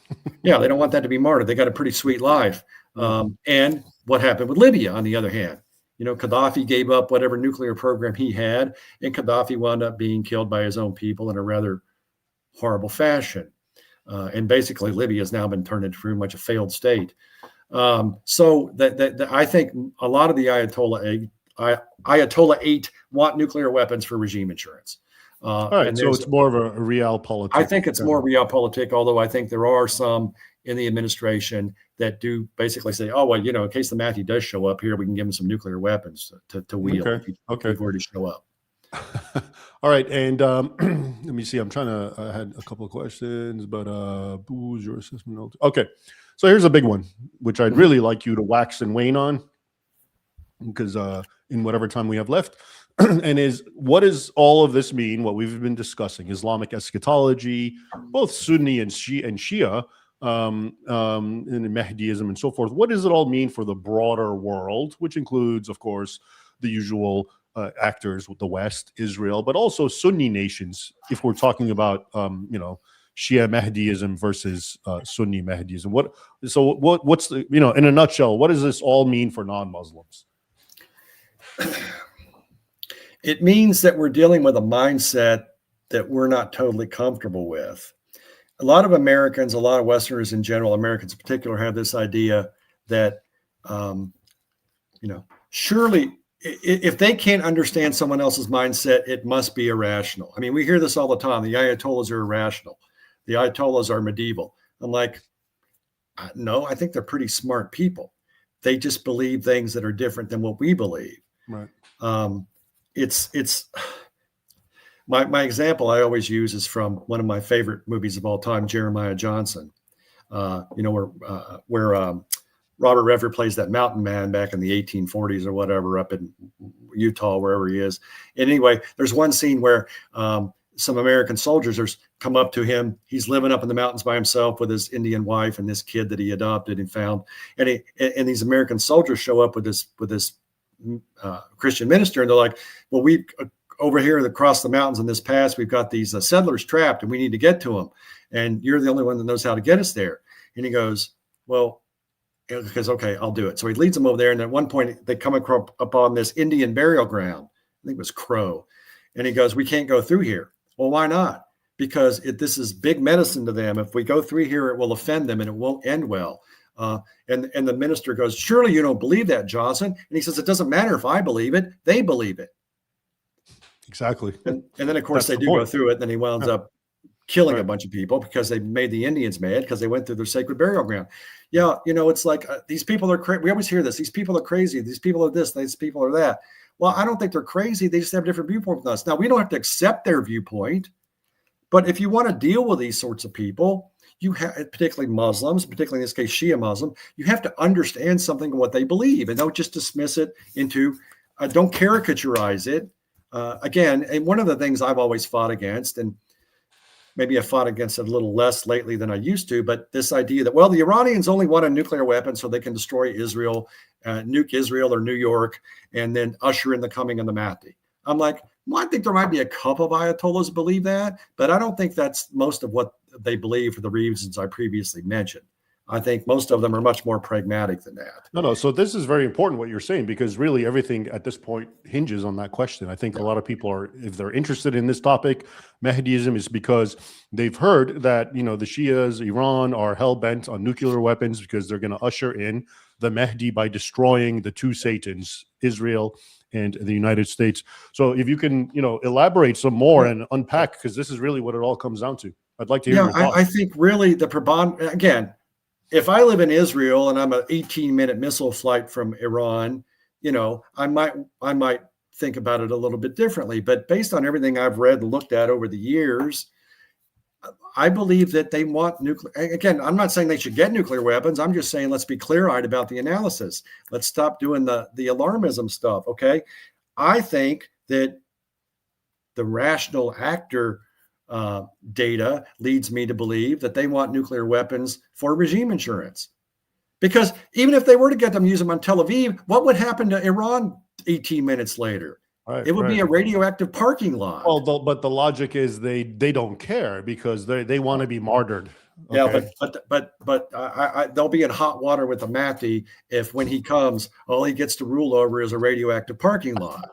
Yeah, they don't want that to be martyred. They got a pretty sweet life. And what happened with Libya, on the other hand? Gaddafi gave up whatever nuclear program he had, and Gaddafi wound up being killed by his own people in a rather horrible fashion. And basically, Libya has now been turned into pretty much a failed state. So that I think a lot of the Ayatollah 8 want nuclear weapons for regime insurance. All right, so it's more of a realpolitik. I think it's more realpolitik, although I think there are some in the administration that do basically say, oh, well, in case the Mahdi does show up here, we can give him some nuclear weapons to wield if he were to show up. All right, and let me see. I had a couple of questions, but who's your assessment? Okay, so here's a big one, which I'd really like you to wax and wane on, because in whatever time we have left, and what does all of this mean, what we've been discussing, Islamic eschatology, both Sunni and Shia, and Mahdism and so forth. What does it all mean for the broader world, which includes, of course, the usual actors with the West, Israel, but also Sunni nations, if we're talking about, Shia Mahdiism versus Sunni Mahdism. What's the, in a nutshell, what does this all mean for non-Muslims? It means that we're dealing with a mindset that we're not totally comfortable with. A lot of Americans, a lot of Westerners in general, Americans in particular, have this idea that, surely if they can't understand someone else's mindset, it must be irrational. I mean, we hear this all the time. The Ayatollahs are irrational. The Ayatollahs are medieval. I'm like, no, I think they're pretty smart people. They just believe things that are different than what we believe. Right. It's my example I always use is from one of my favorite movies of all time, Jeremiah Johnson. Where Robert Redford plays that mountain man back in the 1840s or whatever, up in Utah, wherever he is. And anyway, there's one scene where some American soldiers come up to him. He's living up in the mountains by himself with his Indian wife and this kid that he adopted and found. And these American soldiers show up with this Christian minister, and they're like, well, we over here across the mountains in this pass, we've got these settlers trapped and we need to get to them. And you're the only one that knows how to get us there. And he goes, well, because, okay, I'll do it. So he leads them over there. And at one point they come upon this Indian burial ground. I think it was Crow. And he goes, we can't go through here. Well, why not? Because this is big medicine to them. If we go through here, it will offend them and it won't end well. And the minister goes, surely you don't believe that, Johnson. And he says, it doesn't matter if I believe it. They believe it. Exactly. And then, of course, they do go through it. And then he wound up killing a bunch of people because they made the Indians mad because they went through their sacred burial ground. Yeah, it's like these people are crazy. We always hear this. These people are crazy. These people are this. These people are that. Well, I don't think they're crazy. They just have a different viewpoint than us. Now, we don't have to accept their viewpoint. But if you want to deal with these sorts of people, you have, particularly Muslims, particularly in this case, Shia Muslim, you have to understand something of what they believe and don't just dismiss it into, don't caricaturize it. Again, and one of the things I've always fought against, and maybe I fought against it a little less lately than I used to, but this idea that, well, the Iranians only want a nuclear weapon so they can destroy Israel, nuke Israel or New York, and then usher in the coming of the Mahdi. I'm like, well, I think there might be a couple of Ayatollahs believe that, but I don't think that's most of what they believe for the reasons I previously mentioned. I think most of them are much more pragmatic than that. No. So this is very important what you're saying, because really everything at this point hinges on that question. I think a lot of people are, if they're interested in this topic, Mahdism, is because they've heard that, you know, the Shias, Iran, are hell bent on nuclear weapons because they're going to usher in the Mahdi by destroying the two Satans, Israel and the United States. So if you can, you know, elaborate some more and unpack, because this is really what it all comes down to. I'd like to hear your thoughts. I think really the Prabhan, again, if I live in Israel and I'm an 18-minute missile flight from Iran, you know, I might think about it a little bit differently. But based on everything I've read and looked at over the years, I believe that they want nuclear. Again, I'm not saying they should get nuclear weapons. I'm just saying let's be clear-eyed about the analysis. Let's stop doing the alarmism stuff, okay? I think that the rational actor data leads me to believe that they want nuclear weapons for regime insurance. Because even if they were to get them, use them on Tel Aviv, what would happen to Iran 18 minutes later? Right, it would be a radioactive parking lot. Well, but the logic is they don't care because they want to be martyred. Okay? Yeah, but they'll be in hot water with the Mahdi if, when he comes, all he gets to rule over is a radioactive parking lot.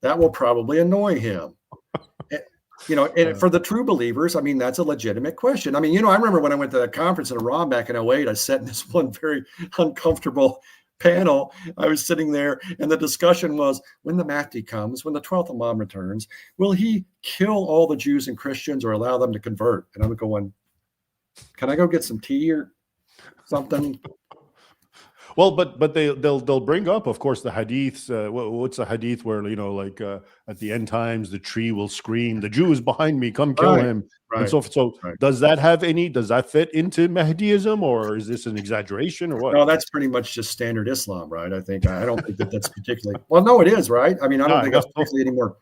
That will probably annoy him. You know, and for the true believers, I mean, that's a legitimate question. I mean, you know, I remember when I went to that conference in Iran back in 2008, I sat in this one very uncomfortable panel. I was sitting there and the discussion was, when the Mahdi comes, when the 12th Imam returns, will he kill all the Jews and Christians or allow them to convert? And I'm going, can I go get some tea or something? Well, but they'll bring up, of course, the hadiths. What's a hadith where, you know, like at the end times, the tree will scream, "The Jew is behind me, come kill him." Right. And so does that fit into Mahdiism, or is this an exaggeration, or what? No, that's pretty much just standard Islam, right? I don't think that's particularly, well, no, it is, right? I mean, I don't think that's particularly anymore.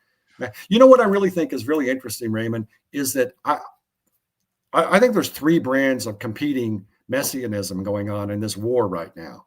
You know what I really think is really interesting, Raymond, is that I think there's three brands of competing messianism going on in this war right now.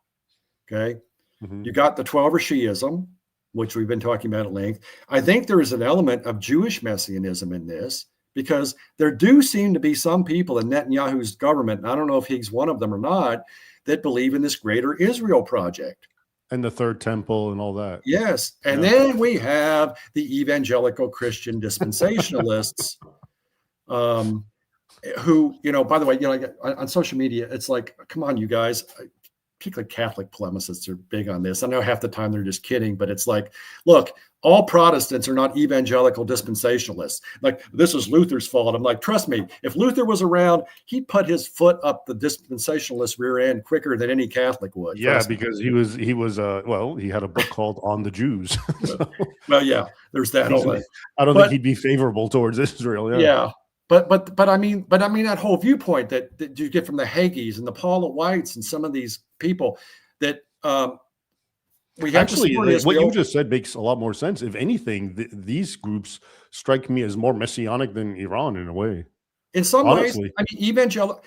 Okay. Mm-hmm. You got the Twelver Shiism, which we've been talking about at length. I think there is an element of Jewish messianism in this, because there do seem to be some people in Netanyahu's government, and I don't know if he's one of them or not, that believe in this greater Israel project. And the third temple and all that. Yes. And then we have the evangelical Christian dispensationalists, who, you know, by the way, you know, on social media, it's like, come on, you guys, particularly Catholic polemicists are big on this. I know half the time they're just kidding, but it's like, look, all Protestants are not evangelical dispensationalists. Like, this is Luther's fault. I'm like, trust me, if Luther was around, he'd put his foot up the dispensationalist rear end quicker than any Catholic would. Yeah, because he was he had a book called On the Jews. Well, yeah, there's that. I don't think he'd be favorable towards Israel. Yeah. But I mean that whole viewpoint that you get from the Hagis and the Paula Whites and some of these people that we have actually, what you just said makes a lot more sense. If anything, these groups strike me as more messianic than Iran in a way. In some ways, I mean, evangelical,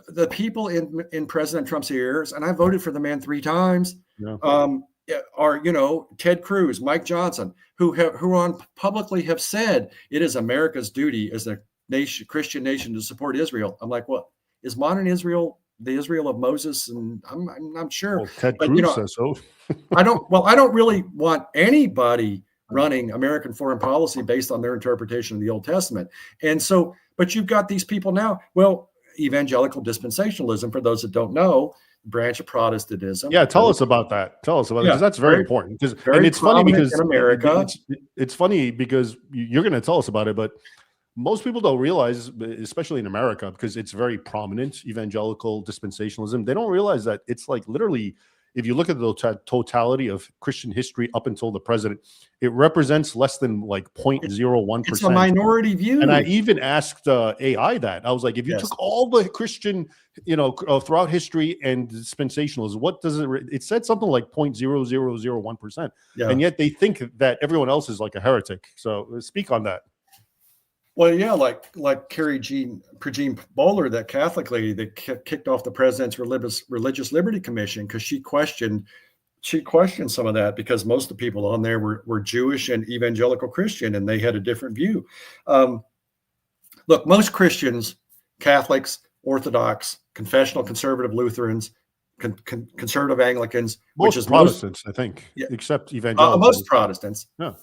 the people in President Trump's ears, and I voted for the man 3 times. Yeah. Are, you know, Ted Cruz, Mike Johnson, who publicly have said it is America's duty as a nation, Christian nation, to support Israel. I'm like, what is modern Israel? The Israel of Moses? And I'm not sure. Well, Ted Cruz says so. I don't really want anybody running American foreign policy based on their interpretation of the Old Testament. And so, but you've got these people now. Well, evangelical dispensationalism, for those that don't know, branch of Protestantism. Yeah, tell us about that. Tell us about it, because that's very important. And it's funny because in America, it's funny because you're going to tell us about it, but most people don't realize, especially in America, because it's very prominent, evangelical dispensationalism. They don't realize that it's like literally, if you look at the totality of Christian history up until the president, it represents less than like 0.01%. It's a minority view. And I even asked AI that. I was like, if you took all the Christian, you know, throughout history and dispensationalism, what does it said something like 0.0001%. Yeah. And yet they think that everyone else is like a heretic. So speak on that. Well, yeah, like Carrie Jean Bowler, that Catholic lady that kicked off the president's Religious Liberty Commission, because she questioned some of that, because most of the people on there were Jewish and evangelical Christian, and they had a different view. Look, most Christians, Catholics, Orthodox, confessional conservative Lutherans, conservative Anglicans, which Most is Protestants, I think, yeah, except most evangelicals. Protestants Yeah.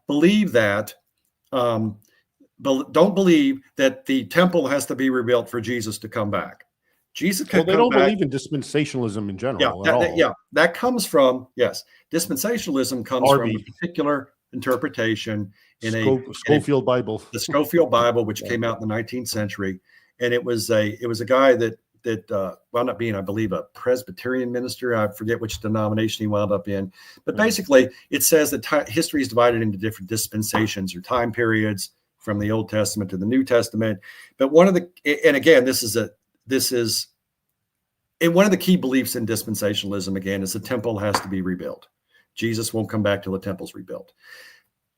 believe that. Don't believe that the temple has to be rebuilt for Jesus to come back. Jesus Well, could they come don't back. believe in dispensationalism in Yeah, general at all. that comes from, yes, dispensationalism comes from a Darby, particular interpretation in a Schofield Bible. the Schofield Bible, which Yeah. came out in the 19th century, and it was a guy that wound up being, I believe, a Presbyterian minister. I forget which denomination he wound up in, but basically, it says that history is divided into different dispensations or time periods from the Old Testament to the New Testament. But one of the, and again, and one of the key beliefs in dispensationalism, again, is the temple has to be rebuilt. Jesus won't come back till the temple's rebuilt.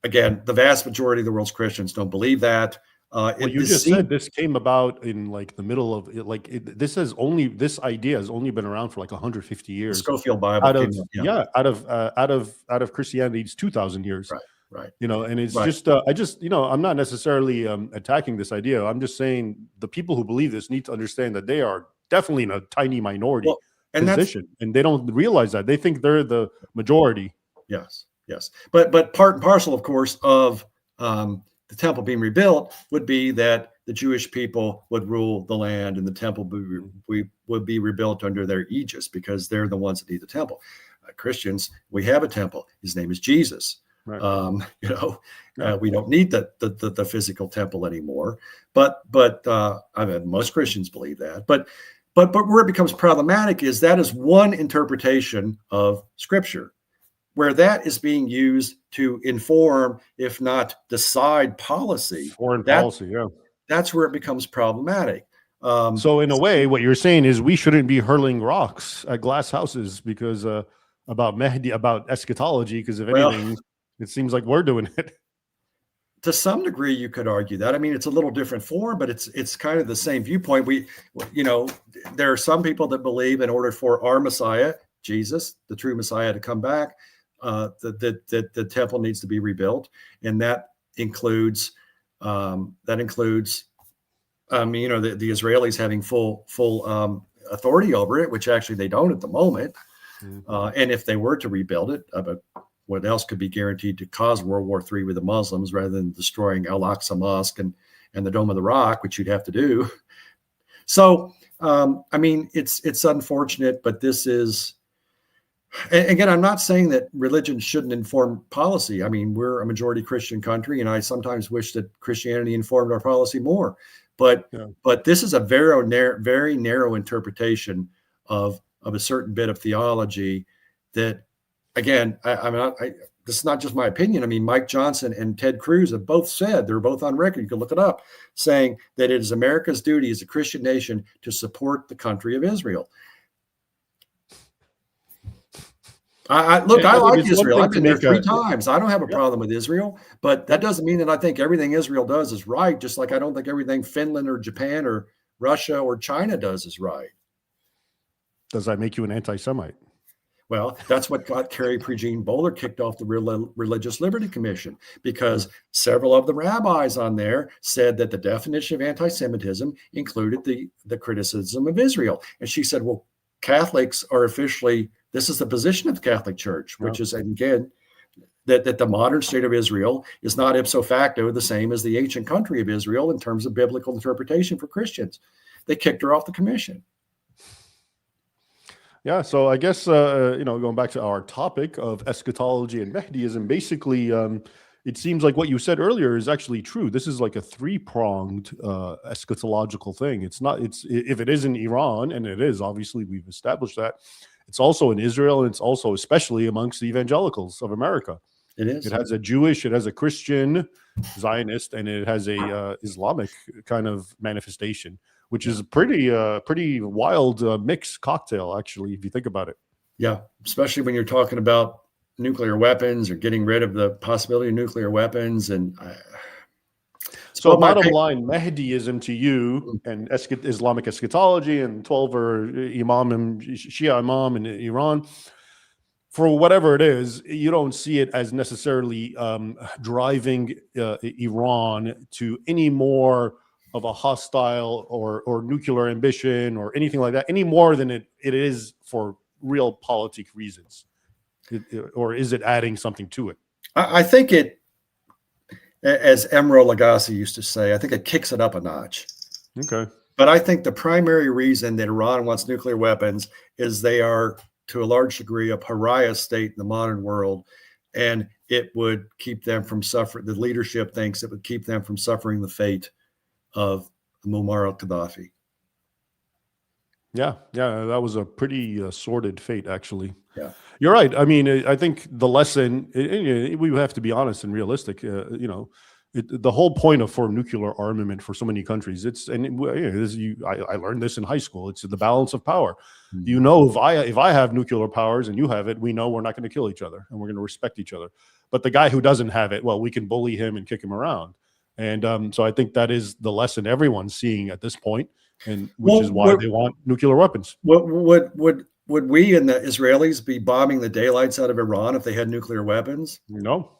Again, the vast majority of the world's Christians don't believe that. Well, you just said this came about in like the middle of it. Like this idea has only been around for like 150 years. The Schofield Bible out of Christianity's 2,000 years. Right. You know, and it's just I'm not necessarily attacking this idea. I'm just saying the people who believe this need to understand that they are definitely in a tiny minority position, and they don't realize that. They think they're the majority. Yes. But part and parcel, of course, of the temple being rebuilt would be that the Jewish people would rule the land, and the temple would be rebuilt under their aegis, because they're the ones that need the temple. Christians, we have a temple. His name is Jesus. Right. We don't need the physical temple anymore. But I mean, most Christians believe that. But where it becomes problematic is that is one interpretation of Scripture, where that is being used to inform, if not decide, policy. Foreign policy, yeah. That's where it becomes problematic. So in a way, what you're saying is we shouldn't be hurling rocks at glass houses because about Mahdi, about eschatology, because if anything, it seems like we're doing it. To some degree, you could argue that. I mean, it's a little different form, but it's kind of the same viewpoint. There are some people that believe in order for our Messiah, Jesus, the true Messiah, to come back, the temple needs to be rebuilt, and that includes the Israelis having full authority over it, which actually they don't at the moment. And if they were to rebuild it, what else could be guaranteed to cause World War III with the Muslims rather than destroying Al-Aqsa Mosque and the Dome of the Rock, which you'd have to do? So, I mean, it's unfortunate, but this is, and again, I'm not saying that religion shouldn't inform policy. I mean, we're a majority Christian country, and I sometimes wish that Christianity informed our policy more. But this is a very narrow interpretation of a certain bit of theology that, again, this is not just my opinion. I mean, Mike Johnson and Ted Cruz have both said, they're both on record, you can look it up, saying that it is America's duty as a Christian nation to support the country of Israel. I like Israel. I've been there 3 times. I don't have a problem with Israel, but that doesn't mean that I think everything Israel does is right, just like I don't think everything Finland or Japan or Russia or China does is right. Does that make you an anti-Semite? Well, that's what got Carrie Prejean Bowler kicked off the Religious Liberty Commission, because several of the rabbis on there said that the definition of anti-Semitism included the criticism of Israel. And she said, well, Catholics are officially, this is the position of the Catholic Church, which is, again, that the modern state of Israel is not ipso facto the same as the ancient country of Israel in terms of biblical interpretation for Christians. They kicked her off the commission. Yeah, so I guess, going back to our topic of eschatology and Mahdism, basically, it seems like what you said earlier is actually true. This is like a 3-pronged eschatological thing. If it is in Iran, and it is, obviously, we've established that, it's also in Israel, and it's also especially amongst the evangelicals of America. It is. It has a Jewish, it has a Christian, Zionist, and it has a Islamic kind of manifestation, which is a pretty wild mixed cocktail, actually, if you think about it. Yeah, especially when you're talking about nuclear weapons or getting rid of the possibility of nuclear weapons. And so bottom line, Mahdiism to you and Islamic eschatology and Twelver Imam and Shia Imam in Iran, for whatever it is, you don't see it as necessarily driving Iran to any more of a hostile or nuclear ambition or anything like that, any more than it is for real politic reasons? Or is it adding something to it? I think it, as Emeril Lagasse used to say, I think it kicks it up a notch. Okay. But I think the primary reason that Iran wants nuclear weapons is they are, to a large degree, a pariah state in the modern world. And it would keep them from suffering. The leadership thinks it would keep them from suffering the fate of Muammar al-Gaddafi. Yeah, that was a pretty sordid fate, actually. Yeah, you're right. I mean, I think the lesson, we have to be honest and realistic. The whole point for nuclear armament for so many countries, I learned this in high school. It's the balance of power. Mm-hmm. If I have nuclear powers and you have it, we know we're not going to kill each other and we're going to respect each other. But the guy who doesn't have it, well, we can bully him and kick him around. And so I think that is the lesson everyone's seeing at this point, and which is why they want nuclear weapons. Would we and the Israelis be bombing the daylights out of Iran if they had nuclear weapons? No.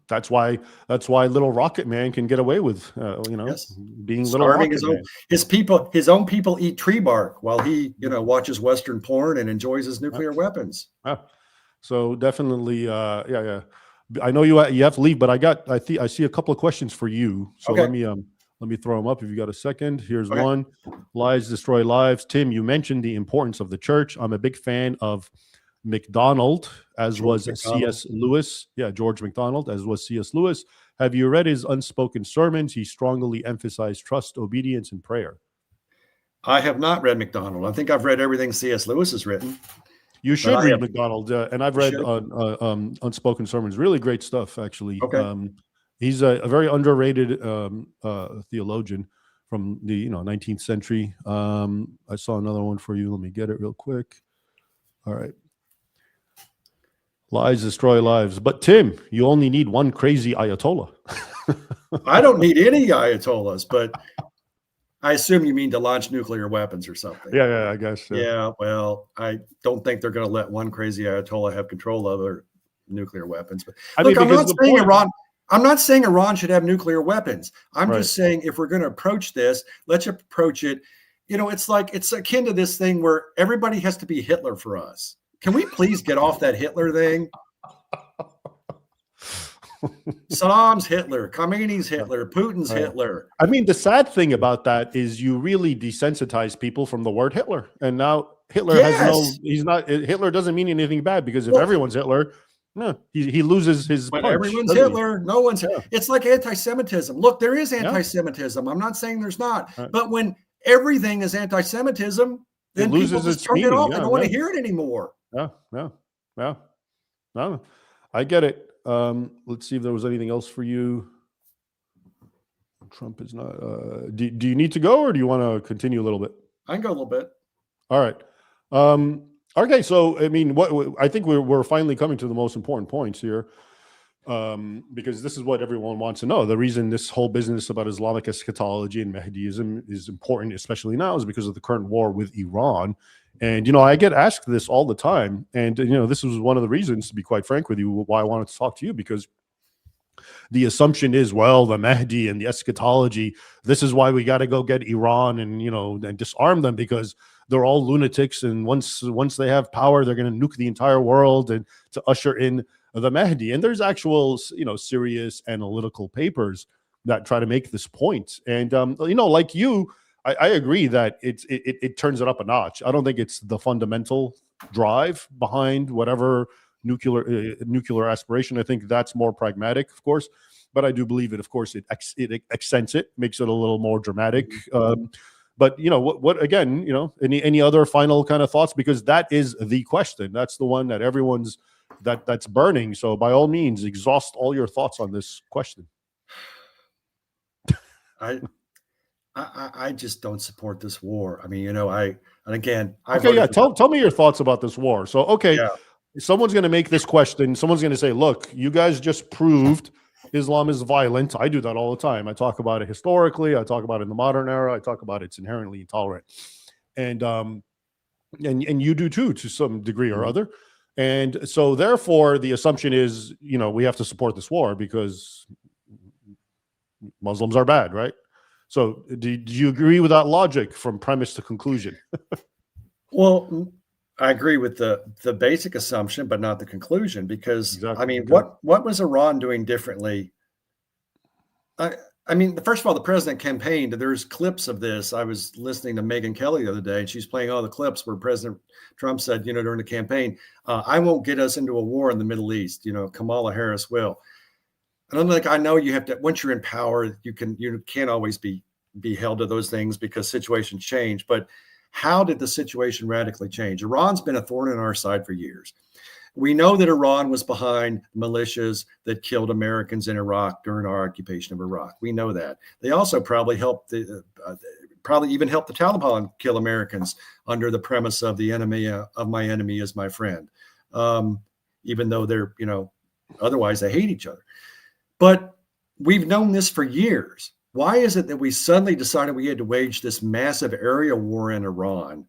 That's why little Rocket Man can get away with, yes, being starving little his own people eat tree bark while he, watches Western porn and enjoys his nuclear weapons. Yeah. So definitely, yeah. I know you have to leave, but I see a couple of questions for you. So okay. Let me throw them up if you got a second. Here's okay. one. Lies destroy lives. Tim, you mentioned the importance of the church. I'm a big fan of MacDonald, as was C.S. Lewis. Yeah, George MacDonald, as was C.S. Lewis. Have you read his unspoken sermons? He strongly emphasized trust, obedience, and prayer. I have not read MacDonald. I think I've read everything C.S. Lewis has written. You should read MacDonald, and I've read unspoken sermons. Really great stuff, actually. Okay. He's a very underrated theologian from the 19th century. I saw another one for you. Let me get it real quick. All right. Lies destroy lives. But Tim, you only need one crazy Ayatollah. I don't need any Ayatollahs, but I assume you mean to launch nuclear weapons or something. Yeah, I guess. Yeah, well, I don't think they're going to let one crazy Ayatollah have control of their nuclear weapons. But I'm not saying Iran should have nuclear weapons. I'm just saying if we're going to approach this, let's approach it. It's akin to this thing where everybody has to be Hitler for us. Can we please get off that Hitler thing? Saddam's Hitler, Khomeini's Hitler, Putin's Hitler. I mean, the sad thing about that is you really desensitize people from the word Hitler. And now Hitler Hitler doesn't mean anything bad, because if everyone's Hitler, no, he loses his punch. Everyone's Hitler. No one's. Yeah. It's like anti-Semitism. Look, there is anti-Semitism. I'm not saying there's not. But when everything is anti-Semitism, then people just turn it off. I don't want to hear it anymore. Yeah. No, I get it. Let's see if there was anything else for you. Trump is not. Do you need to go, or do you want to continue a little bit? I can go a little bit. All right. Okay. So, I mean, I think we're finally coming to the most important points here, because this is what everyone wants to know. The reason this whole business about Islamic eschatology and Mahdism is important, especially now, is because of the current war with Iran. And, I get asked this all the time. And, this was one of the reasons, to be quite frank with you, why I wanted to talk to you, because the assumption is, well, the Mahdi and the eschatology, this is why we got to go get Iran and, and disarm them, because they're all lunatics. And once they have power, they're going to nuke the entire world and to usher in the Mahdi. And there's actual, serious analytical papers that try to make this point. And, like you, I agree that it turns it up a notch. I don't think it's the fundamental drive behind whatever nuclear aspiration. I think that's more pragmatic, of course, but I do believe it. Of course, it accents it, makes it a little more dramatic. But what again? Any other final kind of thoughts? Because that is the question. That's the one that everyone's that's burning. So by all means, exhaust all your thoughts on this question. I just don't support this war. I mean, tell me your thoughts about this war. So, someone's going to make this question. Someone's going to say, look, you guys just proved Islam is violent. I do that all the time. I talk about it historically. I talk about it in the modern era. I talk about it's inherently intolerant. And you do too, to some degree or other. And so therefore the assumption is, we have to support this war because Muslims are bad, right? So do you agree with that logic from premise to conclusion? Well, I agree with the basic assumption, but not the conclusion, because Exactly. I mean, Okay. what was Iran doing differently? I mean, first of all, the president campaigned. There's clips of this. I was listening to Megyn Kelly the other day, and she's playing all the clips where President Trump said, during the campaign, I won't get us into a war in the Middle East. Kamala Harris will. And I'm like, I know you have to, once you're in power, you can't always be held to those things because situations change. But how did the situation radically change? Iran's been a thorn in our side for years. We know that Iran was behind militias that killed Americans in Iraq during our occupation of Iraq. We know that. They also probably helped probably even helped the Taliban kill Americans under the premise of the enemy of my enemy is my friend, even though they're, otherwise they hate each other. But we've known this for years. Why is it that we suddenly decided we had to wage this massive area war in Iran?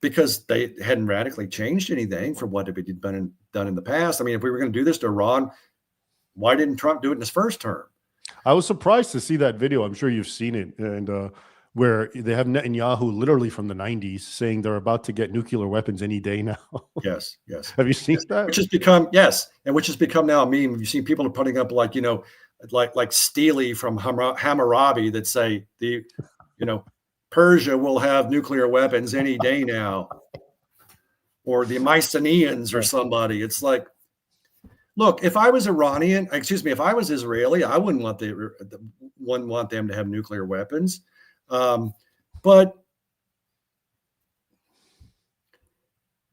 Because they hadn't radically changed anything from what had been done in the past. I mean, if we were going to do this to Iran, why didn't Trump do it in his first term? I was surprised to see that video. I'm sure you've seen it. And where they have Netanyahu literally from the 90s saying they're about to get nuclear weapons any day now. Yes. Have you seen that? Which has become, and which has become now a meme. You've seen people are putting up like Steely from Hammurabi that say Persia will have nuclear weapons any day now, or the Mycenaeans or somebody. It's like, look, if I was if I was Israeli, I wouldn't want them to have nuclear weapons. But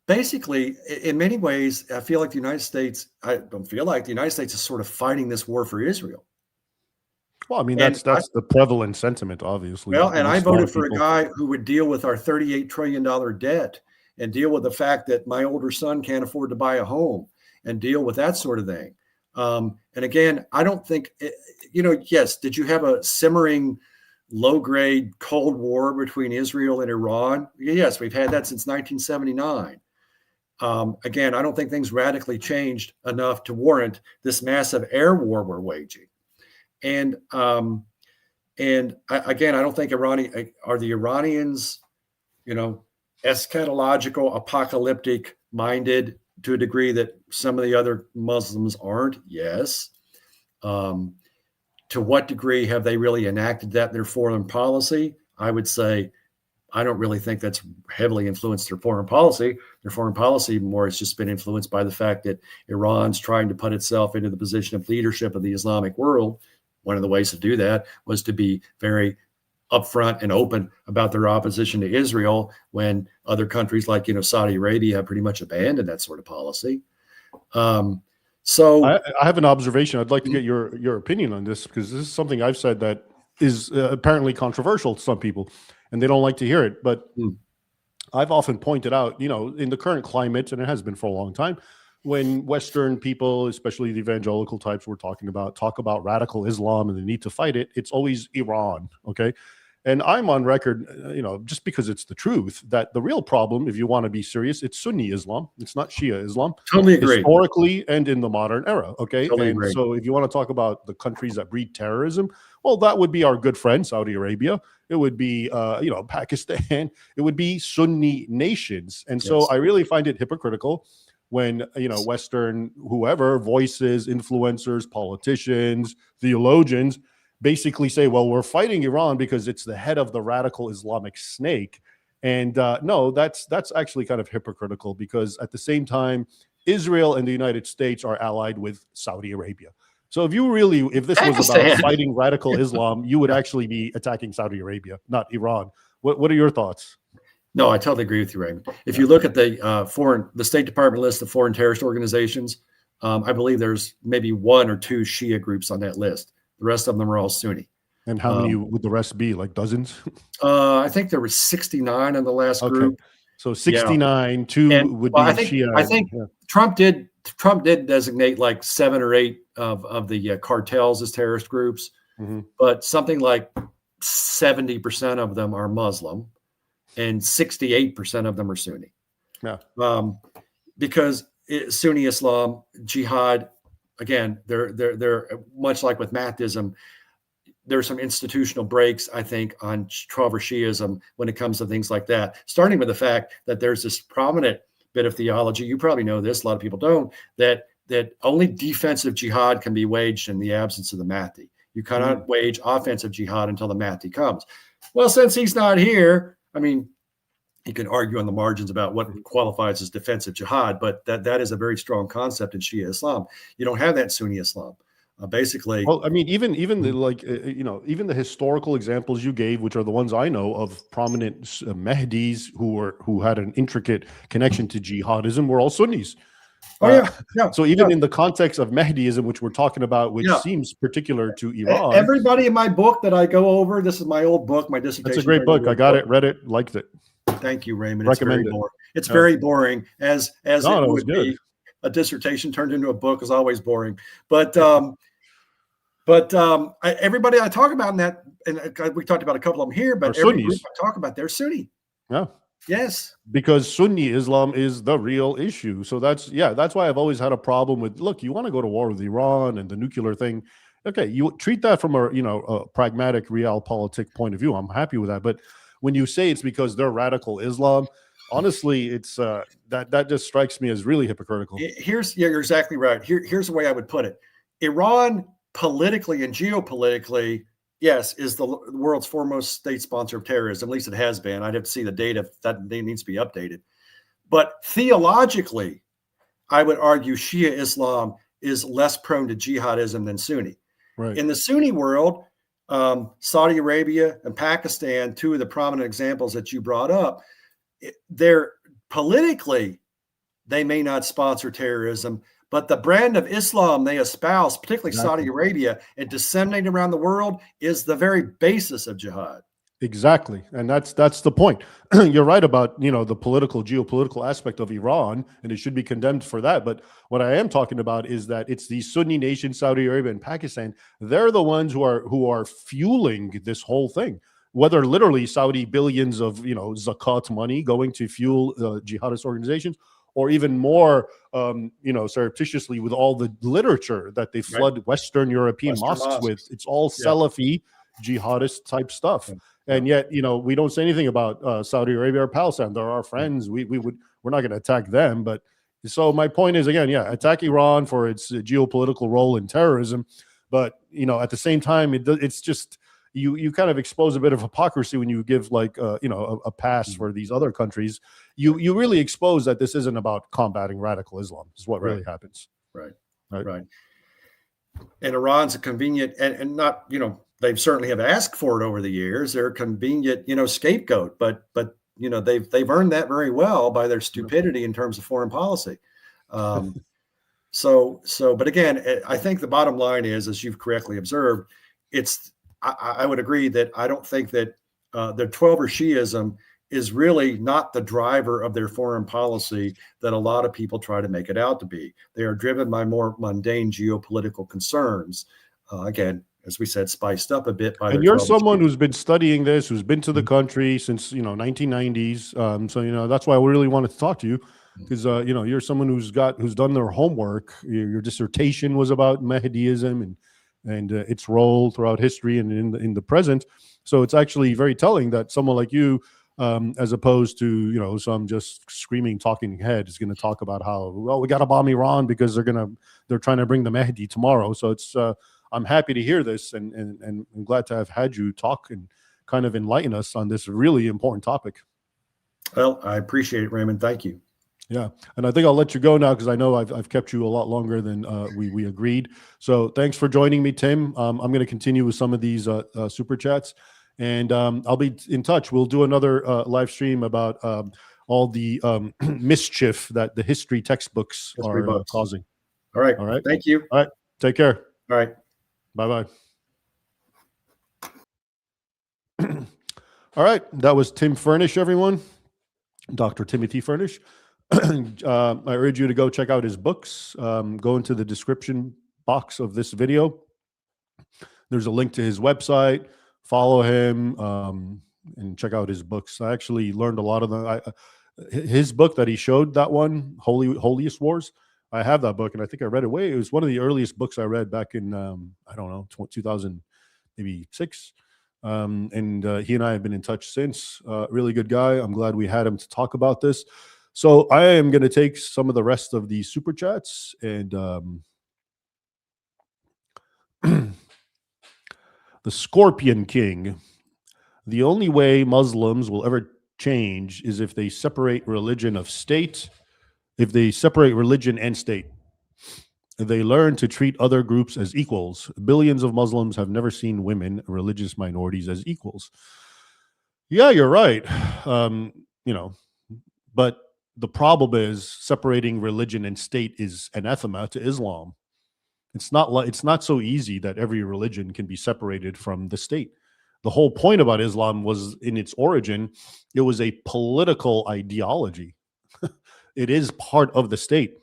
basically, in many ways, I feel like the United States is sort of fighting this war for Israel. Well, I mean, that's the prevalent sentiment, obviously. Well, and I voted for a guy who would deal with our $38 trillion debt and deal with the fact that my older son can't afford to buy a home and deal with that sort of thing. And again, I don't think, yes, did you have a simmering low-grade Cold War between Israel and Iran? Yes, we've had that since 1979. Again, I don't think things radically changed enough to warrant this massive air war we're waging. And I don't think are the Iranians, eschatological, apocalyptic minded to a degree that some of the other Muslims aren't. Yes. To what degree have they really enacted that in their foreign policy? I would say, I don't really think that's heavily influenced their foreign policy. Their foreign policy more has just been influenced by the fact that Iran's trying to put itself into the position of leadership of the Islamic world. One of the ways to do that was to be very upfront and open about their opposition to Israel when other countries like, Saudi Arabia have pretty much abandoned that sort of policy. So I have an observation. I'd like to get your opinion on this, because this is something I've said that is apparently controversial to some people, and they don't like to hear it. But I've often pointed out, in the current climate, and it has been for a long time, when Western people, especially the evangelical types we're talking about, talk about radical Islam and the need to fight it, it's always Iran. Okay. And I'm on record, just because it's the truth, that the real problem, if you want to be serious, it's Sunni Islam. It's not Shia Islam. Totally agree. Historically and in the modern era. Okay. Totally and agree. So if you want to talk about the countries that breed terrorism, well, that would be our good friend, Saudi Arabia. It would be, Pakistan. It would be Sunni nations. And so I really find it hypocritical when, Western, whoever, voices, influencers, politicians, theologians, basically say, well, we're fighting Iran because it's the head of the radical Islamic snake. And no, that's actually kind of hypocritical, because at the same time, Israel and the United States are allied with Saudi Arabia. So if this was about fighting radical Islam, you would actually be attacking Saudi Arabia, not Iran. What are your thoughts? No, I totally agree with you, Raymond. If you look at the State Department list of foreign terrorist organizations, I believe there's maybe one or two Shia groups on that list. The rest of them are all Sunni. And how many would the rest be? Like dozens? I think there were 69 in the last group. So 69, would be Shia. I think Trump did designate like 7 or 8 of the cartels as terrorist groups, but something like 70% of them are Muslim, and 68% of them are Sunni. Yeah. Because Sunni Islam, jihad, again, they're much like with Mahdism. there's some institutional breaks, I think, on Twelver Shiism when it comes to things like that, starting with the fact that there's this prominent bit of theology. You probably know this, a lot of people don't, that only defensive jihad can be waged in the absence of the Mahdi. You cannot wage offensive jihad until the Mahdi comes. Well, since he's not here, I mean, you can argue on the margins about what qualifies as defensive jihad, but that is a very strong concept in Shia Islam. You don't have that in Sunni Islam. Basically, well, I mean, even the even the historical examples you gave, which are the ones I know of prominent Mahdis who had an intricate connection to jihadism, were all Sunnis. So even in the context of Mahdiism, which we're talking about, which seems particular to Iran, everybody in my book that I go over, this is my old book, my dissertation. That's a great book. I got it, read it, liked it. Thank you, Raymond. Recommend it's very boring. It's very boring, as it would good. be. A dissertation turned into a book is always boring, but everybody I talk about in that, and we talked about a couple of them here, but every group I talk about, they're Sunni. Yeah. Yes. Because Sunni Islam is the real issue. So that's why I've always had a problem with, look, you want to go to war with Iran and the nuclear thing. Okay, you treat that from a pragmatic realpolitik point of view. I'm happy with that. But when you say it's because they're radical Islam, honestly, it's that just strikes me as really hypocritical. You're exactly right. Here's the way I would put it. Iran, politically and geopolitically, yes, is the world's foremost state sponsor of terrorism. At least it has been. I'd have to see the data. That needs to be updated. But theologically, I would argue Shia Islam is less prone to jihadism than Sunni. Right. In the Sunni world, Saudi Arabia and Pakistan, two of the prominent examples that you brought up, they're politically, they may not sponsor terrorism, but the brand of Islam they espouse, particularly Saudi Arabia, and disseminate around the world is the very basis of jihad. Exactly. And that's the point. You're right about, the geopolitical aspect of Iran, and it should be condemned for that. But what I am talking about is that it's these Sunni nations, Saudi Arabia and Pakistan, they're the ones who are fueling this whole thing. Whether literally Saudi billions of, zakat money going to fuel jihadist organizations, or even more, surreptitiously with all the literature that they flood Western European mosques with. It's all Salafi jihadist type stuff. And yet, we don't say anything about Saudi Arabia or Palestine. They're our friends. We're not going to attack them. But so my point is, again, attack Iran for its geopolitical role in terrorism. But, at the same time, it's just, you kind of expose a bit of hypocrisy when you give a pass for these other countries. You really expose that this isn't about combating radical Islam. Is what really happens. Right. And Iran's a convenient and not, they certainly have asked for it over the years. They're a convenient, scapegoat, but they've earned that very well by their stupidity in terms of foreign policy. But again, I think the bottom line is, as you've correctly observed, I would agree that I don't think that the Twelver Shiism is really not the driver of their foreign policy that a lot of people try to make it out to be. They are driven by more mundane geopolitical concerns. Again, as we said, spiced up a bit by. And you're someone who's been studying this, who's been to the country since 1990s. So that's why I really wanted to talk to you, because you're someone who's done their homework. Your dissertation was about Mahdiism and its role throughout history and in the present. So it's actually very telling that someone like you, as opposed to some just screaming talking head, is going to talk about how, well, we got to bomb Iran because they're trying to bring the Mahdi tomorrow. So it's I'm happy to hear this, and I'm glad to have had you talk and kind of enlighten us on this really important topic. Well, I appreciate it, Raymond. Thank you. Yeah, and I think I'll let you go now because I know I've kept you a lot longer than we agreed. So thanks for joining me, Tim. I'm going to continue with some of these super chats, and I'll be in touch. We'll do another live stream about all the mischief that the history textbooks are causing. All right. Thank you. All right. Take care. All right. Bye-bye. All right. That was Tim Furnish, everyone. Dr. Timothy Furnish. I urge you to go check out his books. Go into the description box of this video. There's a link to his website. Follow him and check out his books. I actually learned a lot of them. His book that he showed, that one, Holiest Wars, I have that book, and I think I read it. It was one of the earliest books I read back in, 2000, maybe 6. And he and I have been in touch since. Really good guy. I'm glad we had him to talk about this. So I am going to take some of the rest of the super chats and the Scorpion King. The only way Muslims will ever change is if they separate religion of state. If they separate religion and state, they learn to treat other groups as equals. Billions of Muslims have never seen women, religious minorities, as equals. Yeah, you're right. But the problem is separating religion and state is anathema to Islam. It's not so easy that every religion can be separated from the state. The whole point about Islam was, in its origin, it was a political ideology. It is part of the state.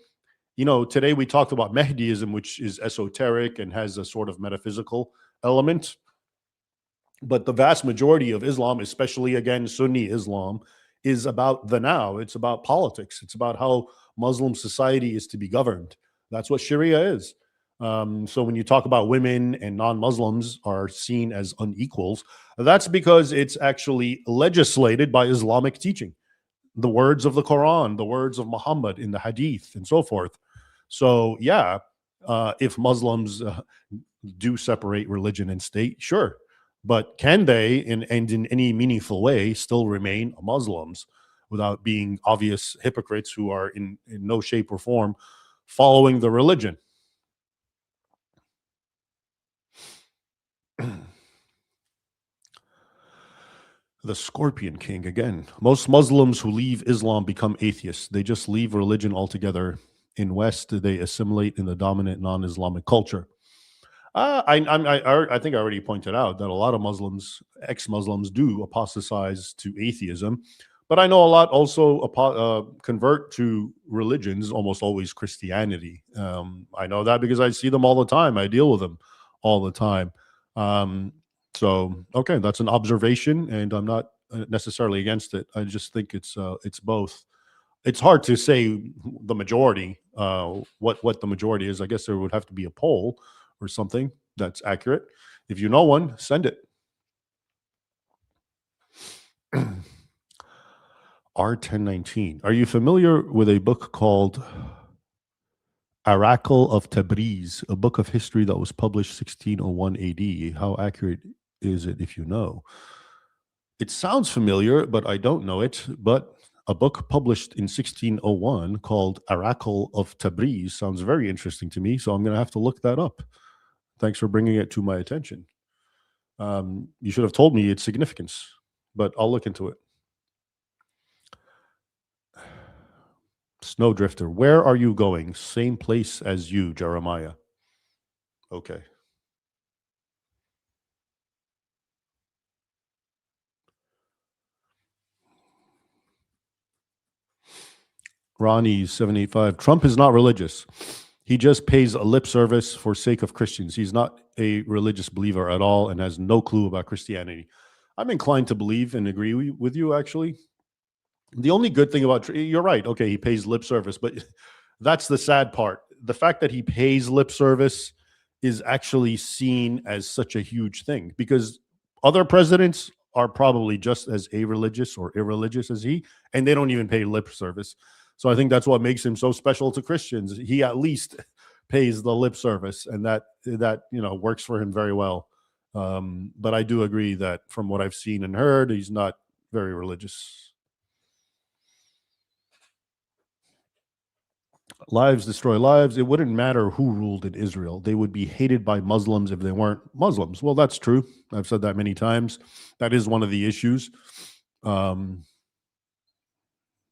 Today we talked about Mahdism, which is esoteric and has a sort of metaphysical element. But the vast majority of Islam, especially, again, Sunni Islam, is about the now. It's about politics. It's about how Muslim society is to be governed. That's what Sharia is. So when you talk about women and non-Muslims are seen as unequals, that's because it's actually legislated by Islamic teaching. The words of the Quran, the words of Muhammad in the Hadith, and so forth. So, yeah, if Muslims do separate religion and state, sure. But can they, and in any meaningful way, still remain Muslims without being obvious hypocrites who are in no shape or form following the religion? The Scorpion King again. Most Muslims who leave Islam become atheists. They just leave religion altogether. In West, they assimilate in the dominant non-Islamic culture. I think I already pointed out that a lot of Muslims, ex-Muslims, do apostatize to atheism, but I know a lot also convert to religions, almost always Christianity. I know that because I see them all the time. I deal with them all the time. So, okay, that's an observation, and I'm not necessarily against it. I just think it's both. It's hard to say the majority, what the majority is. I guess there would have to be a poll or something that's accurate. If you know one, send it. R1019. Are you familiar with a book called Oracle of Tabriz, a book of history that was published 1601 AD? How accurate is it if you know? It sounds familiar, but I don't know it. But a book published in 1601 called Oracle of Tabriz sounds very interesting to me, so I'm going to have to look that up. Thanks for bringing it to my attention. You should have told me its significance, but I'll look into it. Snowdrifter, where are you going? Same place as you, Jeremiah. Okay. Ronnie 785. Trump is not religious. He just pays a lip service for sake of Christians. He's not a religious believer at all and has no clue about Christianity. I'm inclined to believe and agree with you, actually. The only good thing about, you're right. Okay, he pays lip service, but that's the sad part. The fact that he pays lip service is actually seen as such a huge thing, because other presidents are probably just as irreligious or irreligious as he, and they don't even pay lip service. So I think that's what makes him so special to Christians. He at least pays the lip service, and that works for him very well. But I do agree that from what I've seen and heard, he's not very religious. Lives destroy lives. It wouldn't matter who ruled in Israel. They would be hated by Muslims if they weren't Muslims. Well, that's true. I've said that many times. That is one of the issues.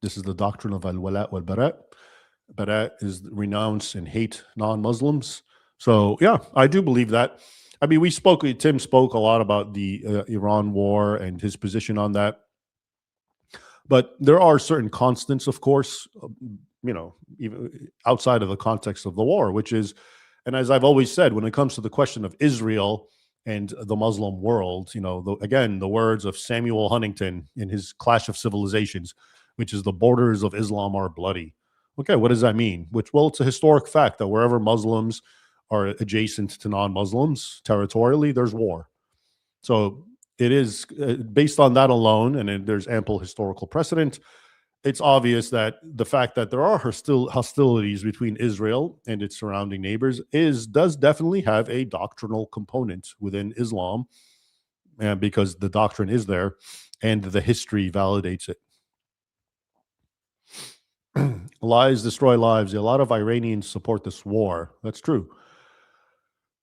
This is the doctrine of al-wala wal-bara. Bara is renounce and hate non-Muslims. So, yeah, I do believe that. I mean, Tim spoke a lot about the Iran war and his position on that. But there are certain constants, of course, even outside of the context of the war, which is, and as I've always said, when it comes to the question of Israel and the Muslim world, again, the words of Samuel Huntington in his Clash of Civilizations, which is the borders of Islam are bloody. Okay, what does that mean? Well, it's a historic fact that wherever Muslims are adjacent to non-Muslims territorially, there's war. So it is based on that alone, and there's ample historical precedent. It's obvious that the fact that there are hostilities between Israel and its surrounding neighbors does definitely have a doctrinal component within Islam, because the doctrine is there and the history validates it. Lies destroy lives. A lot of Iranians support this war. That's true.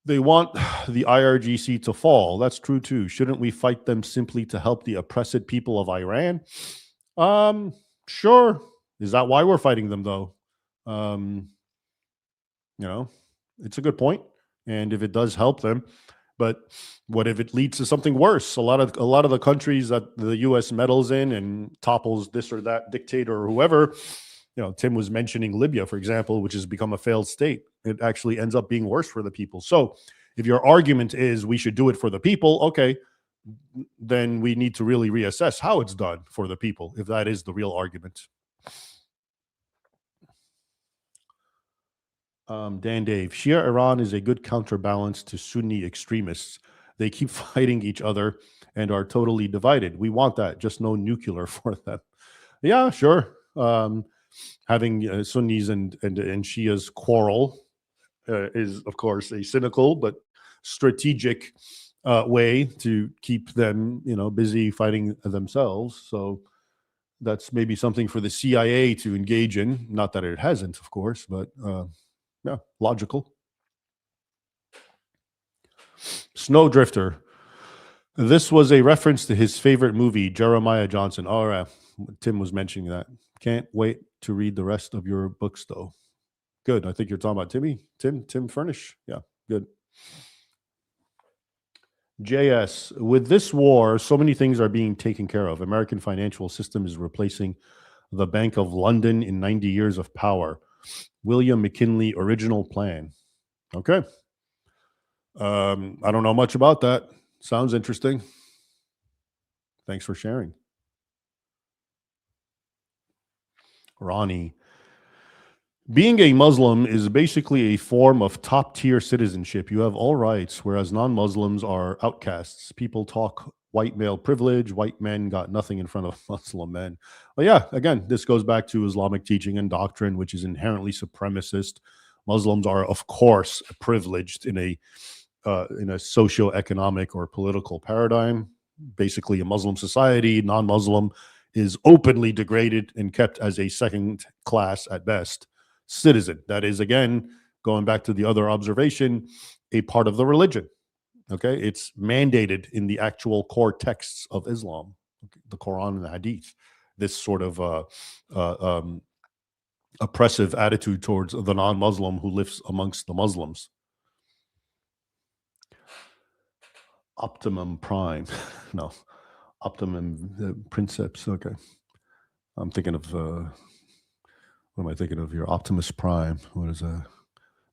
They want the IRGC to fall. That's true too. Shouldn't we fight them simply to help the oppressed people of Iran? Sure. Is that why we're fighting them though? It's a good point. And if it does help them, but what if it leads to something worse? A lot of the countries that the US meddles in and topples this or that dictator or whoever, Tim was mentioning Libya, for example, which has become a failed state. It actually ends up being worse for the people. So if your argument is we should do it for the people, okay, then we need to really reassess how it's done for the people, if that is the real argument. Dan Dave, Shia Iran is a good counterbalance to Sunni extremists. They keep fighting each other and are totally divided. We want that, just no nuclear for them. Yeah, sure. Having Sunnis and Shias quarrel is, of course, a cynical but strategic way to keep them, busy fighting themselves. So that's maybe something for the CIA to engage in. Not that it hasn't, of course, but yeah, logical. Snowdrifter. This was a reference to his favorite movie, Jeremiah Johnson. All right, Tim was mentioning that. Can't wait to read the rest of your books, though. Good. I think you're talking about Tim Furnish. Yeah, good. JS, with this war, so many things are being taken care of. American financial system is replacing the Bank of London in 90 years of power. William McKinley original plan. Okay. I don't know much about that. Sounds interesting. Thanks for sharing. Ronnie. Being a Muslim is basically a form of top-tier citizenship. You have all rights, whereas non-Muslims are outcasts. People talk white male privilege. White men got nothing in front of Muslim men. Well, yeah, again, this goes back to Islamic teaching and doctrine, which is inherently supremacist. Muslims are, of course, privileged in a socio-economic or political paradigm. Basically, a Muslim society, non-Muslim is openly degraded and kept as a second class at best citizen. That is, again, going back to the other observation, a part of the religion. Okay, it's mandated in the actual core texts of Islam, the Quran and the Hadith. This sort of oppressive attitude towards the non-Muslim who lives amongst the Muslims. Optimum Prime, no, Optimum Princeps. Okay, I'm thinking of what am I thinking of here? Optimus Prime. What is that?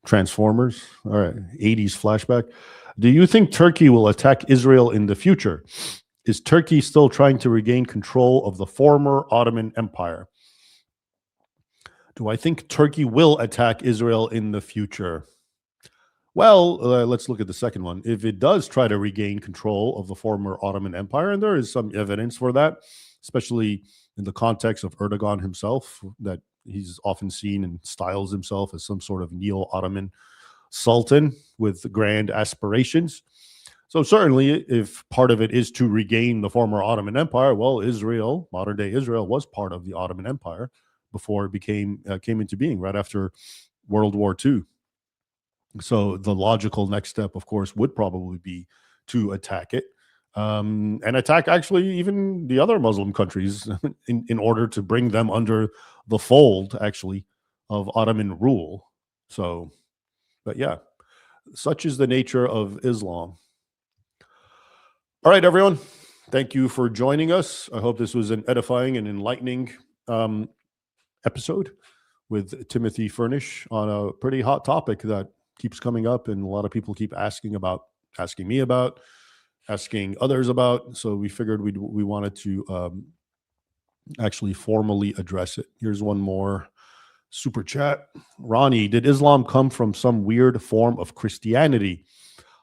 Transformers. All right, 80s flashback. Do you think Turkey will attack Israel in the future? Is Turkey still trying to regain control of the former Ottoman Empire? Do I think Turkey will attack Israel in the future? Well, let's look at the second one. If it does try to regain control of the former Ottoman Empire, and there is some evidence for that, especially in the context of Erdogan himself, that he's often seen and styles himself as some sort of neo-Ottoman sultan with grand aspirations. So certainly, if part of it is to regain the former Ottoman Empire, well, Israel, modern-day Israel, was part of the Ottoman Empire before it came into being right after World War II. So the logical next step, of course, would probably be to attack it, and attack actually even the other Muslim countries in order to bring them under the fold, actually, of Ottoman rule. So, but yeah, such is the nature of Islam. All right, everyone. Thank you for joining us. I hope this was an edifying and enlightening episode with Timothy Furnish on a pretty hot topic that keeps coming up and a lot of people keep asking me about, asking others about. So we figured we wanted to actually formally address it. Here's one more super chat. Ronnie, did Islam come from some weird form of Christianity?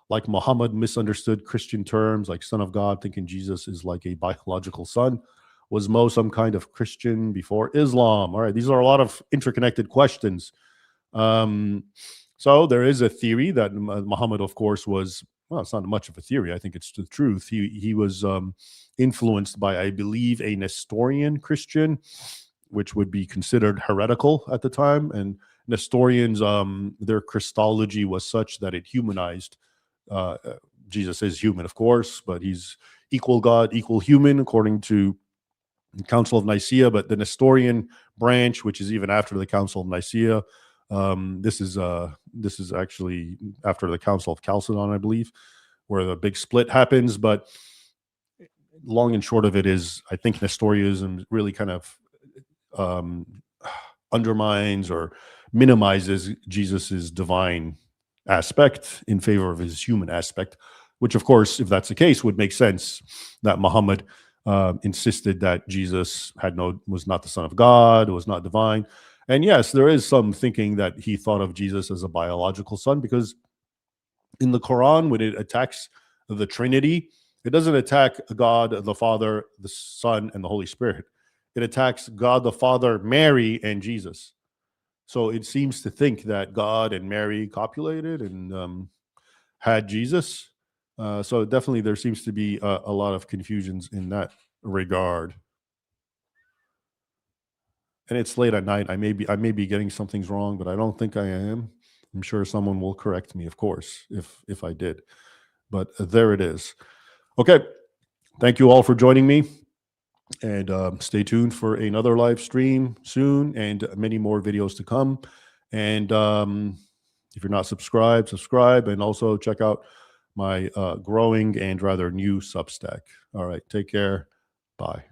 like Muhammad misunderstood Christian terms like son of God, thinking Jesus is like a biological son. Was Mo some kind of Christian before Islam? All right, these are a lot of interconnected questions. So there is a theory that Muhammad, of course, was, well, it's not much of a theory. I think it's the truth. He was influenced by, I believe, a Nestorian Christian, which would be considered heretical at the time. And Nestorians, their Christology was such that it humanized. Jesus is human, of course, but he's equal God, equal human, according to the Council of Nicaea. But the Nestorian branch, which is even after the Council of Nicaea, this is actually after the Council of Chalcedon, I believe, where the big split happens. But long and short of it is, I think Nestorianism really kind of undermines or minimizes Jesus's divine aspect in favor of his human aspect, which, of course, if that's the case, would make sense that Muhammad insisted that Jesus was not the Son of God, was not divine. And yes, there is some thinking that he thought of Jesus as a biological son, because in the Quran, when it attacks the Trinity, it doesn't attack God the Father, the Son, and the Holy Spirit. It attacks God the Father, Mary, and Jesus. So it seems to think that God and Mary copulated and had Jesus. So definitely there seems to be a lot of confusions in that regard. And it's late at night. I may be getting some things wrong, but I don't think I am. I'm sure someone will correct me, of course, if I did. But there it is. Okay. Thank you all for joining me. And stay tuned for another live stream soon and many more videos to come. And if you're not subscribed, subscribe. And also check out my growing and rather new Substack. All right. Take care. Bye.